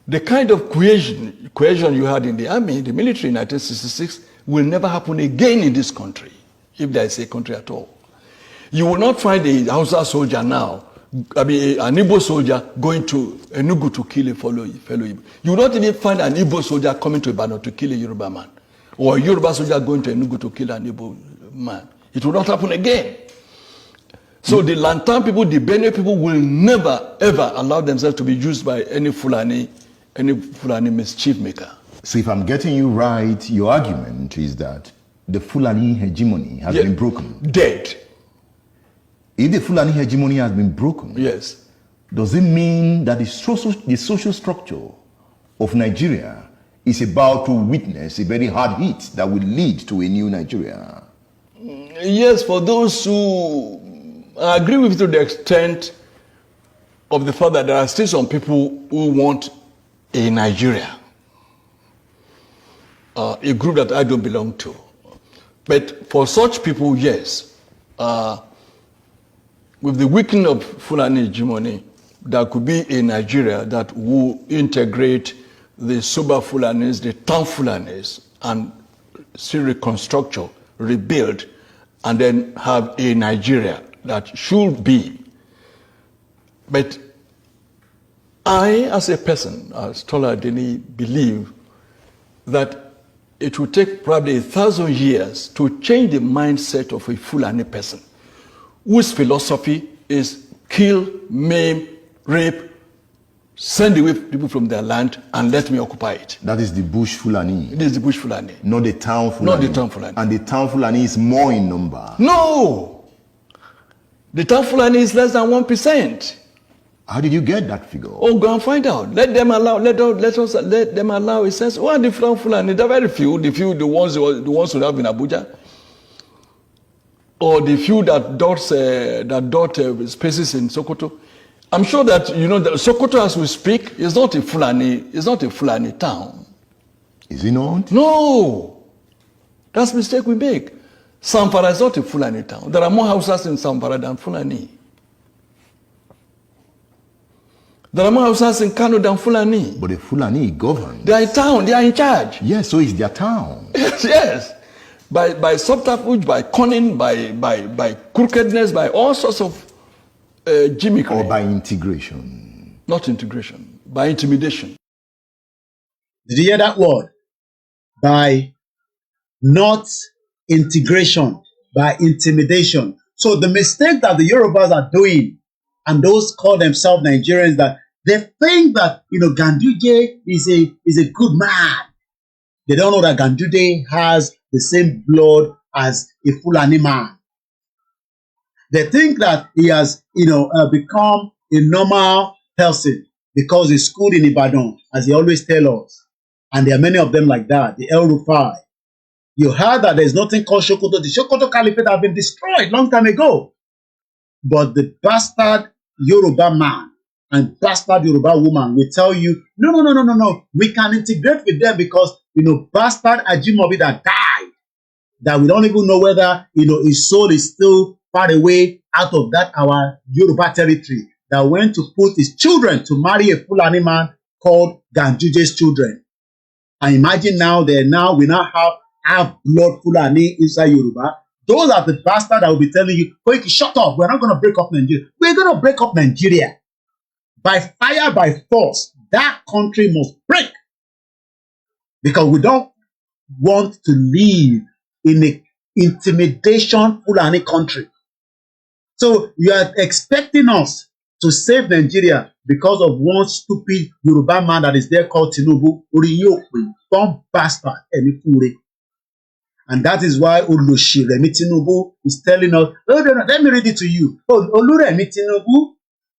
The kind of cohesion you had in the army, the military in 1966, will never happen again in this country, if there is a country at all. You will not find a Hausa soldier now, an Igbo soldier going to Enugu to kill a fellow Igbo. You will not even find an Igbo soldier coming to Ibadan to kill a Yoruba man, or a Yoruba soldier going to Enugu to kill an Igbo man. It will not happen again. So the Lantan people, the Benue people will never ever allow themselves to be used by any Fulani mischief maker. So if I'm getting you right, your argument is that the Fulani hegemony has been broken. Dead. If the Fulani hegemony has been broken, yes, does it mean that the social structure of Nigeria is about to witness a very hard hit that will lead to a new Nigeria? Yes, for those who agree with you to the extent of the fact that there are still some people who want a Nigeria, a group that I don't belong to. But for such people, yes, with the weakening of Fulani hegemony, there could be a Nigeria that will integrate the Suba Fulanis, the town Fulanis, and still reconstruct, rebuild, and then have a Nigeria that should be. But I, as a person, as Tola Deni, believe that it will take probably 1,000 years to change the mindset of a Fulani person, whose philosophy is kill, maim, rape, send away people from their land and let me occupy it. That is the bush Fulani. It is the bush Fulani. Not the town Fulani. Not the town Fulani. And the town Fulani is more in number. No! The town Fulani is less than 1%. How did you get that figure? Oh, go and find out. Let them allow. Let them allow. It says, "Who are the town Fulani?" There are very few. The ones who have in Abuja, or the few that dot spaces in Sokoto. I'm sure that that Sokoto, as we speak, is not a Fulani. It's not a Fulani town. Is it not? No, that's the mistake we make. Zamfara is not a Fulani town. There are more houses in Zamfara than Fulani. There are more houses in Kano than Fulani. But the Fulani govern. They are in town. They are in charge. Yes, so it's their town. Yes. By subterfuge, by cunning, by crookedness, by all sorts of gimmickry. Or by integration. Not integration. By intimidation. Did you hear that word? By not integration, by intimidation. So the mistake that the Yorubas are doing, and those call themselves Nigerians, that they think that Ganduje is a good man. They don't know that Ganduje has the same blood as a Fulani man. They think that he has become a normal person because he's schooled in Ibadan, as he always tell us. And there are many of them like that. The El Rufai. You heard that there's nothing called Sokoto. The Sokoto Caliphate have been destroyed long time ago. But the bastard Yoruba man and bastard Yoruba woman will tell you, no. We can integrate with them because, bastard Ajimobi that died, that we don't even know whether, his soul is still far away out of that our Yoruba territory, that went to put his children to marry a Fulani man called Ganjuje's children. And imagine now, we now have half-blood Fulani inside Yoruba. Those are the bastards that will be telling you, Koiki, shut up. We're not going to break up Nigeria. We're going to break up Nigeria. By fire, by force. That country must break. Because we don't want to live in an intimidation Fulani country. So you are expecting us to save Nigeria because of one stupid Yoruba man that is there called Tinubu. Some bastard. And that is why Olushi Remi Tinubu is telling us, let me read it to you. Oluremi Tinubu,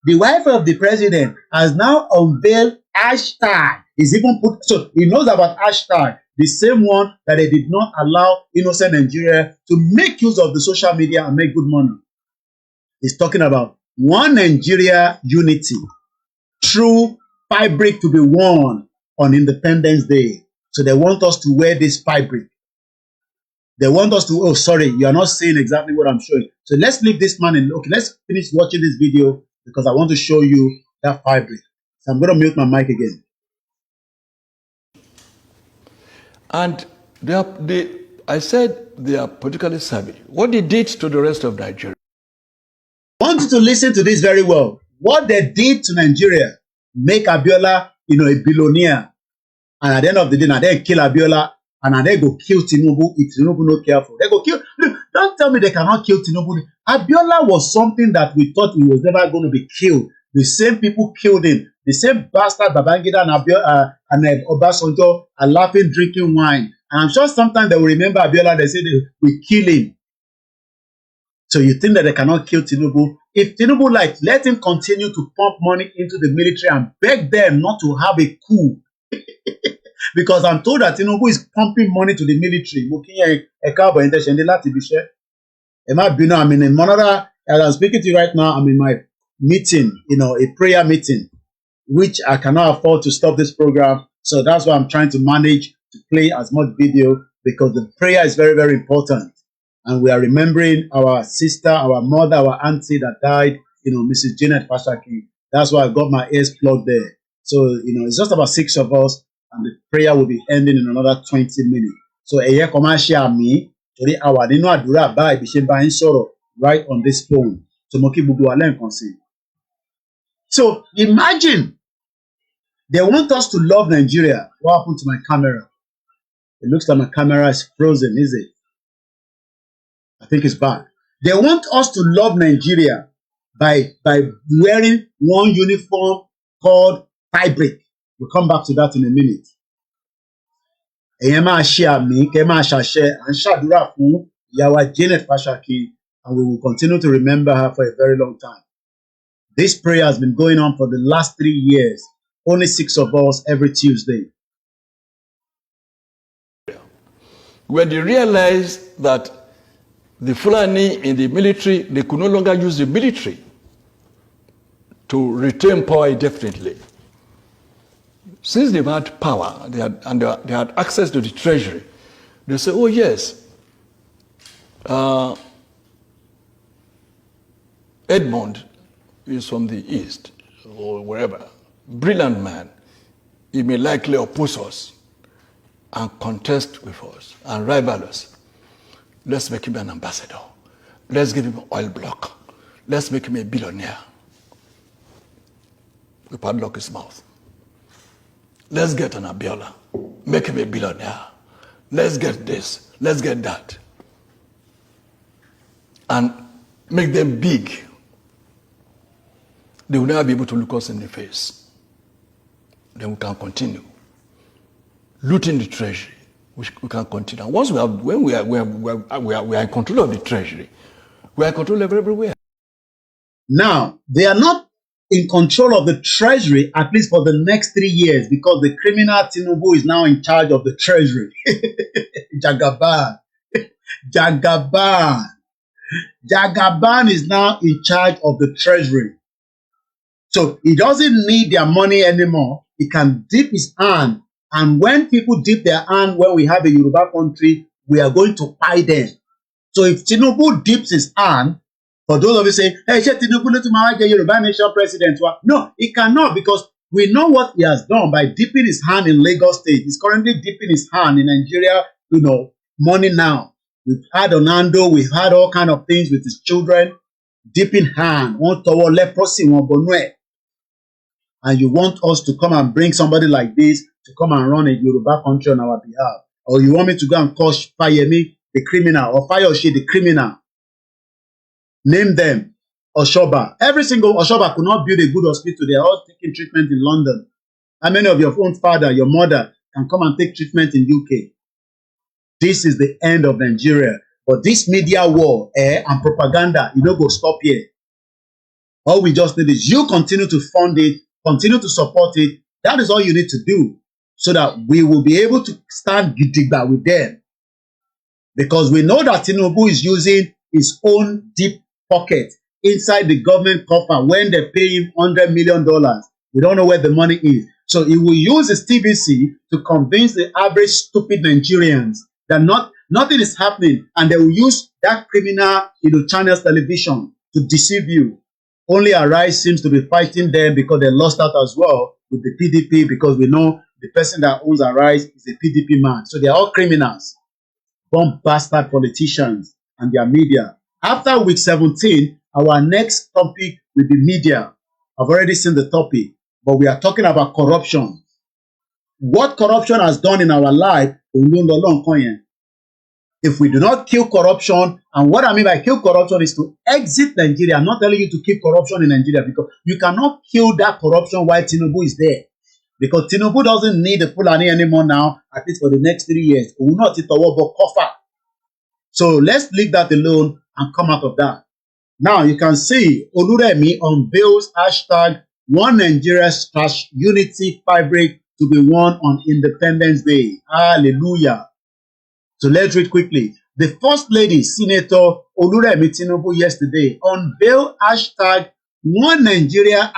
the wife of the president, has now unveiled hashtag. He's even put, so he knows about hashtag, the same one that they did not allow innocent Nigeria to make use of the social media and make good money. He's talking about one Nigeria unity, true fabric to be worn on Independence Day. So they want us to wear this fabric. They want us to, oh, sorry, you are not saying exactly what I'm showing. So let's leave this man in. Okay, let's finish watching this video because I want to show you that fabric. So I'm going to mute my mic again. And I said they are politically savvy. What they did to the rest of Nigeria. I want you to listen to this very well. What they did to Nigeria, make Abiola, a billionaire. And at the end of the day, now they kill Abiola. And they go kill Tinubu if Tinubu not careful. They go kill. Look, don't tell me they cannot kill Tinubu. Abiola was something that we thought he was never going to be killed. The same people killed him. The same bastard Babangida and Obasanjo are laughing, drinking wine. And I'm sure sometimes they will remember Abiola. They say we kill him. So you think that they cannot kill Tinubu? If Tinubu let him continue to pump money into the military and beg them not to have a coup. Because I'm told that Tinubu is pumping money to the military. I'm in another, as I'm speaking to you right now, I'm in my meeting, a prayer meeting, which I cannot afford to stop this program. So that's why I'm trying to manage to play as much video because the prayer is very, very important. And we are remembering our sister, our mother, our auntie that died, Mrs. Janet Pashaki. That's why I got my ears plugged there. So, it's just about 6 of us. And the prayer will be ending in another 20 minutes. So, right on this phone. So, imagine they want us to love Nigeria. What happened to my camera? It looks like my camera is frozen, is it? I think it's back. They want us to love Nigeria by wearing one uniform called fabric. We'll come back to that in a minute. Ẹ̀yẹn máa ṣe àmì, kẹ́ máa ṣàṣẹ, à ń ṣàdúrà fún ìyá wa Janet Pashaki and we will continue to remember her for a very long time. This prayer has been going on for the last 3 years. Only 6 of us every Tuesday. When they realized that the Fulani in the military, they could no longer use the military to retain power indefinitely. Since they've had power, they had access to the treasury, they say, oh yes, Edmond is from the east or wherever, brilliant man, he may likely oppose us and contest with us and rival us. Let's make him an ambassador. Let's give him an oil block. Let's make him a billionaire. We padlock his mouth. Let's get an Abiola. Make him a billionaire. Let's get this. Let's get that. And make them big. They will never be able to look us in the face. Then we can continue. Looting the treasury, we can continue. And once when we are in control of the treasury, we are in control of everywhere. Now, they are not in control of the treasury, at least for the next 3 years, because the criminal Tinubu is now in charge of the treasury. Jagaban. Jagaban. Jagaban is now in charge of the treasury. So he doesn't need their money anymore. He can dip his hand. And when people dip their hand, when we have a Yoruba country, we are going to buy them. So if Tinubu dips his hand, for those of you saying, hey, Tinubu let to Yoruba nation president. No, he cannot, because we know what he has done by dipping his hand in Lagos State. He's currently dipping his hand in Nigeria, money now. We've had Onando, we've had all kind of things with his children. Dipping hand, one toward leprosy, one bonue. And you want us to come and bring somebody like this to come and run a Yoruba country on our behalf. Or you want me to go and call Fayemi the criminal, or Fayoshe the criminal. Name them. Oshoba. Every single Oshoba could not build a good hospital. They are all taking treatment in London. How many of your own father, your mother, can come and take treatment in UK? This is the end of Nigeria. But this media war and propaganda, you don't go stop here. All we just need is you continue to fund it, continue to support it. That is all you need to do, so that we will be able to stand gidigba with them. Because we know that Tinubu is using his own deep pocket inside the government coffer when they pay him $100 million. We don't know where the money is. So he will use his TVC to convince the average stupid Nigerians that nothing is happening, and they will use that criminal channels television to deceive you. Only Arise seems to be fighting them because they lost out as well with the PDP, because we know the person that owns Arise is a PDP man. So they are all criminals, bomb bastard politicians and their media. After week 17, our next topic will be media. I've already seen the topic, but we are talking about corruption. What corruption has done in our life, if we do not kill corruption, and what I mean by kill corruption is to exit Nigeria. I'm not telling you to keep corruption in Nigeria, because you cannot kill that corruption while Tinubu is there. Because Tinubu doesn't need the Fulani anymore now, at least for the next 3 years. So let's leave that alone and come out of that. Now you can see Oluremi unveils hashtag One Nigeria / Unity fabric to be worn on Independence Day. Hallelujah. So let's read quickly. The First Lady, Senator Oluremi Tinubu, yesterday unveiled hashtag One Nigeria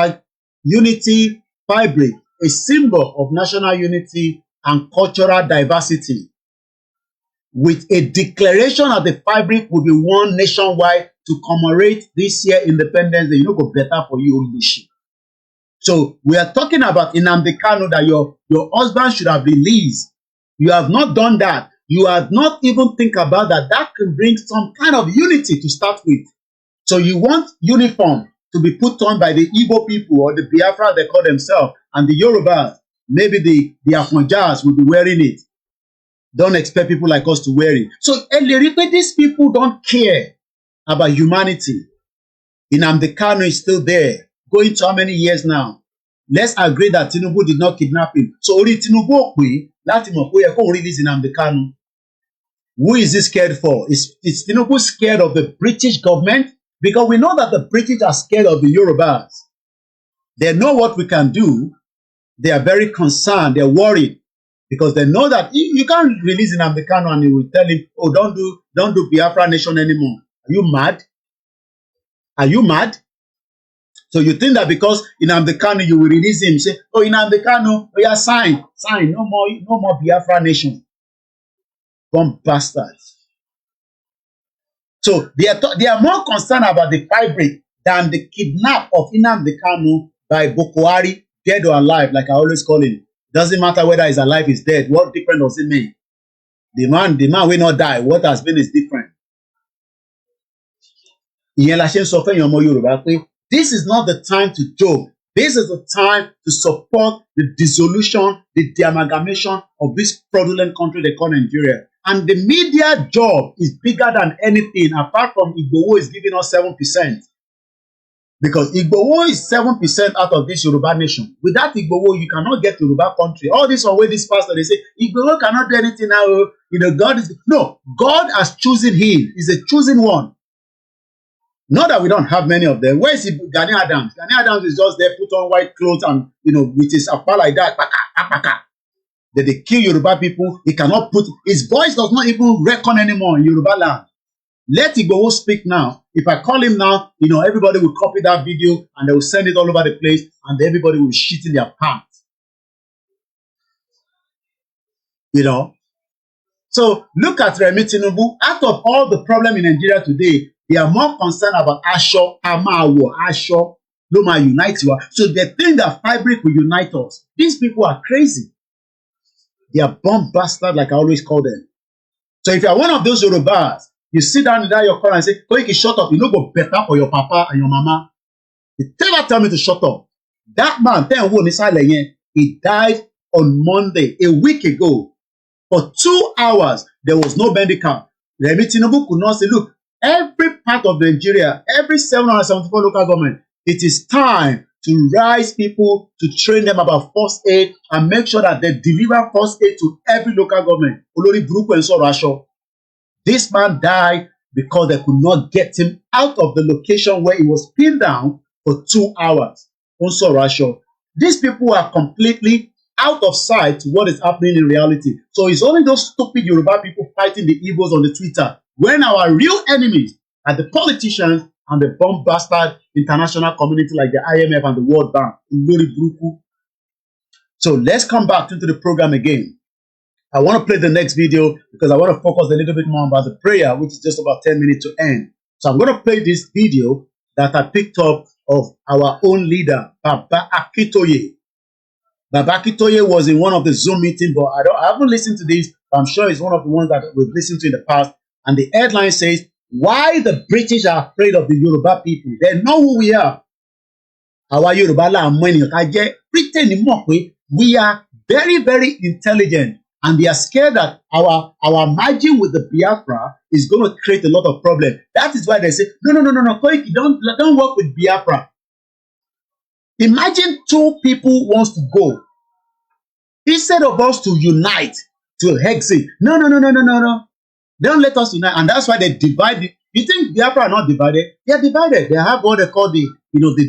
/ Unity fabric, a symbol of national unity and cultural diversity, with a declaration that the fabric will be worn nationwide to commemorate this year Independence Day. Go better for you, Olushi. So we are talking about Nnamdi Kanu, that your husband should have released. You have not done that. You have not even think about that. That can bring some kind of unity to start with. So you want uniform to be put on by the Igbo people, or the Biafra they call themselves, and the Yorubas. Maybe the Afonjas will be wearing it. Don't expect people like us to wear it. So these people don't care about humanity. Nnamdi Kanu is still there. Going to how many years now? Let's agree that Tinubu did not kidnap him. So only Tinubu okwe, láti mọ̀ pé ẹ kó release Nnamdi Kanu. Who is he scared for? Is Tinubu scared of the British government? Because we know that the British are scared of the Yorubas. They know what we can do. They are very concerned. They're worried because they know that you can't release Nnamdi Kanu and you will tell him, "Oh, don't do Biafra nation anymore." Are you mad? Are you mad? So you think that because Nnamdi Kanu you will release him, say, "Oh, Nnamdi Kanu, oh yeah, sign, no more Biafra nation." Bomb bastards. So they are more concerned about the firebreak than the kidnap of Nnamdi Kanu by Boko Haram, dead or alive, like I always call him. Doesn't matter whether he's alive, he's dead. What difference does it make? The man will not die. What has been is different. This is not the time to joke. This is the time to support the dissolution, the amalgamation of this fraudulent country they call Nigeria. And the media job is bigger than anything, apart from Igboho is giving us 7%. Because Igboho is 7% out of this Yoruba nation. Without Igboho, you cannot get Yoruba country. All this way, this pastor, they say, Igboho cannot do anything now. God is... No, God has chosen him. He's a chosen one. Not that we don't have many of them. Where is Gani Adams? Gani Adams is just there, put on white clothes and, with his appa like that. That they kill Yoruba people. He cannot put... His voice does not even reckon anymore in Yoruba land. Let Igboho speak now. If I call him now, everybody will copy that video and they will send it all over the place and everybody will shit in their pants. So look at Remi Tinubu. Out of all the problem in Nigeria today, they are more concerned about Asho, Amawo, Asho, Loma unite you. So they think that fabric will unite us. These people are crazy. They are bomb bastards, like I always call them. So if you are one of those Yorubas, you sit down in your corner and say, Koiki, shut up. You know, go better for your papa and your mama. You never tell me to shut up. That man, he died on Monday, a week ago. For 2 hours, there was no bandicam. Remi Tinubu could not say, look, every part of Nigeria, every 774 local government, it is time to rise people, to train them about first aid and make sure that they deliver first aid to every local government. Olori Buruku and Sorasho. This man died because they could not get him out of the location where he was pinned down for 2 hours. Sorasho. These people are completely out of sight to what is happening in reality. So it's only those stupid Yoruba people fighting the Igbos on the Twitter when our real enemies are the politicians and the bomb bastard international community like the IMF and the World Bank. So let's come back into the program again. I want to play the next video because I want to focus a little bit more about the prayer, which is just about 10 minutes to end. So I'm going to play this video that I picked up of our own leader, Baba Akintoye. Baba Akintoye was in one of the Zoom meetings, but I haven't listened to this, but I'm sure it's one of the ones that we've listened to in the past. And the headline says, why the British are afraid of the Yoruba people. They know who we are. Our Yoruba la we are very, very intelligent. And they are scared that our margin with the Biafra is going to create a lot of problems. That is why they say, no, Koiki, don't work with Biafra. Imagine 2 people wants to go. Instead of us to unite, to exit. No. Don't let us unite. And that's why they divide it. You think Biafra are not divided? They are divided. They have what they call the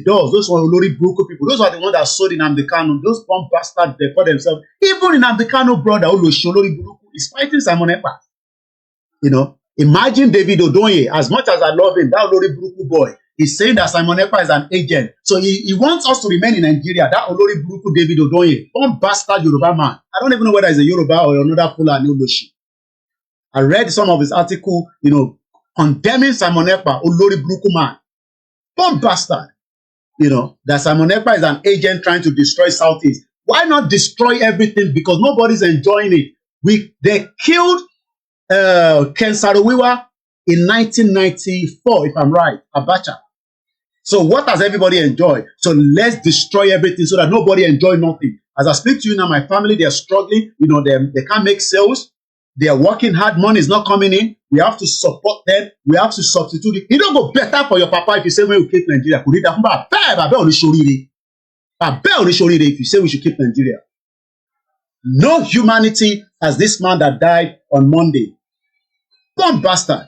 doors. Those are Olori Buruku people. Those are the ones that sold in Nnamdi Kanu. Those bomb bastards, they call themselves. Even in Nnamdi Kanu brother, Olori Buruku is fighting Simon Ekpa. Imagine David Odoye. As much as I love him, that Olori Buruku boy, he's saying that Simon Ekpa is an agent. So he wants us to remain in Nigeria. That Olori Buruku David Odoye, bomb bastard Yoruba man. I don't even know whether he's a Yoruba or another Fulani Oloshi. I read some of his article, condemning Simon Ekpa, Olori Buruku man. Bomb bastard. That Simon Ekpa is an agent trying to destroy Southeast. Why not destroy everything? Because nobody's enjoying it. They killed Ken Saro-Wiwa in 1994, if I'm right, Abacha. So what does everybody enjoy? So let's destroy everything so that nobody enjoy nothing. As I speak to you now, my family, they are struggling. They can't make sales. They are working hard. Money is not coming in. We have to support them. We have to substitute it. You don't go better for your papa if you say when you keep Nigeria. If you say we should keep Nigeria. No humanity as this man that died on Monday. Bomb bastard.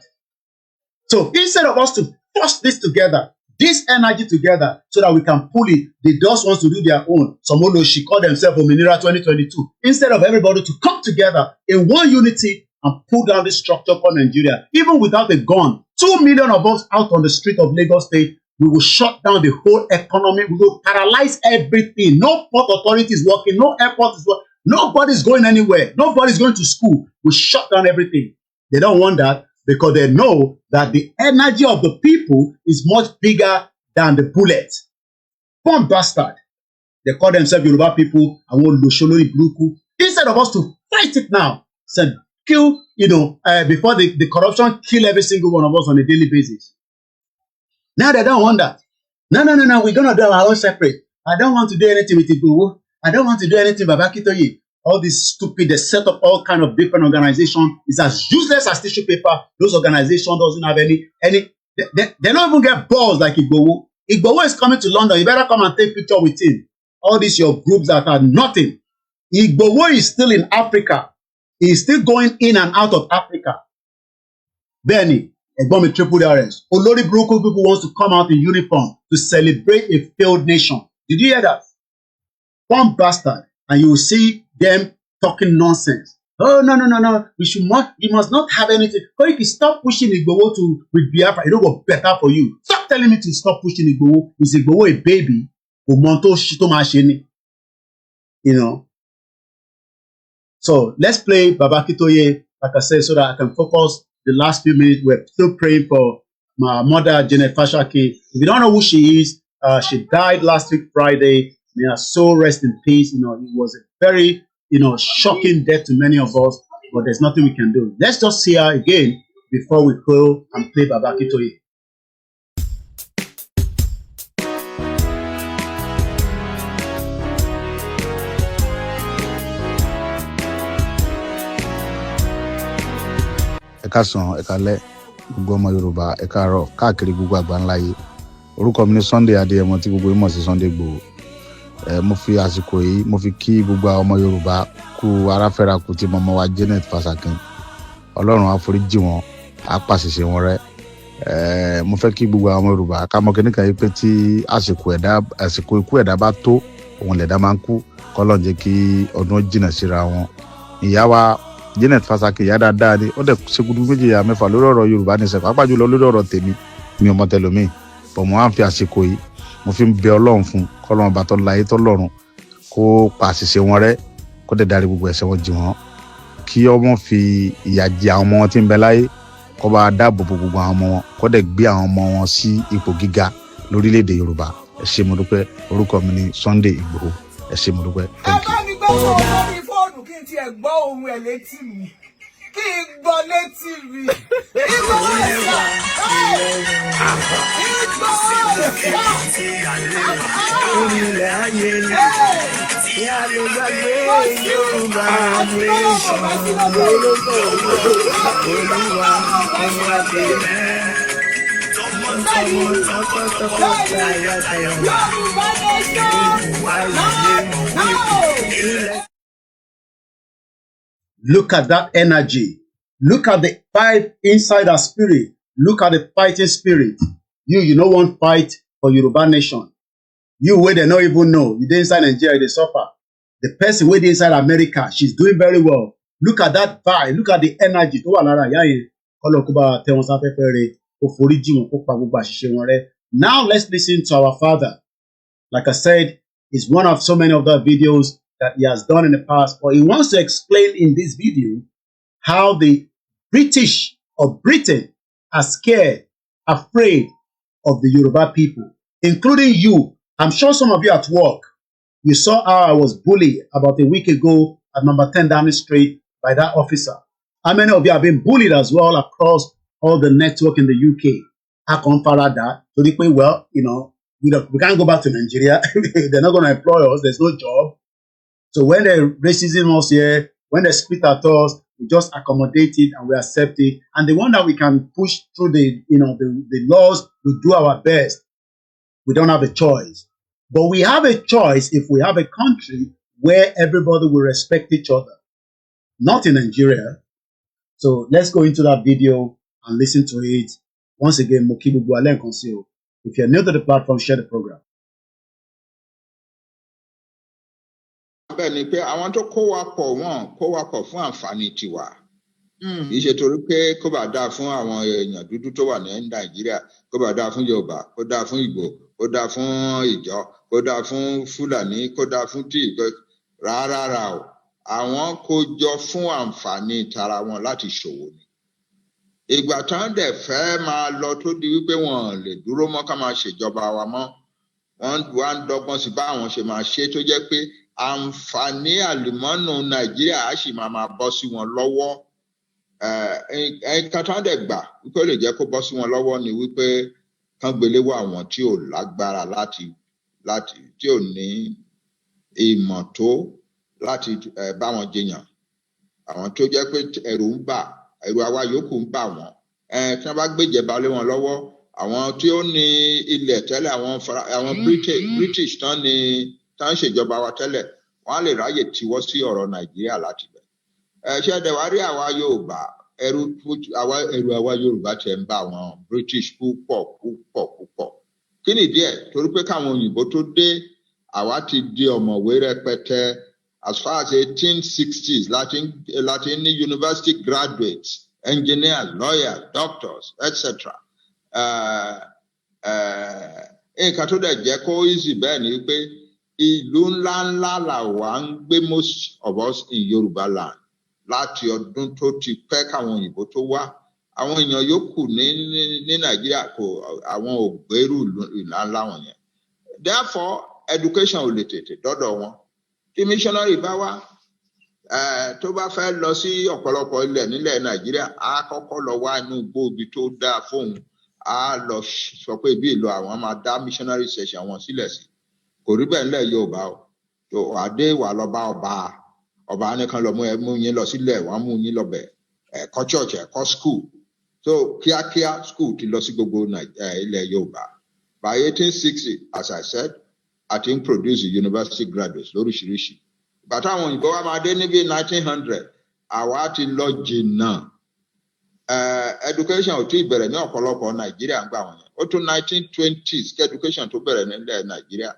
So instead of us to force this together, this energy together, so that we can pull it, the DOS wants to do their own. Some she call themselves Ominira 2022. Instead of everybody to come together in one unity and pull down this structure called Nigeria, even without a gun, 2 million of us out on the street of Lagos State, we will shut down the whole economy. We will paralyze everything. No port authority is working. No airport is working. Nobody's going anywhere. Nobody's going to school. We shut down everything. They don't want that because they know that the energy of the people is much bigger than the bullet. Bomb bastard. They call themselves Yoruba people and want Losholori Bruku. Instead of us to fight it now, said kill, before the corruption kill every single one of us on a daily basis. Now they don't want that. No, we're going to do our own separate. I don't want to do anything with Igboho. I don't want to do anything with Babakitoye. All this stupid, they set up all kind of different organizations. It's as useless as tissue paper. Those organizations doesn't have any they don't even get balls like Igboho. Igboho is coming to London. You better come and take picture with him. All these your groups that are nothing. Igboho is still in Africa. He is still going in and out of Africa. Benny, Egbomi triple DRS. Olori Bruku people wants to come out in uniform to celebrate a failed nation. Did you hear that? One bastard. And you will see them talking nonsense. Oh, no. We must not have anything. Koiki, stop pushing Igboho with Biafra. It don't go better for you. Stop telling me to stop pushing Igboho. Is Igboho a baby? So let's play Babakitoye, like I said, so that I can focus the last few minutes. We're still praying for my mother, Janet Fashaki. If you don't know who she is, she died last week, Friday. May her soul rest in peace. It was a very, shocking death to many of us, but there's nothing we can do. Let's just see her again before we go and play Babakitoye. Ẹ káàsán, ẹ káalẹ́, gbogbo ọmọ Yorùbá, ẹ káàárọ̀, káàkiri gbogbo àgbáńláyé. Orúkọ mi ni Sunday Adéyẹmọ tí gbogbo yín mọ̀ sí Sunday Igboho. Mo fi àsìkò yìí mo fi kí gbogbo ọmọ Yorùbá kú aráfẹ́ra kú tí mọmọ wa Janet Fashaki. Ọlọ́run á foríjì wọn, á pàṣìṣe wọn rẹ́. Mo fẹ́ kí gbogbo ọmọ Yorùbá ká mọ̀ kíníkan yìí pé tí àsìkò ikú ẹ̀dá bá tó, òun lẹ̀dá máa ń kú. K'Ọlọ́run jẹ́ kí ọdún jìnnà síra wọn. Ìyá wa Janet Fashaki ìyá dáadáa ni ó dẹ̀ ṣe gudu méjì ya mẹ́fà lórí ọ̀rọ̀ Yorùbá ní sẹ́kọ̀ọ́ pàápàá jùlọ lórí ọ̀rọ̀ tèmi mi ọmọ tẹlómi. Bọ̀ mo á fi àsìkò yìí mo fi ń bẹ Ọlọ́run fún k'Ọlọ́run bá tọ́ láyé tọ́ lọ́run kó pa àṣìṣe wọn rẹ́ kó dẹ̀ dárí gbogbo ẹ̀ṣẹ̀ wọn jì wọ́n kí ọmọ fi ìyà jẹ àwọn ọmọ wọn tí ń bẹ láyé kó bá dáàbò bo gbogbo àwọn ọmọ wọn kó dẹ̀ gbé àwọn ọmọ wọn sí ipò gíga lórílẹ̀-èdè Yorùbá. Ẹ ṣé mo dúpẹ́. Orúkọ mi ni Sunday Igboho. Ẹ ṣé mo dúpẹ́. Thank you. Ẹ bá mi gbọ́ lórí fóònù kí n tiẹ̀ gbọ́ ohun ẹ̀ létí mi. Kí n gbọ́ létí mi. Ìgbọ́ ẹ̀sà. Ìgbọ́ orílẹ̀ ayé ni. Ìyá ló gbàgbé Yorùbá nation. Olóko Olúwa ọmọ àgbẹ̀. Look at that energy. Look at the fight inside our spirit. Look at the fighting spirit. You no want fight for Yoruba nation. You where they don't even know. You dey inside Nigeria, they suffer. The person where they inside America, she's doing very well. Look at that vibe. Look at the energy. Now let's listen to our father. Like I said, it's one of so many of the videos that he has done in the past, but he wants to explain in this video how the British or Britain are scared, afraid of the Yoruba people, including you. I'm sure some of you at work, you saw how I was bullied about a week ago at number 10 Downing Street by that officer. How many of you have been bullied as well across all the network in the UK? How come that? So they say, well, we can't go back to Nigeria. They're not going to employ us. There's no job. So when the racism was here, when they spit at us, we just accommodate it and we accept it. And the one that we can push through the laws, we do our best. We don't have a choice. But we have a choice if we have a country where everybody will respect each other. Not in Nigeria. So let's go into that video and listen to it. Once again, Mokibu Bualen Conceal. If you're new to the platform, share the program. bẹ́ẹ̀ ni pé àwọn tó kó wa pọ̀ fún àǹfààní tiwa kì í ṣe torí pé kó bá dáa fún àwọn èèyàn dúdú tó wà ní Nàìjíríà, kó bá dáa fún Yorùbá, kó dáa fún Ìgbò, kó dáa fún Ìjọ, kó dáa fún Fúlàní, kó dáa fún tíì, rárá o. Àwọn kó jọ fún àǹfààní tara wọn láti ṣòwò ni. Ìgbà tán dẹ̀ fẹ́ máa lọ tó di wípé wọn lè dúró mọ́ ká máa ṣèjọba wa mọ́, wọ́n wá ń dọ́gbọ́n sí báwọn ṣe máa ṣe tó jẹ́ pé àǹfààní àlùmọ́nù Nàìjíríà á sì máa bọ́ sí wọn lọ́wọ́. Nǹkan tán dẹ̀ gbà wípé ó lè jẹ́ kó bọ́ sí wọn lọ́wọ́ ni wípé kán gbéléwò àwọn tí ò lágbára láti tí ò ní ìmọ̀ tó láti bá wọn jiyàn. Àwọn tó jẹ́ pé ẹ̀rù àwa yòókù ń bà wọ́n. Tí wọ́n bá gbéjẹba lé wọn lọ́wọ́, àwọn tí ó ní ilẹ̀ tẹ́lẹ̀, àwọn British tán ń ṣèjọba wa tẹ́lẹ̀, wọ́n á lè ráyè tiwọ́ sí ọ̀rọ̀ Nàìjíríà láti bẹ̀. Ṣé ẹ̀dẹ̀ wá rí àwa Yorùbá, ẹ̀rù àwa Yorùbá tiẹ̀ ń bà wọ́n British púpọ̀. Kí nìdí ẹ̀? Torí pé káwọn òyìnbó tó dé, àwa ti di ọ̀mọ̀wé rẹpẹtẹ. As far as 1860s, láti ní university graduates, engineers, lawyers, doctors, etc. Nǹkan tó dẹ̀ jẹ́ kó easy bẹ́ẹ̀ ni pé ìlú ńláńlá làwa ń gbé most of us in Yoruba land láti ọdún tó ti pẹ́ káwọn òyìnbó tó wá. Àwọn èèyàn yòókù ní Nàìjíríà àwọn ò gbèrú ńláńlá wọ̀nyẹn. Therefore, education ò lè tètè dọ́dọ̀ wọn. Tí missionary bá wá tó bá fẹ́ lọ sí ọ̀pọ̀lọpọ̀ ilẹ̀ nílẹ̀ Nàìjíríà, á kọ́kọ́ lọ wá inú gbòógì tó dáa fóun, á lọ sọ pé bí ìlú àwọn máa dá missionary session wọn sílẹ̀ sí. Kò rí bẹ́ẹ̀ nílẹ̀ Yorùbá o. tó adé wà lọ bá ọba nìkan lọ mú yín lọ sílẹ̀ wọ́n mú yín lọ bẹ̀ ẹ̀kọ́ church ẹ̀kọ́ school so kíákíá school ti lọ sí gbogbo ilẹ̀ Yorùbá by 1860 as I said I think produce university graduates lóríṣiríṣi bàtà àwọn òyìnbó wa máa dé níbi 1900 àwa ti lọ jìnnà education ò tí ì bẹ̀rẹ̀ ní ọ̀pọ̀lọpọ̀ Nàìjíríà ń gbà wọ́n yẹn ó tún 1920s kí education tó bẹ̀rẹ̀ nílẹ̀ Nàìjíríà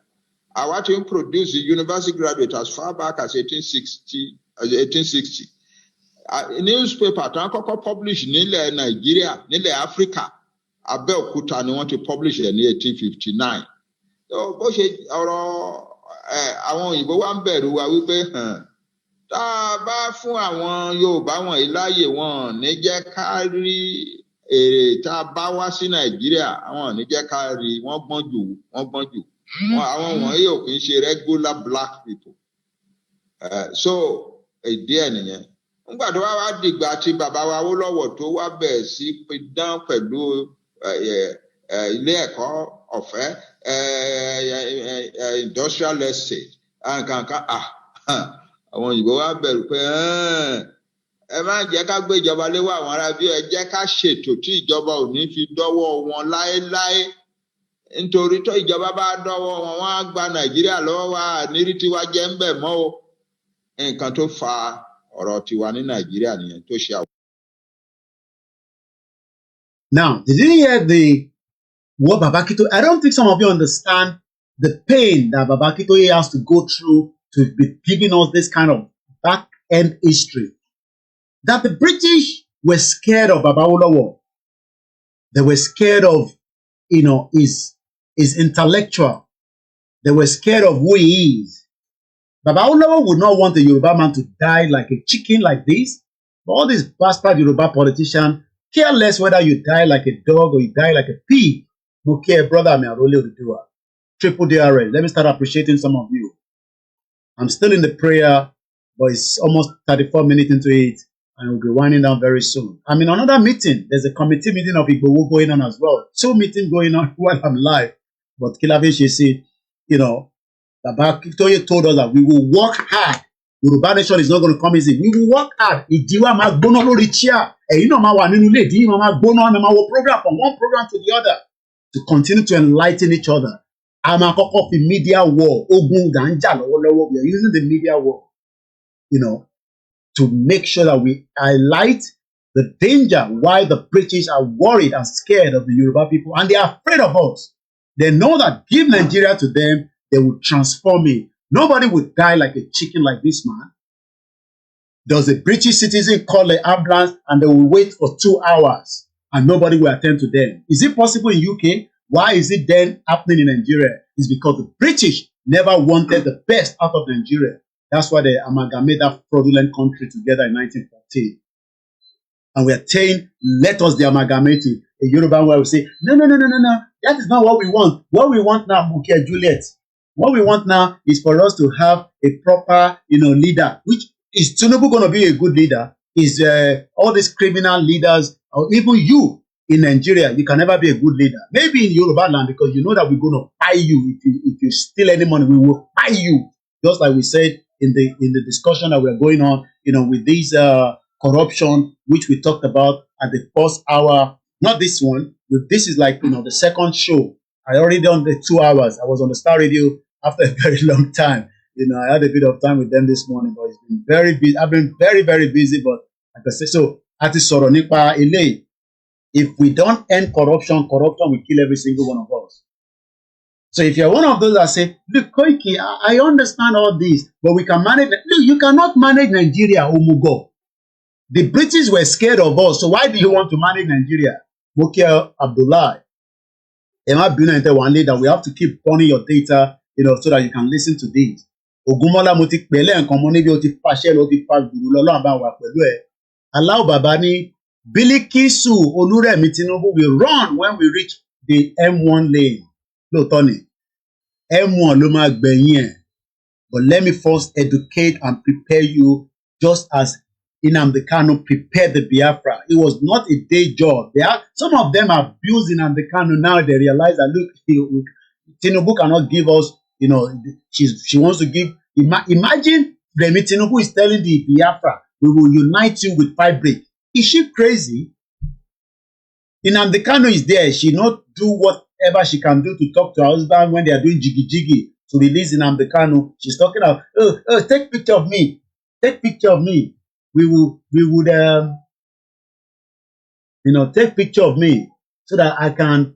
àwa ti ń produce university graduates as far back as 1860 newspaper tí wọ́n kọ́kọ́ publish nílẹ̀ Nàìjíríà nílẹ̀ Áfíríkà Abẹ́òkúta ni wọ́n ti publish ẹ̀ ní 1859 bó ṣe ọ̀rọ̀ àwọn òyìnbó wa ń bẹ̀rù wa wípé tá a bá fún àwọn Yorùbá wọ̀nyí láàyè wọn ní jẹ́ ká rí èrè tá a bá wá sí Nàìjíríà àwọn ò ní jẹ́ ká rí wọ́n gbọ́n jù àwọn wọ̀nyí ò kì í ṣe regular black people so ìdí ẹ̀ nìyẹn nígbà tó wá dìgbà tí bàbá wa Awólọ́wọ̀ tó wá bẹ̀rẹ̀ sí pidán pẹ̀lú ilé ẹ̀kọ́ ọ̀fẹ́ industrial estate nǹkan àwọn òyìnbó wa bẹ̀rù pé ẹ má jẹ́ ká gbé ìjọba léwọ́ àwọn ará bí ẹ jẹ́ ká ṣètò tí ìjọba ò ní fi dọ́wọ́ wọn láéláé nítorí tó ìjọba bá dọ́wọ́ wọn wọ́n á gba Nàìjíríà lọ́wọ́ wa nírí tiwa jẹ́ ń bẹ̀ mọ́ o nǹkan tó fa ọ̀rọ̀ tiwa ní Nàìjíríà nìyẹn tó ṣe àwọn. Now, did you hear what Baba Akintoye? I don't think some of you understand the pain that Baba Akintoye has to go through to be giving us this kind of back-end history. That the British were scared of Baba Awolowo. They were scared of, his intellectual. They were scared of who he is. Baba Awolowo would not want a Yoruba man to die like a chicken like this. But all these bastard Yoruba politicians care less whether you die like a dog or you die like a pig. No care, brother, me Arole Oduduwa. Triple DRS. Let me start appreciating some of you. I'm still in the prayer, but it's almost 34 minutes into it, and we'll be winding down very soon. I'm in another meeting. There's a committee meeting of Igbowo going on as well. 2 meetings going on while I'm live. But Kilavishi said, Baba Akintoye told us that we will work hard. Yoruba nation is not going to come easy. We will work hard. Ìdíwà máa gbóná lórí chair. Ẹ̀yin náà máa wà nínú ilé ìdí máa gbóná ọ̀nà máa wo program from one program to the other to continue to enlighten each other. I'm a kọ́kọ́ fi media war ogun ganja lọ́wọ́lọ́wọ́. We are using the media war, to make sure that we highlight the danger why the British are worried and scared of the Yoruba people, and they are afraid of us. They know that give Nigeria to them, they will transform it. Nobody would die like a chicken like this man. Does a British citizen call the ambulance and they will wait for 2 hours and nobody will attend to them? Is it possible in UK? Why is it then happening in Nigeria? It's because the British never wanted the best out of Nigeria. That's why they amalgamated that fraudulent country together in 1914. And we are saying, let us de-amalgamate it. A Yoruba where we say, no. That is not what we want. What we want now, Mukia Juliet, what we want now is for us to have a proper, leader. Which is Tinubu going to be a good leader? Is all these criminal leaders, or even you in Nigeria, you can never be a good leader. Maybe in Yoruba land, because you know that we're going to buy you. If you steal any money, we will buy you. Just like we said in the discussion that we're going on, with this corruption, which we talked about at the first hour. Not this one. This is like, the second show. I already done the 2 hours. I was on the Star Radio after a very long time. I had a bit of time with them this morning, but it's been very busy. I've been very, very busy, but like I said, so at the Soro Nipa Ele, if we don't end corruption will kill every single one of us. So if you're one of those that say, look, Koiki, I understand all this, but we can manage. Look, you cannot manage Nigeria, Umugo. The British were scared of us, so why do you want to manage Nigeria? Mokia Abdullah. Emma Buna one day that we have to keep burning your data, so that you can listen to this. Ogumola Mutik Pele and Community Oti Pashel Oti Paguru Lolo Abawa Pelue. Allow Babani Bilikisu Oluremi Tinubu will run when we reach the M1 lane. No, Tony. M1 Loma Gbenyen. But let me first educate and prepare you just as Nnamdi Kanu prepared the Biafra. It was not a day job. Some of them are abused Nnamdi Kanu now. They realize that, look, Tinubu cannot give us, she wants to give. Imagine Remi Tinubu is telling the Biafra, we will unite you with fabric. Is she crazy? Nnamdi Kanu is there. She not do whatever she can do to talk to her husband when they are doing jiggy to release Nnamdi Kanu. She's talking about, take picture of me. Take picture of me. We would take picture of me so that I can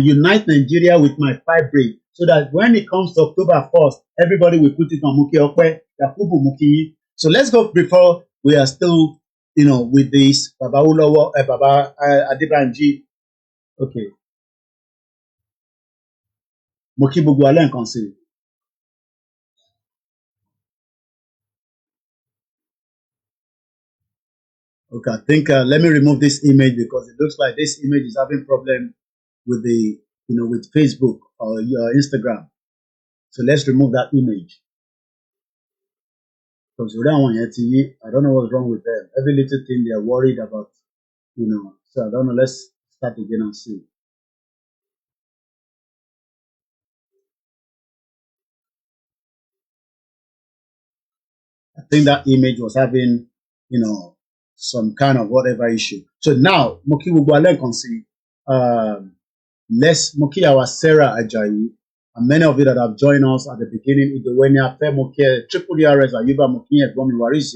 unite Nigeria with my fabric, so that when it comes to October 1st, everybody will put it on Muki Okwe, Yakubu Muki. So let's go before we are still, with this Baba Ulowo, Baba Adebanji. Okay. Muki Bugwalen Council. Okay, I think let me remove this image because it looks like this image is having problem with the, with Facebook or your Instagram. So let's remove that image. Because we don't want yet I don't know what's wrong with them. Every little thing they are worried about, So I don't know. Let's start again and see. I think that image was having, some kind of whatever issue. So now, Moki Wugwale can see, let's Moki our Sarah Ajayi, and many of you that have joined us at the beginning, Idowenia, Moki, Triple DRS, Ayuba Moki, Gomi Waris,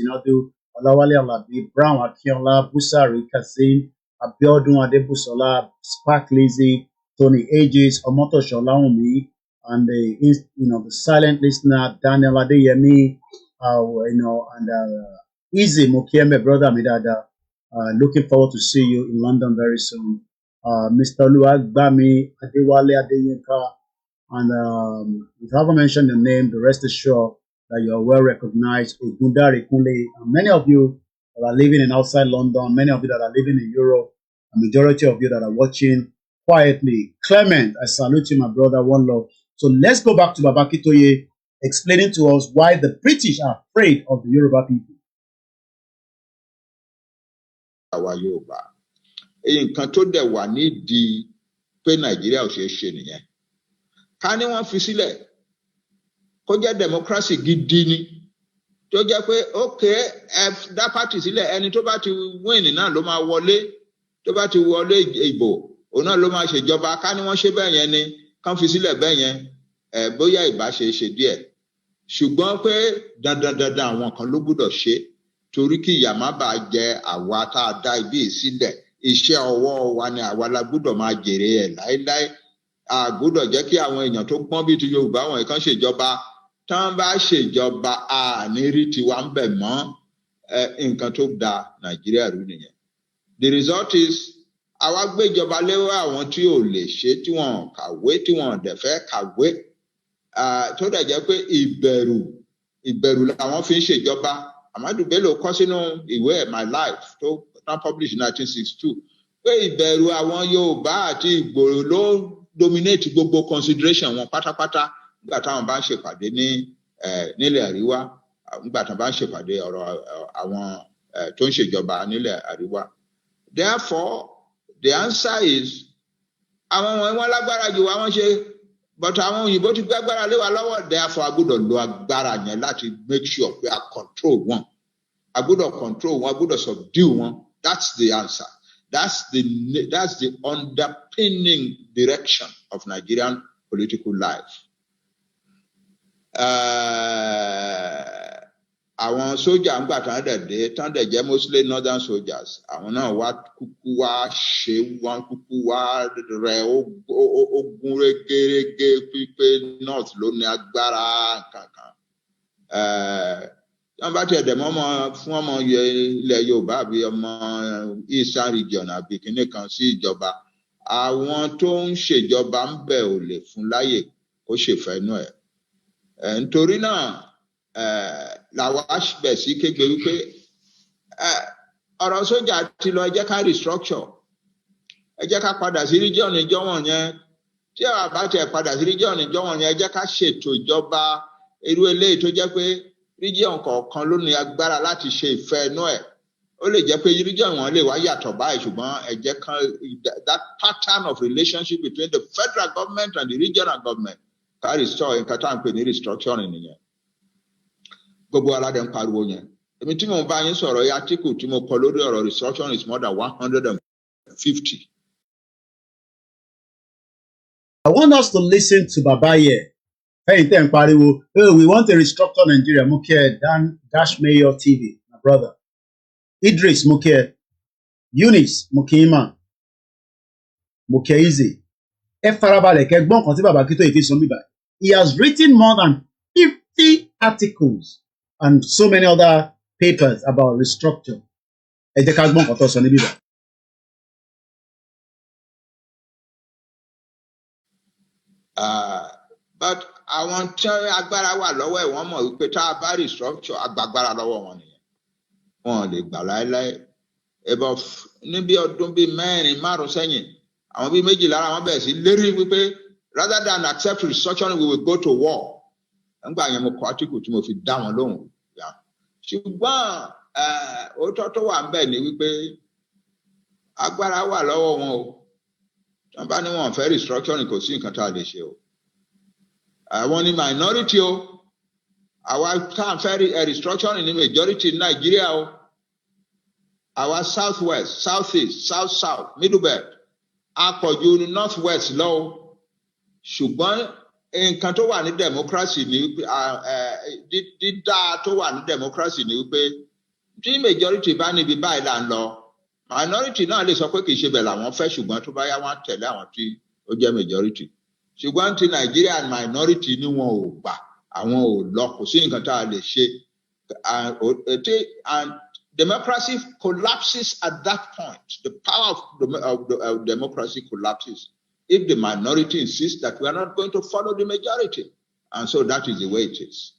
Olawale Alabi, Brown, Akiola, Busari, Kazin, Abiodun Adebusola, Spark Lizzie, Tony Ages, Omoto Sholaumi, and the silent listener, Daniel Adeyemi, and Easy Mukieme, brother Midada. Looking forward to see you in London very soon. Mr. Luagbami, Adewale Adeyinka, and if I haven't mentioned your name, the rest assured that you are well recognized. Ogundare Kunle, and many of you that are living in outside London, many of you that are living in Europe, a majority of you that are watching quietly. Clement, I salute you, my brother, one love. So let's go back to Babakitoye explaining to us why the British are afraid of the Yoruba people. Àwa Yorùbá nǹkan tó dẹ̀ wà nídìí pé Nàìjíríà ò ṣeé ṣe nìyẹn. Ká ní wọ́n fi sílẹ̀ kó jẹ́ democracy gidi ni tó jẹ́ pé ẹ dá party sílẹ̀, ẹni tó bá ti win náà ló máa wọlé, tó bá ti wọlé ìbò òun náà ló máa ṣèjọba. Ká ní wọ́n ṣe bẹ́ẹ̀ yẹn ni, kán fi sílẹ̀ bẹ́ẹ̀ yẹn, bóyá ìbá ṣe díẹ̀. Ṣùgbọ́n pé dandan àwọn kan ló gbọ́dọ̀ ṣe. torí kí ìyà má bàa jẹ àwa tá a dá ibi sílẹ̀ iṣẹ́ ọwọ́ wa ni àwa la gbọ́dọ̀ máa jèrè ẹ̀ láéláé a gbọ́dọ̀ jẹ́ kí àwọn èèyàn tó gbọ́n bíi ti Yorùbá wọn kan ṣèjọba tán bá ṣèjọba àní rí tiwa ń bẹ̀ mọ́ nǹkan tó da Nàìjíríà rú nìyẹn. The result is àwa gbéjọba léwọ́ àwọn tí ò lè ṣe tí wọ́n kàwé tí wọ́n dẹ̀ fẹ́ kàwé tó dẹ̀ jẹ́ pé ìbẹ̀rù làwọn fi ń ṣèjọba. Amadu Bello kọ sínú ìwé My Life tó náà publish 1962 pé ìbẹ̀rù àwọn Yorùbá àti Ìgbò ló dominate gbogbo consideration wọn pátápátá nígbà táwọn bá ń ṣèpàdé nílẹ̀ àríwá nígbà táwọn bá ń ṣèpàdé ọ̀rọ̀ àwọn tó ń ṣèjọba nílẹ̀ àríwá. Therefore, the answer is àwọn wọn lágbára jù wá wọn ṣe but àwọn òyìnbó ti gbé agbára lé wa lọ́wọ́ therefore a gbọ́dọ̀ lo agbára yẹn láti make sure pé a control wọn a gbọ́dọ̀ control wọn a gbọ́dọ̀ subdue wọn. That's the answer. That's the underpinning direction of Nigerian political life. Àwọn sójà ń gbà tán dẹ̀ jẹ́ mostly northern soldiers. Àwọn náà wá kúkú wá ṣe wọ́n kúkú wá rẹ̀ ogun régérégé pípé north ló ní agbára kankan. Wọ́n bá tiẹ̀ dẹ̀ fún ọmọ ilẹ̀ Yorùbá àbí ọmọ Eastern region àbí kìnnì kan sí ìjọba. Àwọn tó ń ṣèjọba ń bẹ̀ ò lè fún láyè kó ṣèfẹ́nu ẹ̀. Nítorí náà làwọn aṣbẹ̀ sí kékeré wípé ọ̀rọ̀ sójà ti lọ ẹ jẹ́ ká restructure ẹ jẹ́ ká padà sí region ìjọ́wọ̀n yẹn tí àwọn bá tiẹ̀ padà sí region ìjọ́wọ̀n yẹn ẹ jẹ́ ká ṣètò ìjọba irú eléyìí tó jẹ́ pé region kọ̀ọ̀kan ló ní agbára láti ṣe ìfẹ́ inú ẹ̀ ó lè jẹ́ pé region wọn lè wá yàtọ̀ báyìí ṣùgbọ́n ẹ jẹ́ kan that pattern of relationship between the federal government and the regional government ká restore nǹkan tá à ń pè ní restructuring nìyẹn. Gbogbo aládé ń pariwo yẹn. Èmi tí mo bá yín sọ̀rọ̀ yá átíkù tí mo kọ lórí ọ̀rọ̀ restructuring is more than 150. I want us to listen to Baba here. Hey, tẹ́ ń pariwo, oh, we want to restructure Nigeria. Muke Dash Mayor TV, my brother. Idris Muke, Eunice Mukima, Muke Easy. Ẹ farabalẹ̀ kẹ́ gbọ́n kan tí Baba Kito ìfi sọ mí báyìí. He has written more than 50 articles and so many other papers about restructure. Ẹ jẹ́ ká gbọ́n kan tó sọ níbí báyìí. But àwọn tí agbára wà lọ́wọ́ ẹ̀ wọ́n mọ̀ wípé tá a bá restructure agbágbára lọ́wọ́ wọn nìyẹn. Wọn lè gbà láéláé. Ẹ̀bọ̀ níbi ọdún bíi 4-5 sẹ́yìn àwọn bíi 2 lára wọn bẹ̀rẹ̀ sí lérí wípé rather than accept restructuring we will go to war. Nígbà yẹn mo kọ átíkù tí mo fi dá wọn lóhùn. Ṣùgbọ́n òótọ́ tó wà ń bẹ̀ ni wípé agbára wà lọ́wọ́ wọn o. Tí wọ́n bá ní wọn fẹ́ restructuring kò sí nǹkan tá a lè ṣe o. Àwọn ní minority o. Àwa tá à ń fẹ́ restructuring ní majority ní Nàìjíríà o. Àwa south west, south east, south south, middle belt. Àpọ̀jù north west lọ o. Ṣùgbọ́n nǹkan tó wà ní democracy ni wípé dídá tó wà ní democracy ni wípé tí majority bá níbi báyìí là ń lọ minority náà lè sọ pé kì í ṣe bẹ̀ làwọn fẹ́ ṣùgbọ́n tó bá yá wọn tẹ̀lé àwọn tí ó jẹ́ majority ṣùgbọ́n ti Nigeria minority ni wọn ò gbà àwọn ò lọ kò sí nǹkan tá a lè ṣe and democracy collapses at that point. The power of democracy collapses if the minority insists that we are not going to follow the majority. And so that is the way it is.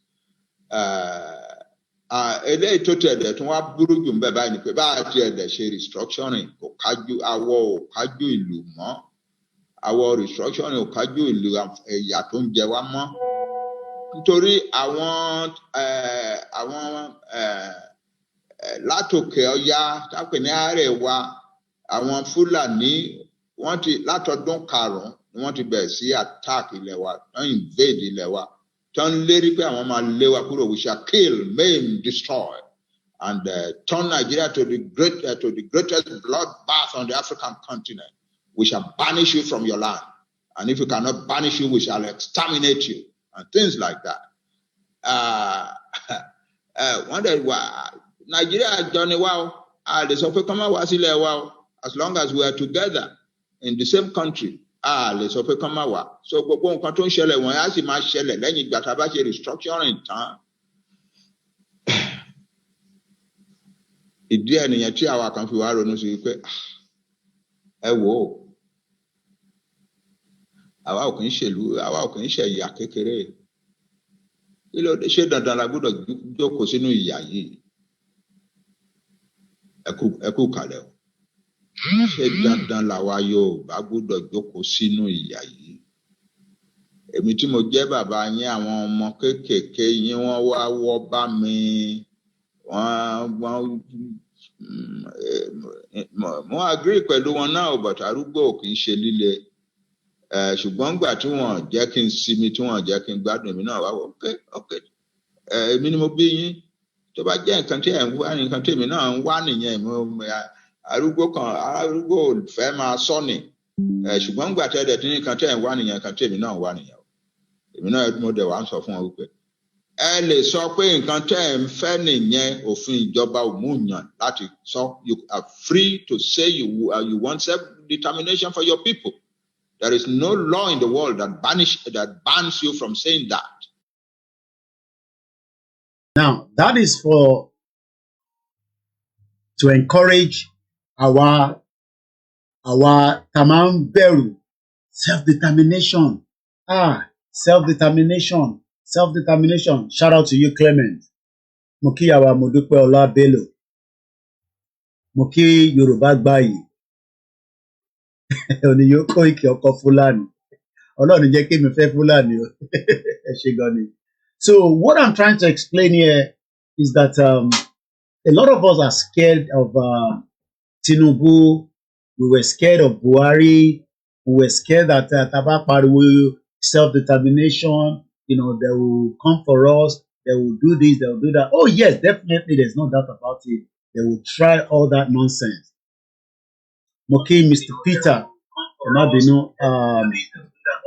Eléyìí tó tẹ̀lé tí wọ́n á burú jù ń bẹ̀ báyìí ni pé bá a ti ẹ̀dẹ̀ ṣe restructuring kò kájú àwọ̀ ò kájú ìlú mọ́. Àwọ̀ restructuring ò kájú ìlú ẹ̀yà tó ń jẹ wá mọ́. Nítorí àwọn látòkè ọya tápè ní Àrẹwà àwọn Fúlàní wọ́n ti látọdún 5 ni wọ́n ti bẹ̀rẹ̀ sí attack ilẹ̀ wa wọ́n invade ilẹ̀ wa tó ń lérí pé àwọn máa lé wa kúrò we shall kill, maim, destroy and turn Nigeria to the greatest bloodbath on the African continent. We shall banish you from your land, and if we cannot banish you we shall exterminate you and things like that. Wọ́n dẹ̀ wà Nigeria Johnny wow, lè sọ pé kán má wá sílẹ̀ wa o. As long as we are together in the same country, lè sọ pé kán má wá. So gbogbo nǹkan tó ń ṣẹlẹ̀ wọ̀nyí á sì máa ṣẹlẹ̀ lẹ́yìn ìgbà tá a bá ṣe restructuring tán. Ìdí ẹ̀ nìyẹn tí àwa kan fi wá ronú sí pé ẹ wò ó, àwa ò kì í ṣèlú, àwa ò kì í ṣe ìyà kékeré. Kí ló dé? Ṣé dandan la gbọ́dọ̀ jókòó sínú ìyà yìí? Ẹ kú kalẹ̀ o. Ṣé dandan làwa Yorùbá gbọ́dọ̀ jókòó sínú ìyà yìí? Èmi tí mo jẹ́ bàbá yín, àwọn ọmọ kéékèèké yín wọ́n wá wọ́ bá mi. Mo agree pẹ̀lú wọn náà, but arúgbó kì í ṣe líle. Ṣùgbọ́n nígbà tí wọ́n jẹ́ kí n sinmi, tí wọ́n jẹ́ kí n gbádùn, èmi náà wá wọ okay. Èmi ni mo bí yín. Tó bá jẹ́ nǹkan tí ẹ̀ ń wá, nǹkan tí èmi náà ń wá nìyẹn. Arúgbó fẹ́ máa sọ ni. Ṣùgbọ́n nígbà tí ẹ̀dẹ̀ tí nǹkan tí ẹ̀ ń wá nìyẹn, nǹkan tí èmi náà ń wá nìyẹn. Èmi náà mo dẹ̀ wá ń sọ fún wọn wípé ẹ lè sọ pé nǹkan tí ẹ̀ ń fẹ́ nìyẹn, òfin ìjọba ò mú yàn láti sọ. You are free to say you want self-determination for your people. There is no law in the world that bans you from saying that. Now, that is to encourage our tamam beru, self-determination. Self-determination. Shout out to you, Clement. Moki Yawa Modupe Ola Bello. Moki Yoruba Gbayi. Oniyo Koiki Oko Fulani. Ọlọ́run jẹ́ kí mi fẹ́ Fulani o. Ẹ ṣé gan ni. So what I'm trying to explain here is that a lot of us are scared of Tinubu. We were scared of Buhari. We were scared that Taba Pariwo, self-determination, they will come for us. They will do this, they will do that. Oh yes, definitely, there's no doubt about it. They will try all that nonsense. Moki, Mr. Peter,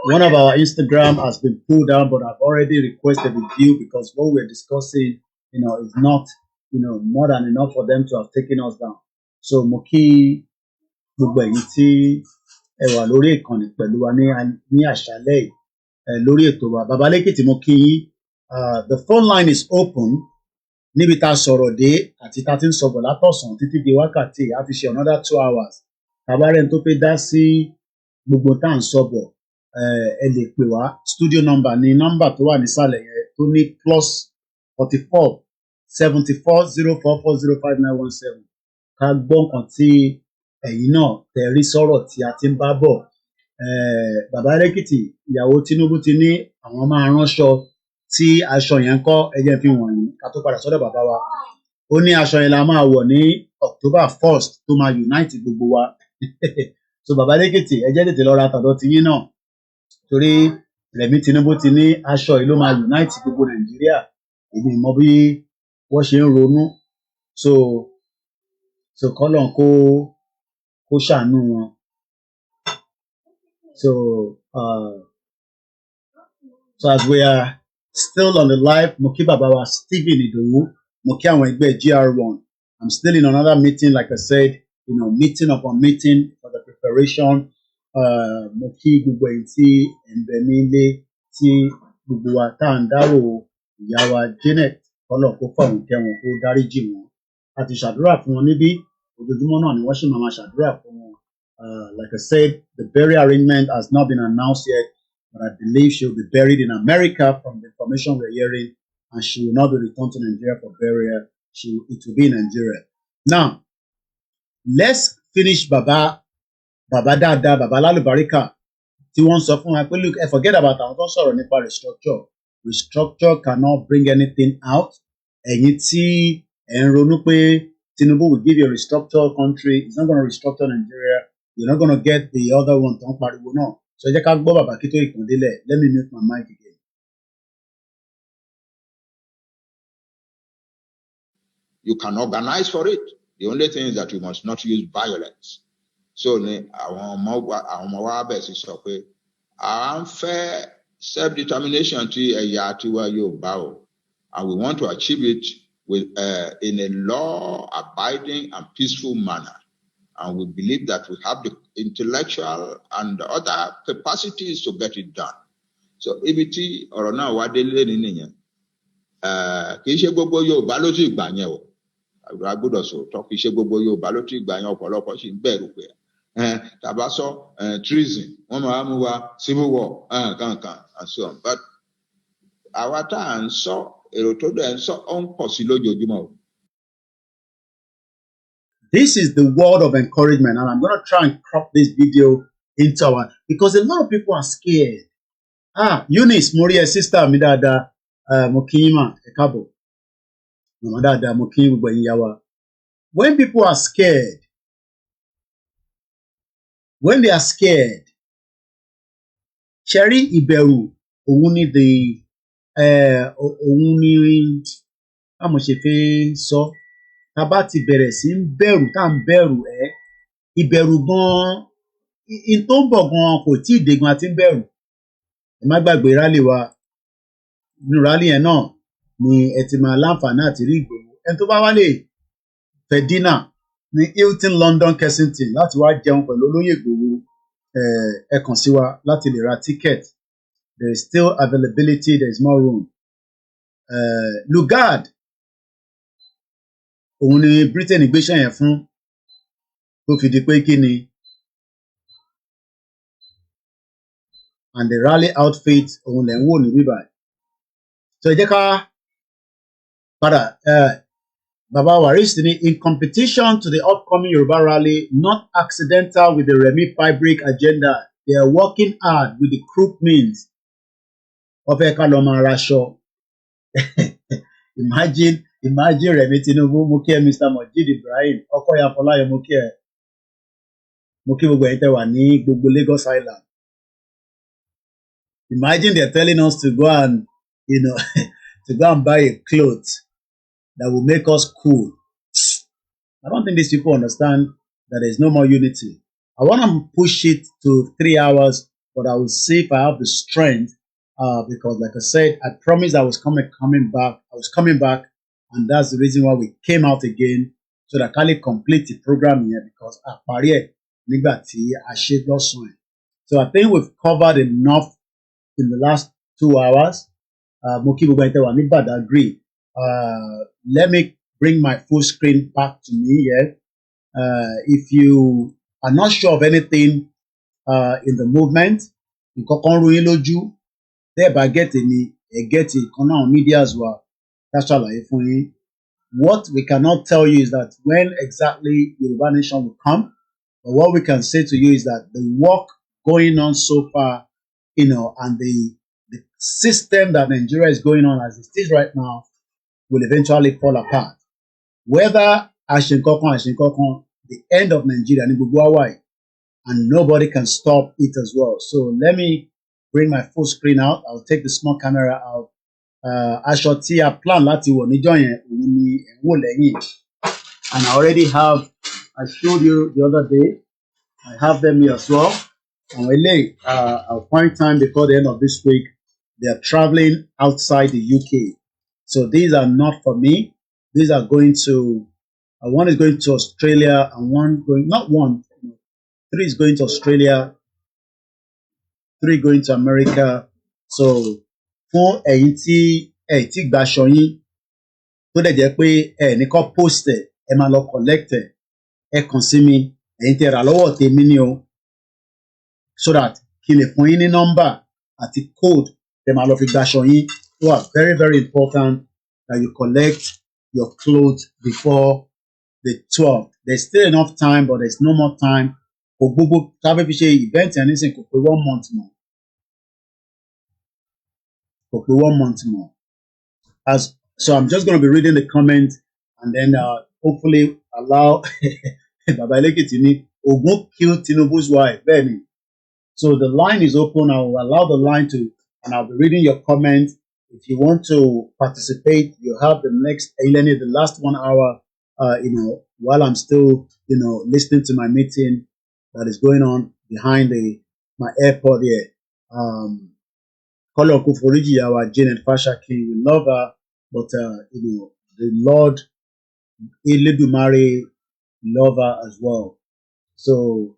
one of our Instagram has been pulled down, but I've already requested a review because what we're discussing, is not, more than enough for them to have taken us down. So Moki, gbogbo ẹ̀yin tí ẹ wà lórí ìkànnì pẹ̀lú wa ní àṣálẹ́ lórí ètò wa. Bàbá Lẹ́kìtì mo kí yín. The phone line is open. Níbi tá a sọ̀rọ̀ dé àti tá a ti ń sọ̀bọ̀ látọ̀sán títí di wákàtí a ti ṣe another 2 hours. Tàbárẹ̀ tó fẹ́ dá sí gbogbo tá à ń sọ̀bọ̀ ẹ lè pè wá. Studio number ni nọ́mbà tó wà nísàlẹ̀ yẹn tó ní +44 74 044 05917. Ká gbọ́ nǹkan tí ẹ̀yin náà tẹ̀rí sọ̀rọ̀ tí a ti ń bá bọ̀. Bàbá Lẹ́kìtì, ìyàwó Tinubu ti ní àwọn máa ránṣọ tí aṣọ yẹn ń kọ́ ẹjẹ́ fi wọ̀nyí ká tó padà sọ́dọ̀ bàbá wa. Ó ní aṣọ yẹn la máa wọ̀ ní October 1st tó máa unite gbogbo wa. So bàbá Lẹ́kìtì, ẹ jẹ́ tètè lọ ra tọ̀dọ̀ tiyín náà. Torí Rẹ̀mí Tinubu ti ní aṣọ yìí ló máa unite gbogbo Nàìjíríà. Èmi mọ̀ bí wọ́n ṣe ń ronú. So kọ́lọ̀ kó ṣàánú wọn. So as we are still on the live, mo kí bàbá wa Stephen Idowu, mo kí àwọn ẹgbẹ́ GR1. I'm still in another meeting, like I said, meeting upon meeting for the preparation. Mo kí gbogbo ẹ̀yin tí ẹ̀ ń bẹ nílé, tí gbogbo wa tá à ń dárò ìyá wa Janet, kọ́lọ̀ kó fọ̀rùn kẹ́wọn kó dáríjì wọn. A ti ṣàdúrà fún wọn níbí, ojoojúmọ́ náà ni wọ́n sì máa ṣàdúrà fún wọn. Like I said, the burial arrangement has not been announced yet, but I believe she will be buried in America from the information we're hearing, and she will not be returned to Nigeria for burial. It will be in Nigeria. Now, let's finish Baba Dada, Baba Lalubarika. Tí wọ́n sọ fún wa pé, look, forget about àwọn tó ń sọ̀rọ̀ nípa restructure. Restructure cannot bring anything out. Ẹ̀yin tí ẹ̀ ń ronú pé Tinubu will give you a restructured country. It's not going to restructure Nigeria. You're not going to get the other one. Don't pariwo náà. So jẹ́ ká gbọ́ bàbá kí tó ìkàndínlẹ̀. Let me mute my mic again. You can organize for it. The only thing is that you must not use violence. So ni àwọn ọmọ wa bẹ̀ sí sọ pé à ń fẹ́ self-determination ti ẹ̀yà tiwa Yorùbá o, and we want to achieve it with in a law-abiding and peaceful manner. And we believe that we have the intellectual and other capacities to get it done. So ibi tí ọ̀rọ̀ náà wá délé nìyẹn. Kì í ṣe gbogbo Yorùbá ló ti gbà yẹn o. A gbọ́dọ̀ sọ̀tọ̀ kì í ṣe gbogbo Yorùbá ló ti gbà yẹn, ọ̀pọ̀lọpọ̀ sì ń bẹ̀rù pé tàbá sọ treason, wọ́n máa mú wa civil war kankan and so on. But àwa tá à ń sọ èrò tó dẹ̀ ń sọ ó ń pọ̀ sí lójoojúmọ́ o. This is the word of encouragement, and I'm going to try and crop this video into our, because a lot of people are scared. Eunice, Moria, sister, mi dada, Mokima, Ekabo, Mama dada, Mokim, Yawa. When people are scared, when they are scared, Cherry Iberu, only the, only, how much if so? Tábà ti bẹ̀rẹ̀ sí ń bẹ̀rù tá à ń bẹ̀rù ìbẹ̀rù gan-an in tó ń bọ̀ gan-an kò tí ì dé gan-an tí ń bẹ̀rù. Ẹ má gbàgbé rálì wa, nínú rálì yẹn náà ni ẹ ti máa láǹfààní àti rí Ìgbòho. Ẹni tó bá wá lè fẹ́ dínà ní Hilton London Kensington láti wá jẹun pẹ̀lú olóyè Ìgbòho, ẹ kàn sí wa láti lè ra ticket. There is still availability, there is more room. Lugard, òun ni Britain gbéṣẹ́ yẹn fún tó fi di pé kí ni, and the rally outfit òun lẹ̀ ń wò ní bíbá. So ẹ jẹ́ ká padà, Baba Waris ní in competition to the upcoming Yoruba rally, not accidental with the Remi Fabric agenda, they are working hard with the crook means. Wọ́n fẹ́ ká lọ máa raṣọ. Imagine Remi Tinubu, mo kí ẹ Mr. Mojid Ibrahim, Ọkọya Fọláyọ, mo kí ẹ. Mo kí gbogbo ẹ̀yin tẹ́ wà ní gbogbo Lagos Island. Imagine they're telling us to go and, to go and buy a cloth that will make us cool. I don't think these people understand that there's no more unity. I want to push it to 3 hours, but I will see if I have the strength, because like I said, I promised I was coming back. I was coming back. And that's the reason why we came out again, so that I can complete the program here, because so I think we've covered enough in the last 2 hours. Let me bring my full screen back to me here. If you are not sure of anything in the movement, get it on media as well. That's all I for you. What we cannot tell you is that when exactly Yoruba Nation will come, but what we can say to you is that the work going on so far, and the system that Nigeria is going on as it is right now will eventually fall apart. Whether Ashinkokon, the end of Nigeria, and nobody can stop it as well. So let me bring my full screen out. I'll take the small camera out. Aṣọ tí a plan láti wọ̀ níjọ́ yẹn òun ni ẹ̀ ń wò lẹ́yìn, and I already have, I showed you the other day, I have them here as well. Àwọn eléyìí, I'll find time before the end of this week. They are traveling outside the UK, so these are not for me. These are going to, one is going to Australia, and three is going to Australia, 3 going to America. So fún ẹ̀yin tí ẹ ti gbaṣọ yín tó dẹ̀ jẹ́ pé ẹ ní kọ́ post ẹ máa lọ collect ẹ kàn sí mi, ẹ̀yin tẹ́ rà lọ́wọ́ tèmi ni o, so that kí n lè fún yín ní nọ́mbà àti code tẹ́ máa lọ fi gbaṣọ yín. So very very important that you collect your clothes before the 12th. There's still enough time, but there's no more time. Kò gbogbo tábí fi ṣe event ẹ̀ nísìnyí kò pé 1 month more. For 1 month more. So I'm just going to be reading the comments, and then hopefully allow Baba Elekitini Ogun killed Tinubu's wife. Benny. So the line is open. I will allow the line to, and I'll be reading your comments. If you want to participate, you have the next Eleni, the last 1 hour. While I'm still listening to my meeting that is going on behind my airport here. Kolo Kuforiji, our Jane and Fasha King, we love her, but the Lord Eledumare lover as well. So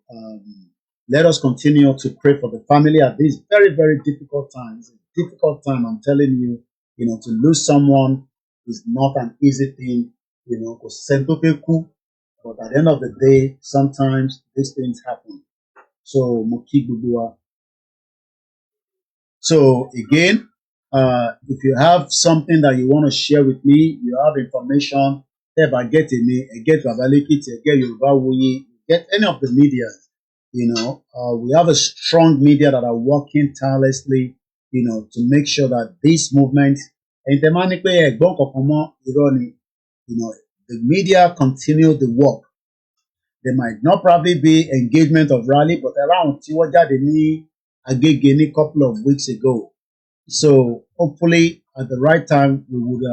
let us continue to pray for the family at this very, very difficult time. It's a difficult time, I'm telling you, to lose someone is not an easy thing, because but at the end of the day, sometimes these things happen. So, Moki Bubua. So again, if you have something that you want to share with me, you have information, if I get a get Babalekiti, get Yoruba Wuyi, get any of the media, we have a strong media that are working tirelessly, to make sure that this movement, and the media continue the work. There might not probably be engagement of rally, but around Tiwaja Deni Agege a couple of weeks ago. So hopefully at the right time we would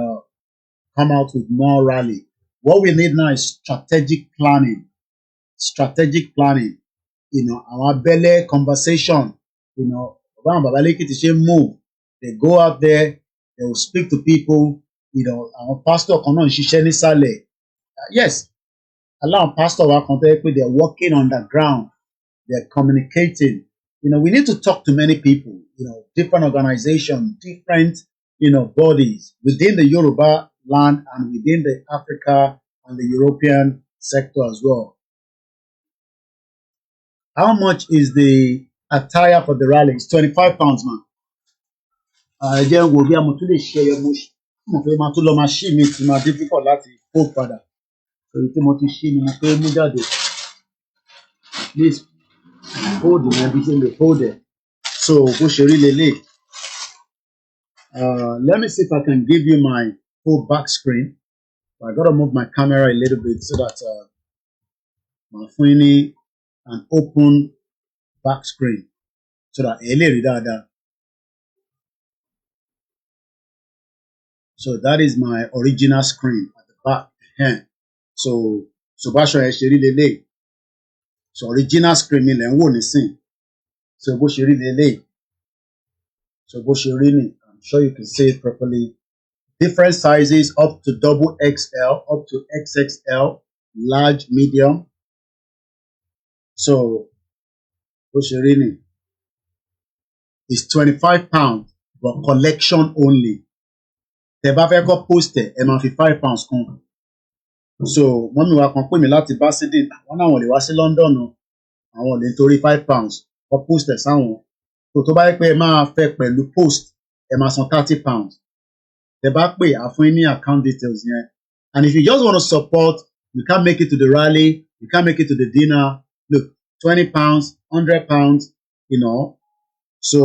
come out with more rally. What we need now is strategic planning. Strategic planning. Our belly conversation. Move. They go out there. They will speak to people. Our pastor yes, allow pastor wa kan tẹ́ pé they're working on the ground, they're communicating. We need to talk to many people, different organizations, different, bodies within the Yoruba land and within the Africa and the European sector as well. How much is the attire for the rally? It's £25, man. Jẹ́ wo bí a mo tún lè ṣe ẹyọ mo fẹ́ máa tún lọ máa ṣí mi tí máa difficult láti hold padà. Èyí tí mo ti ṣí ni mo fẹ́ mú jáde. Please hold yẹn bí ṣe lè hold it. So bó ṣe rí lélẹ̀. Let me see if I can give you my full back screen. I gotta move my camera a little bit so that my phone an open back screen so that so that is my original screen at the back. So báṣọ ẹ ṣe rí lélẹ̀. So original screen mi lẹ̀ ń wò nísìn. So bó ṣe rí lélẹ̀. So bó ṣe rí ni. I'm sure you can see it properly. Different sizes up to double XL, up to XXL, large, medium. So bó ṣe rí ni. It's £25, but collection only. Tẹ́ bá fẹ́ kọ́ post ẹ̀ ẹ máa fi £5 kún. So wọ́n mi wá kan pè mí láti Basidi, wọ́n náà wọ́n lè wá sí London àwọn ò lè nítorí £5 kọ́ post ẹ̀ sáwọn. tó bá yẹ pé ẹ máa fẹ́ pẹ̀lú post ẹ máa san £30. Tẹ́ bá pè á fún yín ní account details yẹn. And if you just want to support, you can't make it to the rally, you can't make it to the dinner. Look, £20, £100, So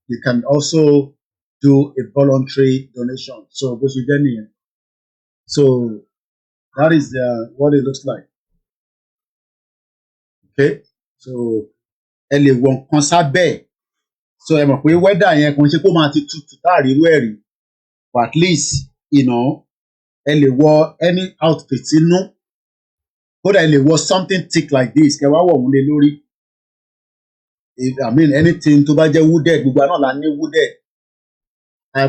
you can also do a voluntary donation. So bó ṣe jẹ́ nìyẹn. So that is what it looks like. Okay, so ẹ lè wọ nǹkan sábẹ́. So ẹ mọ̀ pé weather yẹn kò ń ṣe kó máa ti tutù táàrí irú ẹ̀ rí. But at least, ẹ lè wọ any outfit inú. Kódà ẹ lè wọ something thick like this kẹ wá wọ̀ wọ́n lé lórí. I mean anything tó bá jẹ́ wooded, gbogbo àná la ní wooded.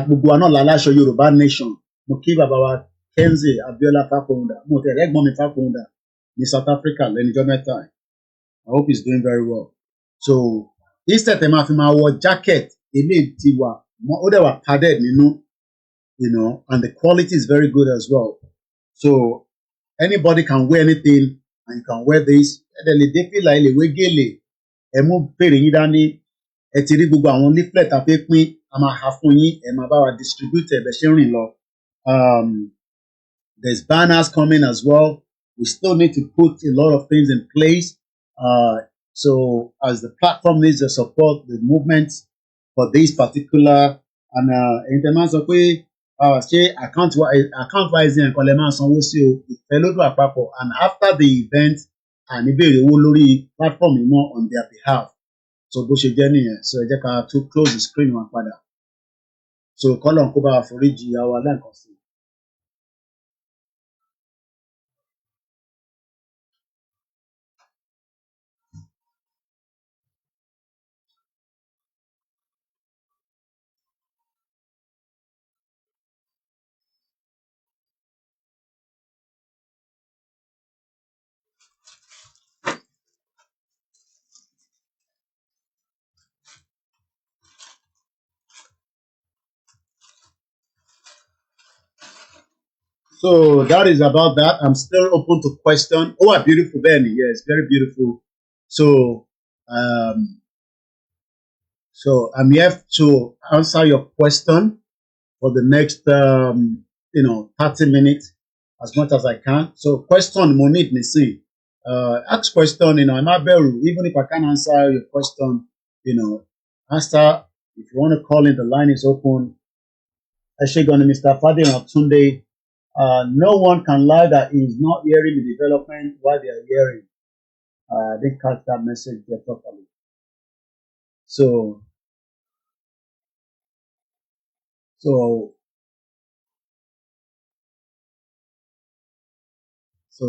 Gbogbo àná la láṣọ Yorùbá nation. Mo kí bàbá wa Kenze Abiola Fakohunda. Mo tẹ̀lé ẹ̀gbọ́n mi Fakohunda ní South Africa lẹ́nijọ́ mẹ́ta. I hope he's doing very well. So instead ẹ máa fi máa wọ jacket eléyìí ti wà ó dẹ̀ wà padded nínú, and the quality is very good as well. So anybody can wear anything and you can wear this. Ẹ dẹ̀ lè dé fìlà ẹ lè wé gèlè. Ẹ mú fèrè yín dání. Ẹ ti rí gbogbo àwọn leaflet a fẹ́ pín a máa ha fún yín ẹ máa bá wa distribute ẹ bẹ̀ ṣe ń rìn lọ. There's banners coming as well. We still need to put a lot of things in place. So as the platform needs to support the movement for this particular, and in terms of ṣé account wise nǹkan lè máa sanwó sí o ìfẹ́ lódò àpapọ̀, and after the event àní béèrè owó lórí platform yìí mọ́ on their behalf. So bó ṣe jẹ́ nìyẹn. So ẹ jẹ́ ká tún close the screen wọn padà. So kọ́lọ̀ kó bá wa foríjì àwa lẹ́ǹkan sí. So that is about that. I'm still open to question. Oh, a beautiful Benny. Yes, very beautiful. So I'm here to answer your question for the next 30 minutes as much as I can. So question mo need me see. Ask question, I'm not beru. Even if I can't answer your question, answer. If you want to call in, the line is open. Actually, going to Mr. Fadil Tunde. No one can lie that he is not hearing the development while they are hearing. I didn't catch that message there properly. So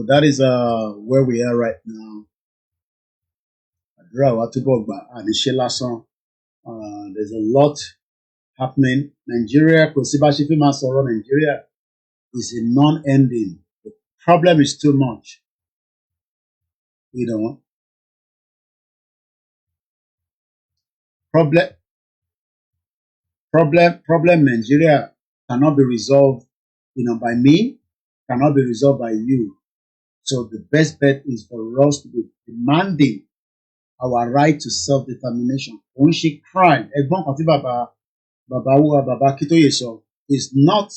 that is where we are right now. There's a lot happening. Nigeria, Nigeria is a non-ending. The problem is too much. Problem Nigeria cannot be resolved, by me, cannot be resolved by you. So the best bet is for us to be demanding our right to self-determination. When she crime, Baba Kitoye so is not,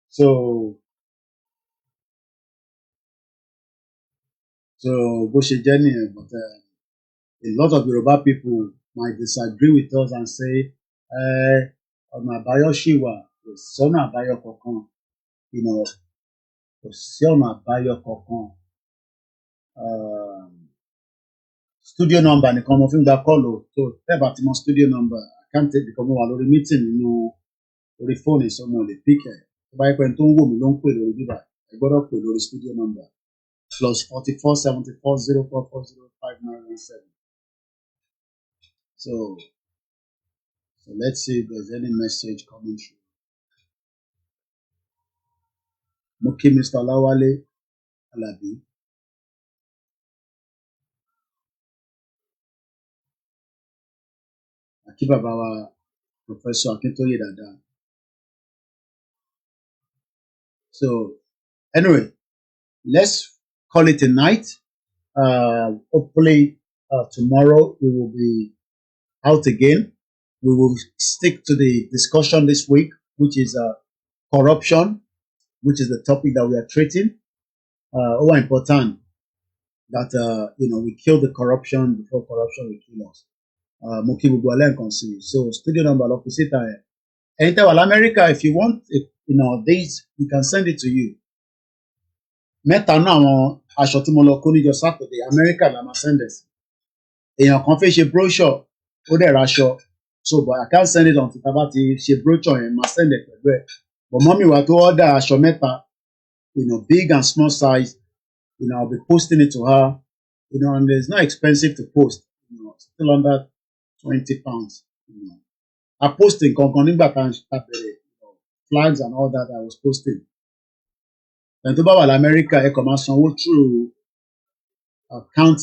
so Bushi Jenny, but a lot of Yoruba people might disagree with us and say, ọ̀nà àbáyọ ṣì wà, kò sọ́nà àbáyọ kankan, kò sí ọ̀nà àbáyọ kankan. Studio number nìkan mo fi ń gba call o, so tẹ́ bá ti mọ studio number, I can't take because mo wà lórí meeting nínú orí fóònù so mo lè pick ẹ̀. Tó bá yẹ pé ẹni tó ń wò mí ló ń pè lórí bíbá, ẹ gbọ́dọ̀ pè lórí studio number +44 74 0440 5917. So let's see if there's any message coming through. Moki Mr. Lawale Alabi. Akibabawa Professor Akintoye Dada. So anyway, let's call it a night. Hopefully tomorrow we will be out again. We will stick to the discussion this week, which is corruption, which is the topic that we are treating. Important that we kill the corruption before corruption will kill us. So studio number opposite enter America. If you want these, we can send it to you. Mẹ́ta náà àwọn aṣọ tí mo lọ kó níjọ́ Saturday America la máa send us. Èèyàn kan fẹ́ ṣe brochure ó dẹ̀ raṣọ, so but I can't send it until taba ti ṣe brochure yẹn máa send it pẹ̀lú ẹ̀. But mọ́mí wa tó order aṣọ mẹ́ta, big and small size, I'll be posting it to her, and it's not expensive to post, still under 20 pounds. I posted kankan nígbà tá a bẹ̀rẹ̀ flags and all that I was posting. Ẹni tó bá wà l'Amẹ́ríkà ẹ kàn máa sanwó through account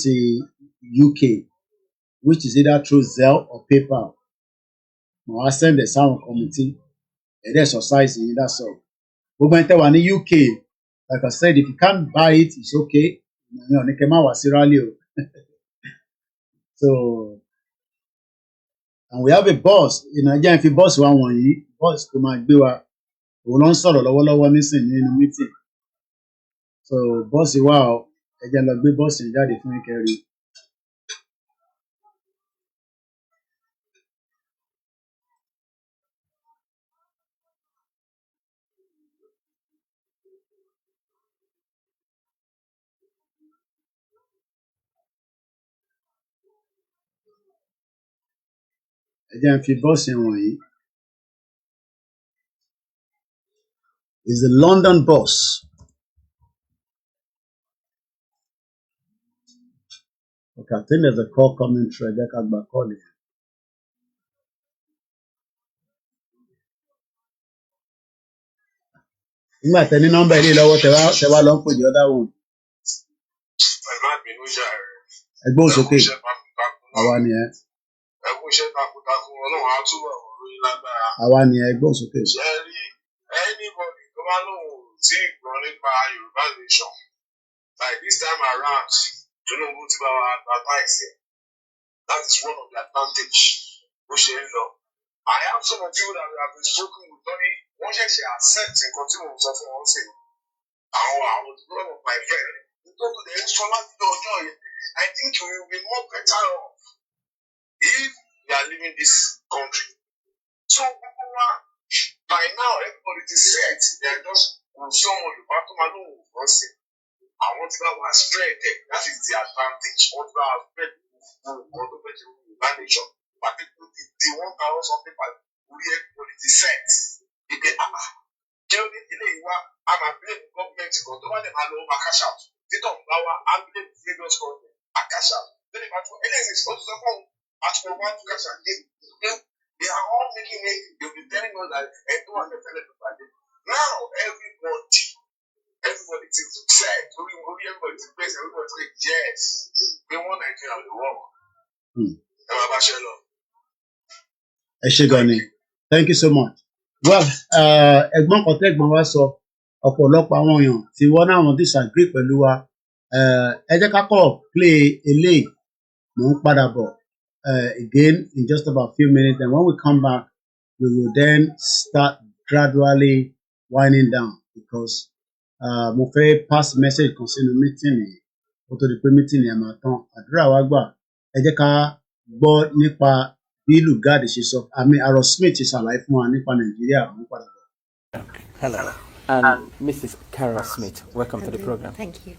UK, which is either through Zelle or PayPal. I send it sáwọn committee, ẹ̀ dẹ̀ exercise yìí, that's all. Gbogbo ẹni tẹ́ wà ní UK, like I said, if you can't buy it, it's okay. Ní kẹ́ má wá sí rally o. So, and we have a boss, jẹ́ n fi boss wa wọ̀nyí, boss tó máa gbé wa, òun ló ń sọ̀rọ̀ lọ́wọ́lọ́wọ́ nísìnyí nínú meeting. So boss wa o, ẹ jẹ́ lọ gbé boss yẹn jáde fún ìkẹrì. Ẹ jẹ́ n fi boss yẹn wọ̀nyí. Is the London boss. Okay, I think there's a call coming through. I got back calling. Nígbà tẹ ní nọ́mbà ilé lọ́wọ́ tẹ wá lọ ń pè the other one. Ẹgbẹ́ òsókè àwa ni ẹ. Ẹkún iṣẹ́ takuntakun Ọlọ́run á túbọ̀ àwa ni ẹgbọ́n sókè. Anybody tó bá lóun ò tí ì gbọ́ nípa Yorùbá nation like this time around Tinubu ti bá wa advertise it. That is one of the advantage bó ṣe ń lọ. I have some of you that we have been spoken with lórí wọ́n ṣẹ̀ṣẹ̀ accept nǹkan tí mo sọ fún wọn sí. Àwọn one of my friend nítorí the extra láti ọjọ́ yẹn I think we will be more better off if we are leaving this country. So by now everybody is set. They are just someone you have to know what's it. I want to have spread it. That is the advantage. What we have spread nation. But the 1,000 something we everybody is set. If they are I'm a blame government go to one and over cash out. They don't power and blame previous government a cash out. Then if I do anything also at one to cash out. They are all making it, they'll be telling us that everyone is now everybody is upset. Everybody is praised, everybody is like, yes, we want Nigeria in the world. Thank you so much. Well, ẹ̀gbọ́n kan tẹ́gbọ́n wa sọ ọ̀pọ̀lọpọ̀ àwọn èèyàn tí wọ́n náà wọ́n disagree pẹ̀lú wa. Ẹ jẹ́ ká kọ́ play eléyìí mò ń padà bọ̀ again in just about a few minutes, and when we come back we will then start gradually winding down because mo fẹ́ pass message kan sínú meeting yìí kó tó di pé meeting yẹn máa tán. Àdúrà wa gbà. Ẹ jẹ́ ká gbọ́ nípa bí Lugard ṣe sọ Arrow Smith ṣe ṣàlàyé fún wa nípa Nàìjíríà mò ń padà bọ̀. Hello. And Mrs. Carol Smith, welcome to the program. Thank you.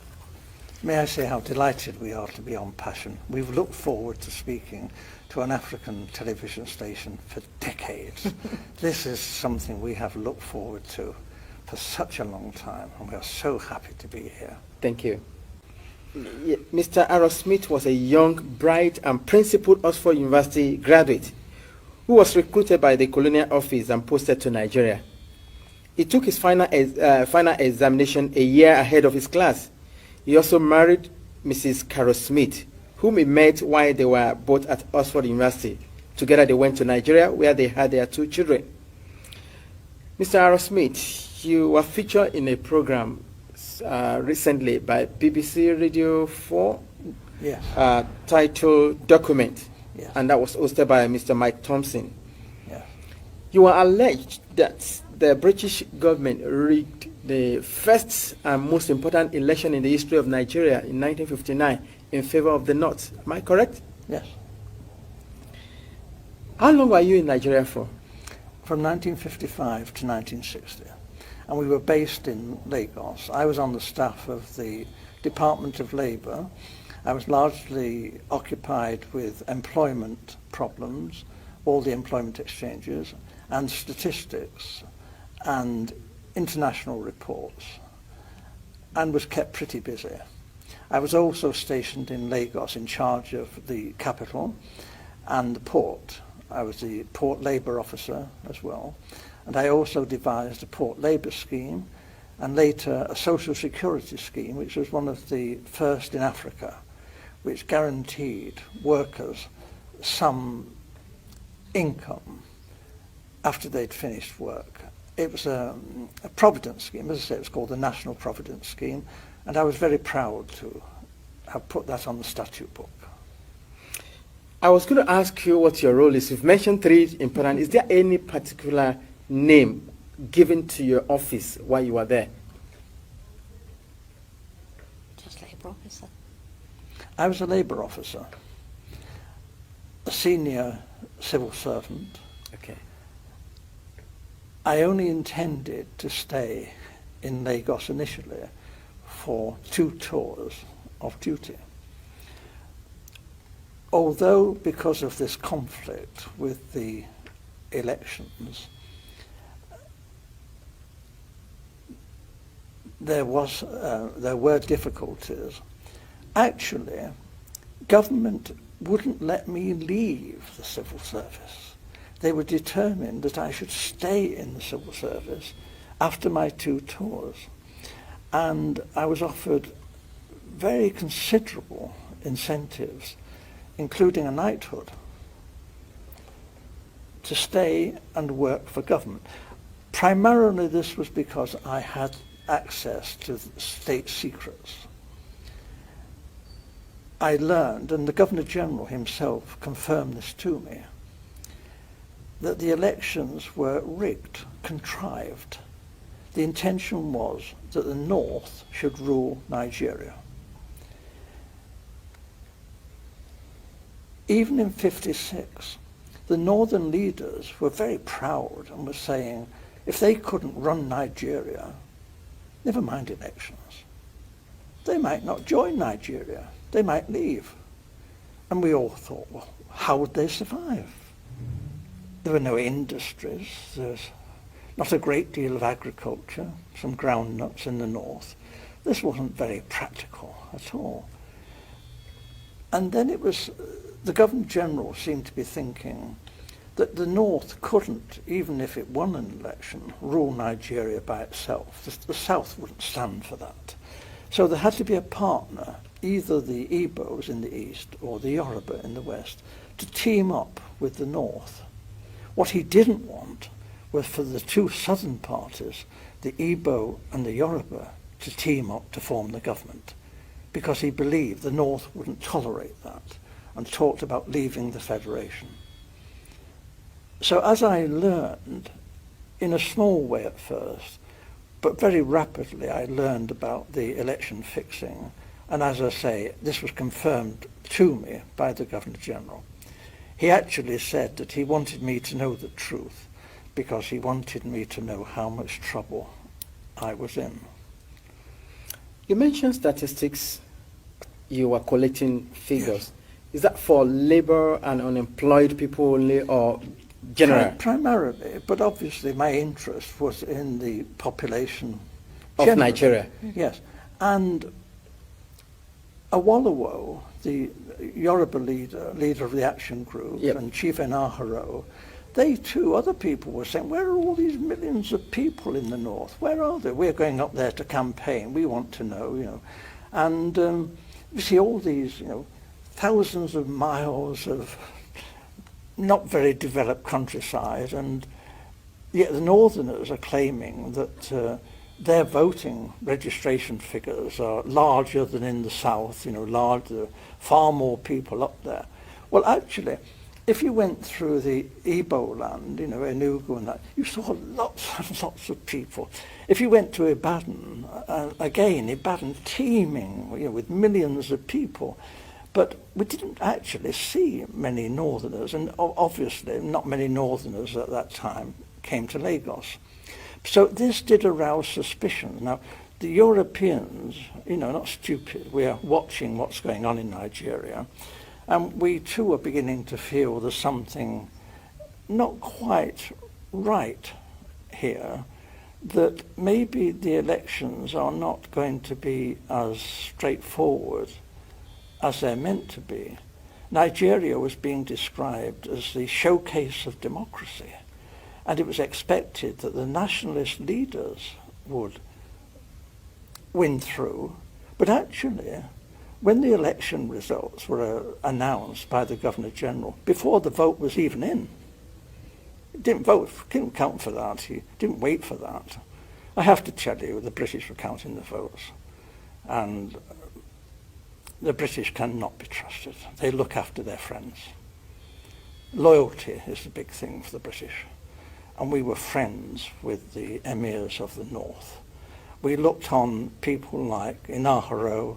May I say how delighted we are to be on Passion. We've looked forward to speaking to an African television station for decades. This is something we have looked forward to for such a long time, and we are so happy to be here. Thank you. Mr. Arrow Smith was a young, bright, and principled Oxford University graduate who was recruited by the Colonial Office and posted to Nigeria. He took his final examination a year ahead of his class. He also married Mrs. Carol Smith, whom he met while they were both at Oxford University. Together they went to Nigeria, where they had their 2 children. Mr. Arrow Smith, you were featured in a program recently by BBC Radio 4, yes. Titled Document, yes. And that was hosted by Mr. Mike Thompson. Yes. You are alleged that the British government rigged the first and most important election in the history of Nigeria in 1959 in favor of the North. Am I correct? Yes. How long were you in Nigeria for? From 1955 to 1960. And we were based in Lagos. I was on the staff of the Department of Labour. I was largely occupied with employment problems, all the employment exchanges, and statistics, and international reports, and was kept pretty busy. I was also stationed in Lagos in charge of the capital and the port. I was the port labour officer as well, and I also devised a port labour scheme and later a social security scheme, which was one of the first in Africa, which guaranteed workers some income after they'd finished work. It was a providence scheme. As I say, it was called the National Providence Scheme, and I was very proud to have put that on the statute book. I was going to ask you what your role is. You've mentioned 3 important. Is there any particular name given to your office while you were there? Just Labour officer. I was a Labour officer, a senior civil servant. Okay. I only intended to stay in Lagos initially for 2 tours of duty. Although, because of this conflict with the elections, there were difficulties. Actually, government wouldn't let me leave the civil service. They were determined that I should stay in the civil service after my 2 tours. And I was offered very considerable incentives, including a knighthood. to stay and work for government. Primarily this was because I had access to state secrets. I learned, and the Governor-General himself confirmed this to me, that the elections were rigged, contrived. The intention was that the North should rule Nigeria. Even in '56, the Northern leaders were very proud and were saying, if they couldn't run Nigeria, never mind elections. They might not join Nigeria. They might leave. And we all thought, well, how would they survive? There were no industries. There's not a great deal of agriculture, some groundnuts in the north. This wasn't very practical at all. And then it was, the Governor-General seemed to be thinking that the North couldn't, even if it won an election, rule Nigeria by itself. The South wouldn't stand for that. So there had to be a partner, either the Igbos in the east or the Yoruba in the west, to team up with the North. What he didn't want was for the two southern parties, the Igbo and the Yoruba, to team up to form the government, because he believed the North wouldn't tolerate that and talked about leaving the federation. So as I learned, in a small way at first, but very rapidly I learned about the election fixing, and as I say, this was confirmed to me by the Governor-General. He actually said that he wanted me to know the truth because he wanted me to know how much trouble I was in. You mentioned statistics, you were collecting figures. Yes. Is that for labor and unemployed people only, or general? Primarily, but obviously my interest was in the population of generally. Nigeria. Yes, and Awolowo, the Yoruba leader of the action group, yep, and Chief Enaharo, they too, other people were saying, where are all these millions of people in the north? Where are they? We're going up there to campaign. We want to know, you know. And you see all these, you know, thousands of miles of not very developed countryside, and yet the northerners are claiming that their voting registration figures are larger than in the south, you know, larger, far more people up there. Well, actually, if you went through the Igbo land, you know, Enugu and that, you saw lots and lots of people. If you went to Ibadan, again, Ibadan teeming, you know, with millions of people. But we didn't actually see many northerners, and obviously not many northerners at that time came to Lagos. So this did arouse suspicion. Now, the Europeans, you know, not stupid, we are watching what's going on in Nigeria, and we too are beginning to feel there's something not quite right here, that maybe the elections are not going to be as straightforward as they're meant to be. Nigeria was being described as the showcase of democracy, and it was expected that the nationalist leaders would win through. But actually, when the election results were announced by the Governor-General, before the vote was even in, he didn't vote, didn't count for that, he didn't wait for that. I have to tell you, the British were counting the votes, and the British cannot be trusted. They look after their friends. Loyalty is the big thing for the British. And we were friends with the emirs of the north. We looked on people like Enaharo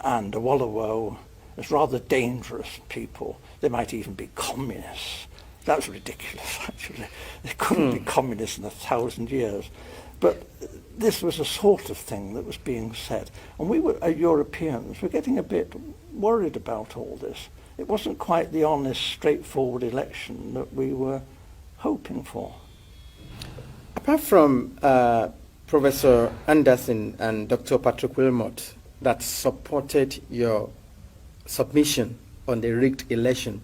and Awolowo as rather dangerous people. They might even be communists. That's ridiculous, actually. They couldn't be communists in 1,000 years. But this was a sort of thing that was being said. And we were, Europeans, were getting a bit worried about all this. It wasn't quite the honest, straightforward election that we were hoping for. Apart from Professor Anderson and Dr. Patrick Wilmot that supported your submission on the rigged election,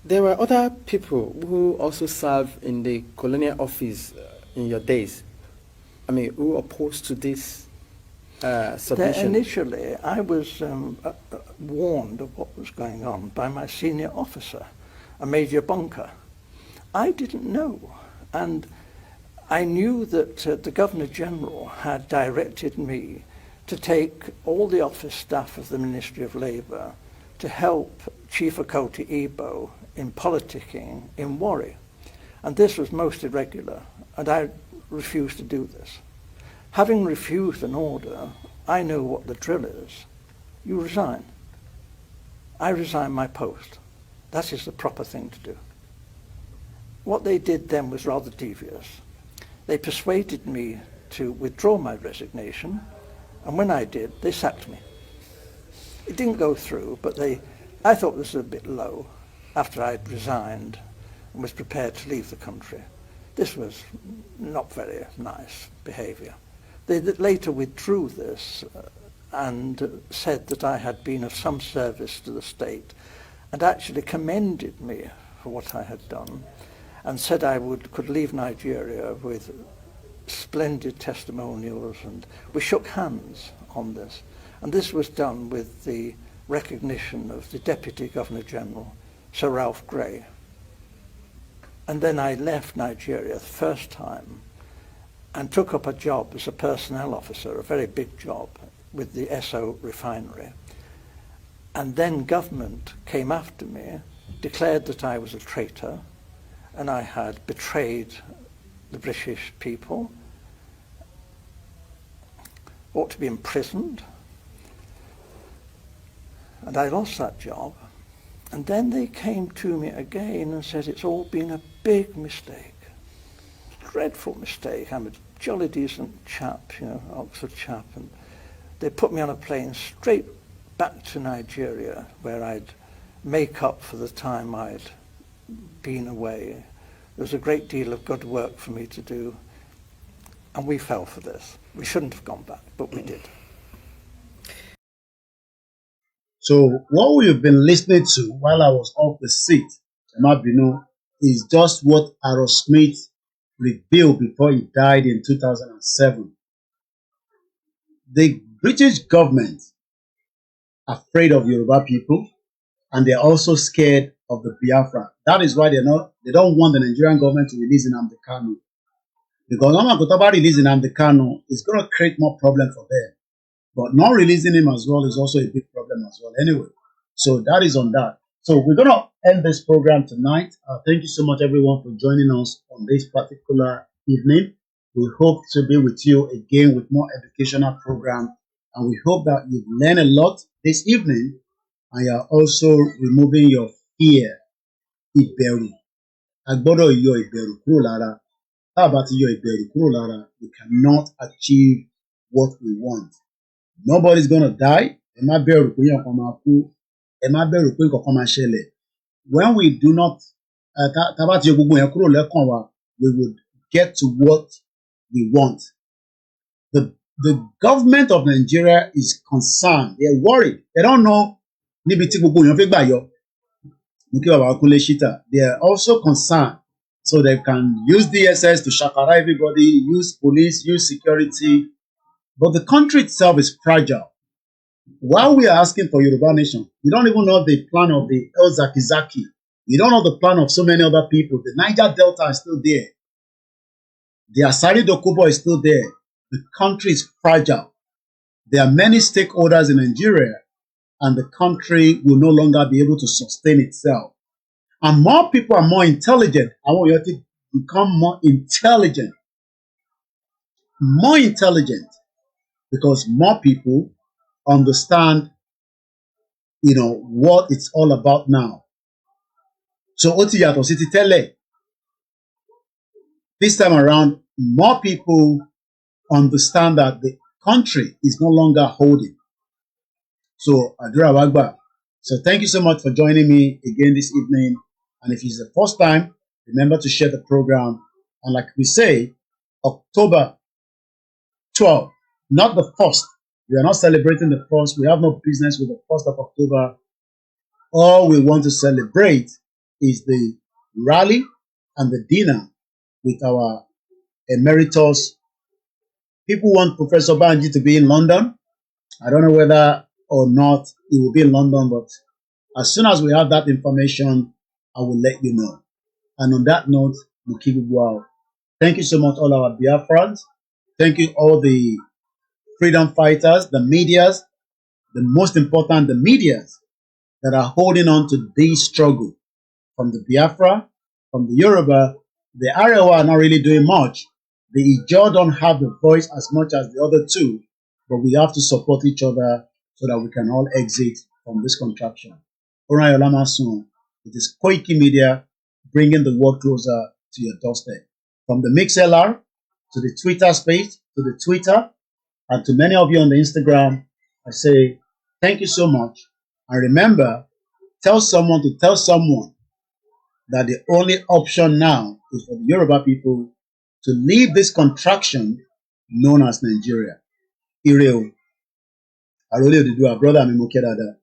there were other people who also served in the colonial office in your days. I mean, who opposed to this submission? Initially, I was warned of what was going on by my senior officer, a Major Bunker. I didn't know. And I knew that the Governor-General had directed me to take all the office staff of the Ministry of Labour to help Chief Okoti Igbo in politicking in Warri. And this was most irregular, and I refused to do this. Having refused an order, I know what the drill is. You resign. I resign my post. That is the proper thing to do. What they did then was rather devious. They persuaded me to withdraw my resignation, and when I did, they sacked me. It didn't go through, but I thought this was a bit low after I'd resigned and was prepared to leave the country. This was not very nice behaviour. They later withdrew this and said that I had been of some service to the state, and actually commended me for what I had done, and said I could leave Nigeria with splendid testimonials, and we shook hands on this. And this was done with the recognition of the Deputy Governor-General, Sir Ralph Grey. And then I left Nigeria the first time and took up a job as a personnel officer, a very big job, with the Esso refinery. And then government came after me, declared that I was a traitor, and I had betrayed the British people, ought to be imprisoned, and I lost that job. And then they came to me again and said it's all been a big mistake, dreadful mistake. I'm a jolly decent chap, you know, Oxford chap, and they put me on a plane straight back to Nigeria, where I'd make up for the time I'd been away. There was a great deal of good work for me to do, and we fell for this. We shouldn't have gone back, but we did. So what we've been listening to while I was off the seat, Emabino, is just what Aaron Smith revealed before he died in 2007. The British government are afraid of Yoruba people, and they're also scared of the Biafra. That is why they don't want the Nigerian government to release Nnamdi Kanu. Because Kotaba releasing Nnamdi Kanu is going to create more problem for them. But not releasing him as well is also a big problem as well anyway. So that is on that. So we're going to end this program tonight. Thank you so much, everyone, for joining us on this particular evening. We hope to be with you again with more educational program. And we hope that you've learned a lot this evening. And you are also removing your fear. Ìbẹ̀rù. A gbọ́dọ̀ yọ ìbẹ̀rù kúrò lára. Tá a bá ti yọ ìbẹ̀rù kúrò lára, we cannot achieve what we want. Nobody's going to die. Ẹ má bẹ̀rù pé èèyàn kan máa kú. Ẹ má bẹ̀rù pé nǹkan kan máa ṣẹlẹ̀. When we do not, tá a bá ti yọ gbogbo yẹn kúrò lẹ́kàn wa, we would get to what we want. The government of Nigeria is concerned. They're worried. They don't know níbi tí gbogbo èèyàn fẹ́ gbà yọ. They are also concerned, so they can use DSS to shakara everybody, use police, use security. But the country itself is fragile. While we are asking for Yoruba nation, you don't even know the plan of the El Zakizaki. You don't know the plan of so many other people. The Niger Delta is still there. The Asari Dokubo is still there. The country is fragile. There are many stakeholders in Nigeria, and the country will no longer be able to sustain itself. And more people are more intelligent. I want you to become more intelligent. More intelligent. Because more people understand, what it's all about now. So, Otiyato City Tele, this time around, more people understand that the country is no longer holding. So, Adura Wagba. So, thank you so much for joining me again this evening. And if it's the first time, remember to share the program. And like we say, October 12th, not the 1st. We are not celebrating the 1st. We have no business with the 1st of October. All we want to celebrate is the rally and the dinner with our emeritus. People want Professor Banji to be in London. I don't know whether or not he will be in London, but as soon as we have that information, I will let you know. And on that note, Mukibu, thank you so much, all our Biafrans. Thank you, all the freedom fighters, the medias, the most important, the medias that are holding on to this struggle. From the Biafra, from the Yoruba, the Arewa are not really doing much. The Ijaw don't have the voice as much as the other two, but we have to support each other so that we can all exit from this contraption. It is Koikimedia bringing the world closer to your doorstep. From the MixLR to the Twitter space, to the Twitter, and to many of you on the Instagram, I say thank you so much. And remember, tell someone to tell someone that the only option now is for the Yoruba people to leave this contraction known as Nigeria. Ireo. Arole Odudua, brother Mimokedada.